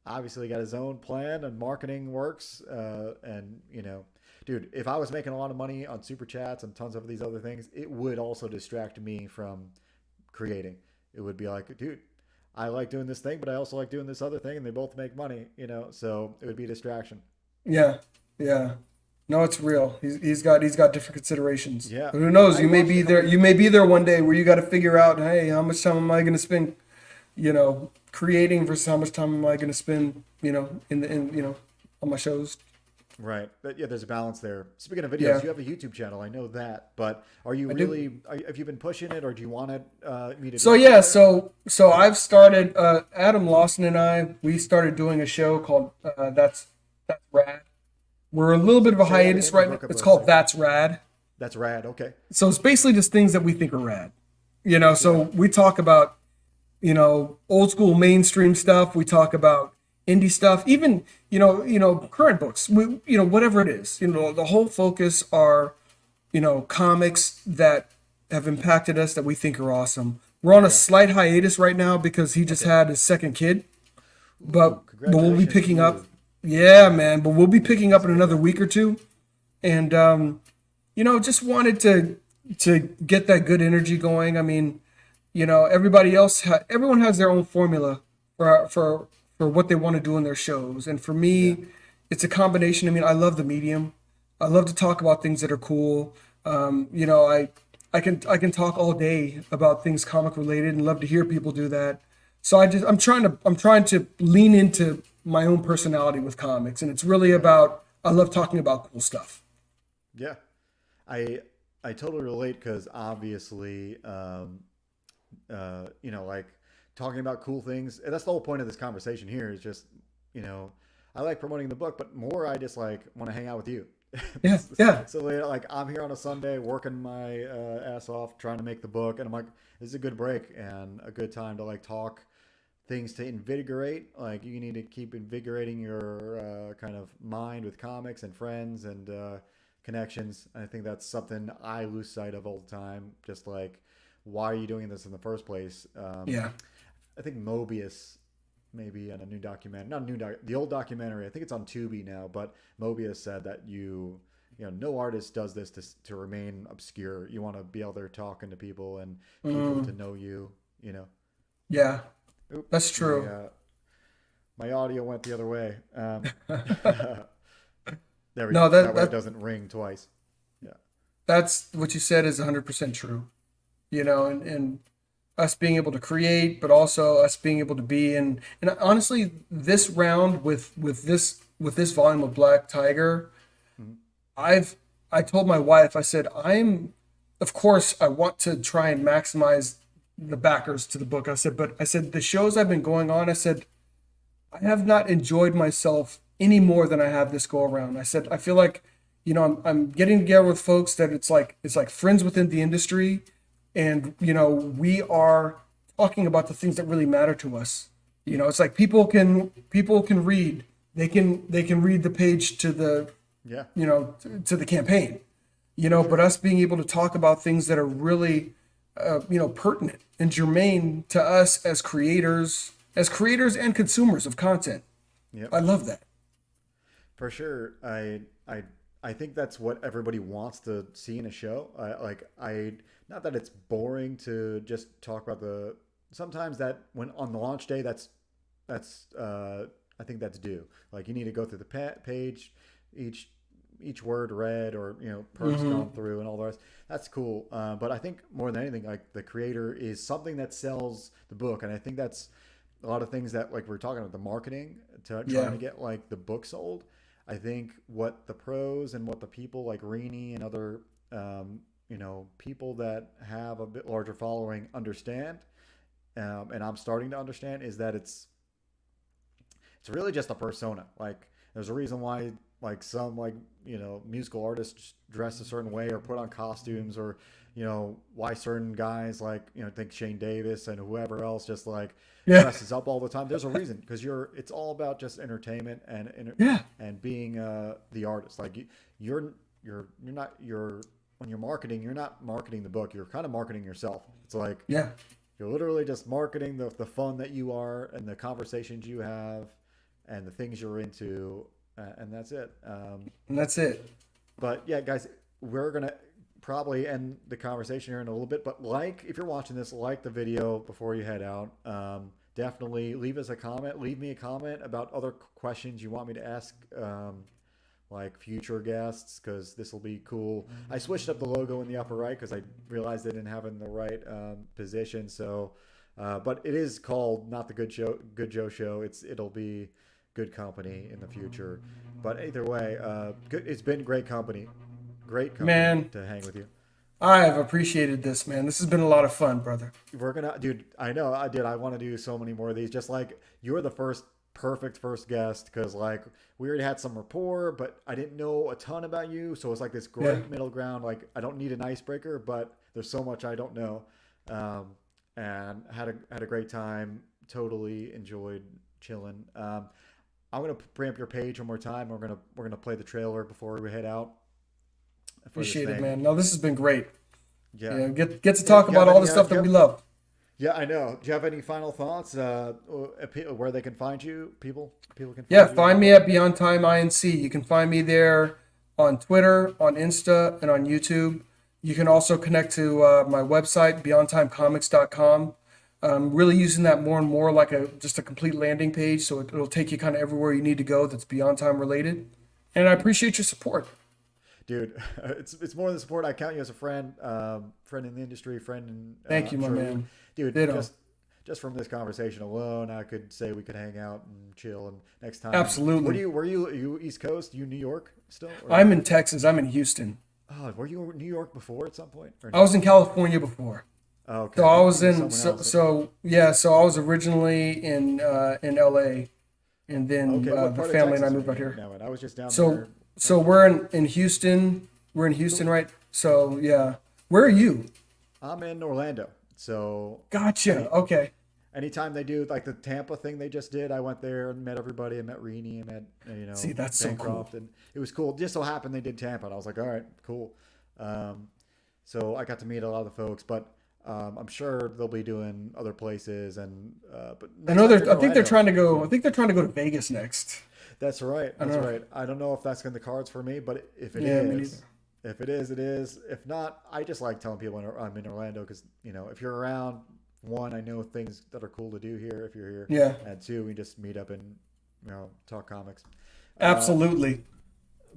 obviously got his own plan, and marketing works. And dude, if I was making a lot of money on super chats and tons of these other things, it would also distract me from creating. It would be like, dude, I like doing this thing, but I also like doing this other thing, and they both make money. So it would be a distraction. Yeah. Yeah. No, it's real. He's got different considerations. Yeah, Who knows? I You may watched a be there. couple. You may be there one day where you got to figure out, hey, how much time am I going to spend, creating versus how much time am I going to spend, on my shows. Right. But yeah, there's a balance there. Speaking of videos, Yeah, you have a YouTube channel. I know that. But are you I do. really, have you been pushing it or do you want me to So direct you yeah, there? so I've started. Adam Lawson and we started doing a show called that's Rad. We're a little bit of a Say that hiatus again. You right now. broke up It's a called second. That's Rad. That's rad. Okay. So it's basically just things that we think are rad. Yeah. So we talk about old school mainstream stuff. We talk about indie stuff, even current books. Whatever it is. The whole focus are comics that have impacted us that we think are awesome. We're on a Yeah. slight hiatus right now because he just Okay. had his second kid, Ooh, but we'll be congratulations to picking up. you. Yeah, man. But we'll be picking up That's in a big another guy. week or two, and just wanted to get that good energy going. I mean, everyone has their own formula for what they want to do in their shows, and for Yeah. me, it's a combination. I mean, I love the medium. I love to talk about things that are cool. I can talk all day about things comic related, and love to hear people do that. So I'm trying to lean into my own personality with comics, and it's really about I love talking about cool stuff. Yeah. I I totally relate because obviously, like talking about cool things. And that's the whole point of this conversation here is just, you know, I like promoting the book, but more I just like want to hang out with you. Yeah, yeah, So like I'm here on a Sunday working my ass off trying to make the book, and I'm like, this is a good break and a good time to like talk things to invigorate. Like you need to keep invigorating your kind of mind with comics and friends and connections. And I think that's something I lose sight of all the time. Just like, why are you doing this in the first place? yeah. I think Mobius maybe on a new documentary, not a new the old documentary. I think it's on Tubi now, but Mobius said that no artist does this to remain obscure. You want to be out there talking to people and people Mm, to know you. You know. yeah, Oop, that's my true. my audio went the other way. There we No, go. that That way it that doesn't ring twice. Yeah. that's what you said is 100% true. And us being able to create, but also us being able to be in. And honestly, this round with with this volume of Black Tiger, Mhm. I've I told my wife, I said, of course I want to try and maximize the backers to the book. I said, but I said the shows I've been going on, I said, I have not enjoyed myself any more than I have this go around. I said, I feel like, I'm getting together with folks that it's like friends within the industry, and we are talking about the things that really matter to us. It's like people can read. They can read the page to the Yeah, to the campaign, for but sure. us being able to talk about things that are really pertinent and germane to us as creators and consumers of content. Yep. I love that. For sure. I think that's what everybody wants to see in a show. I not that it's boring to just talk about the sometimes that when on the launch day that's I think that's due. Like you need to go through the page, each each word read or perks Hmm. gone through and all the rest. That's cool. But I think more than anything, like the creator is something that sells the book, and I think that's a lot of things that like we're talking about the marketing to trying Yeah. to get like the book sold. I think what the pros and what the people like Rini and other people that have a bit larger following understand, and I'm starting to understand is that it's really just a persona. Like there's a reason why like some like musical artists dress a certain way or put on costumes or why certain guys like think Shane Davis and whoever else just like Yeah. dresses up all the time. There's a reason because it's all about just entertainment Yeah. and being the artist. Like you're not when you're marketing, you're not marketing the book. You're kind of marketing yourself. It's like Yeah. you're literally just marketing the fun that you are and the conversations you have and the things you're into, and that's it. And that's it. But yeah, guys, we're gonna probably end the conversation here in a little bit. But like, if you're watching this, like the video before you head out. Definitely leave us a comment. Leave me a comment about other questions you want me to ask. Like future guests because this will be cool. I switched up the logo in the upper right because I realized I didn't have it in the right position. So, but it is called not the Good Joe Show. It'll be good company in the future. But either way, good. It's been great company Man, to hang with you. I have appreciated this, man. This has been a lot of fun, brother. We're gonna, dude. I know I did. I want to do so many more of these. Just like you're the perfect first guest because like we already had some rapport, but I didn't know a ton about you, so it's like this Yeah. great middle ground. Like I don't need an icebreaker, but there's so much I don't know, um, and had a great time. Totally enjoyed chilling. I'm gonna bring up your page one more time. We're gonna play the trailer before we head out for this Appreciate it, thing. man. No, this has been great. Yeah. Yeah, get to Yeah. talk Do you have about all the any? stuff Do that you we have, love. Yeah, I know. Do you have any final thoughts? Where they can find you? People can Yeah, find you find me online. at Beyond Time INC. You can find me there on Twitter, on Insta, and on YouTube. You can also connect to my website, beyondtimecomics.com. I'm really using that more and more like just a complete landing page, so it'll take you kind of everywhere you need to go that's Beyond Time related. And I appreciate your support. Dude, it's more than support. I count you as a friend, friend in the industry, friend, and Thank you, I'm my sure man. dude, Ditto. just from this conversation alone, I could say we could hang out and chill. And next time, Absolutely. are you East Coast? You New York still, or I'm in Texas. I'm in Houston. were you in New York before at some point, or I no? was in California before. Oh, So okay, I you was were in someone so else. so yeah, so I was originally in LA, and then Okay, what the part of family and I Texas are moved you out in here. now? And I was just down So there so last we're week. in Houston. We're in Houston, Cool. right? So yeah. Where are you? I'm in Orlando, so Gotcha. any Okay. anytime they do like the Tampa thing they just did, I went there and met everybody. I met Rini and met See, that's so cool. Bancroft, and it was cool. Just so happened they did Tampa, and I was like, all right, cool. Um, so I got to meet a lot of the folks, but I'm sure they'll be doing other places. And but I next know time you're they're in I think they're Orlando, trying to go I think they're trying to go to Vegas next. that's right, I don't that's know. right. I don't know if that's in the cards for me, but if it Yeah, me neither. is, if it is, it is. If not, I just like telling people I'm in Orlando because if you're around, one, I know things that are cool to do here if you're here, Yeah. and two, we just meet up and talk comics. Uh, Absolutely.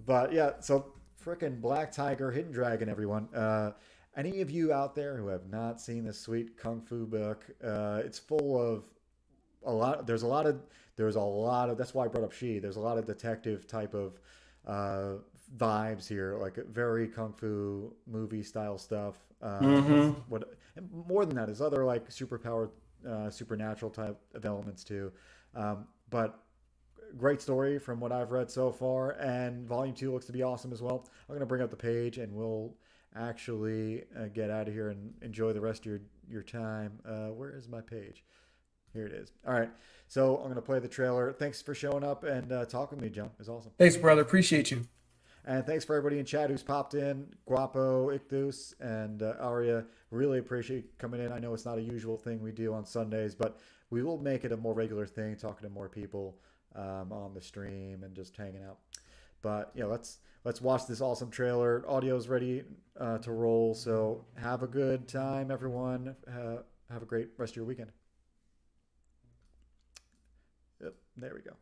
but yeah, so frickin' Black Tiger, Hidden Dragon, everyone. Any of you out there who have not seen this sweet kung fu book, it's full of there's a lot of that's why I brought up She. There's a lot of detective type of vibes here, like very kung fu movie style stuff. What more than that is other like superpowered, supernatural type of elements too. But great story from what I've read so far, and Volume 2 looks to be awesome as well. I'm going to bring up the page, and we'll actually get out of here and enjoy the rest of your time. Where is my page? Here it is. All right, so I'm going to play the trailer. Thanks for showing up and talking with me, John. It was awesome. Thanks, brother. Appreciate you. And thanks for everybody in chat who's popped in. Guapo, Ictus, and Aria. Really appreciate coming in. I know it's not a usual thing we do on Sundays, but we will make it a more regular thing, talking to more people on the stream and just hanging out. But yeah, let's watch this awesome trailer. Audio's ready to roll, so have a good time, everyone. Have a great rest of your weekend. Yep, there we go.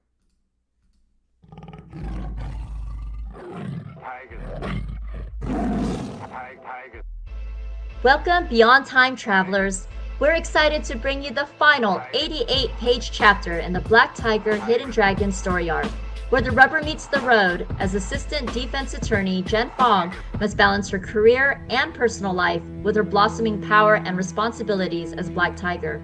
Welcome, Beyond Time travelers. We're excited to bring you the final 88-page chapter in the Black Tiger Hidden Dragon story arc, where the rubber meets the road as Assistant Defense Attorney Jen Fong must balance her career and personal life with her blossoming power and responsibilities as Black Tiger.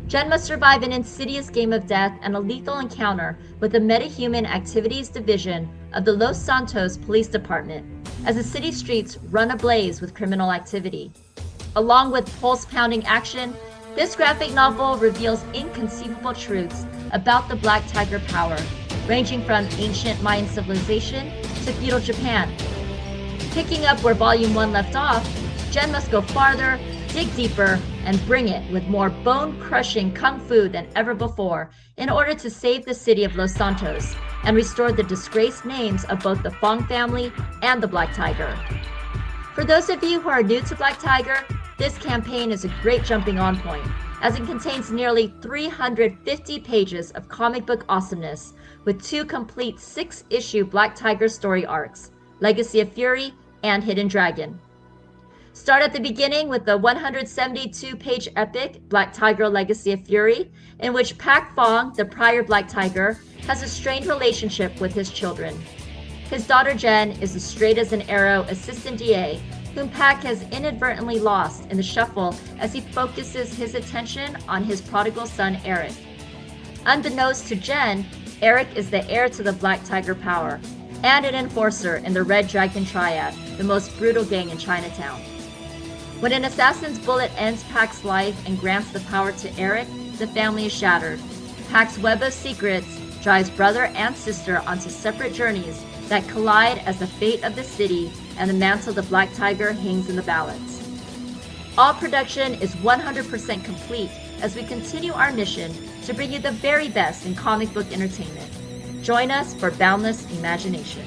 Jen must survive an insidious game of death and a lethal encounter with the Metahuman Activities Division of the Los Santos Police Department as the city streets run ablaze with criminal activity. Along with pulse-pounding action, this graphic novel reveals inconceivable truths about the Black Tiger power, ranging from ancient Mayan civilization to feudal Japan. Picking up where Volume 1 left off, Jen must go farther, dig deeper, and bring it with more bone-crushing kung fu than ever before in order to save the city of Los Santos and restore the disgraced names of both the Fong family and the Black Tiger. For those of you who are new to Black Tiger, this campaign is a great jumping-on point, as it contains nearly 350 pages of comic book awesomeness with 2 complete 6-issue Black Tiger story arcs, Legacy of Fury and Hidden Dragon. Start at the beginning with the 172-page epic Black Tiger Legacy of Fury, in which Pak Fong, the prior Black Tiger, has a strained relationship with his children. His daughter Jen is as straight as an arrow assistant DA, whom Pak has inadvertently lost in the shuffle as he focuses his attention on his prodigal son Eric. Unbeknownst to Jen, Eric is the heir to the Black Tiger power, and an enforcer in the Red Dragon Triad, the most brutal gang in Chinatown. When an assassin's bullet ends Pak's life and grants the power to Eric, the family is shattered. Pak's web of secrets drives brother and sister onto separate journeys that collide as the fate of the city and the mantle of the Black Tiger hangs in the balance. All production is 100% complete as we continue our mission to bring you the very best in comic book entertainment. Join us for boundless imagination.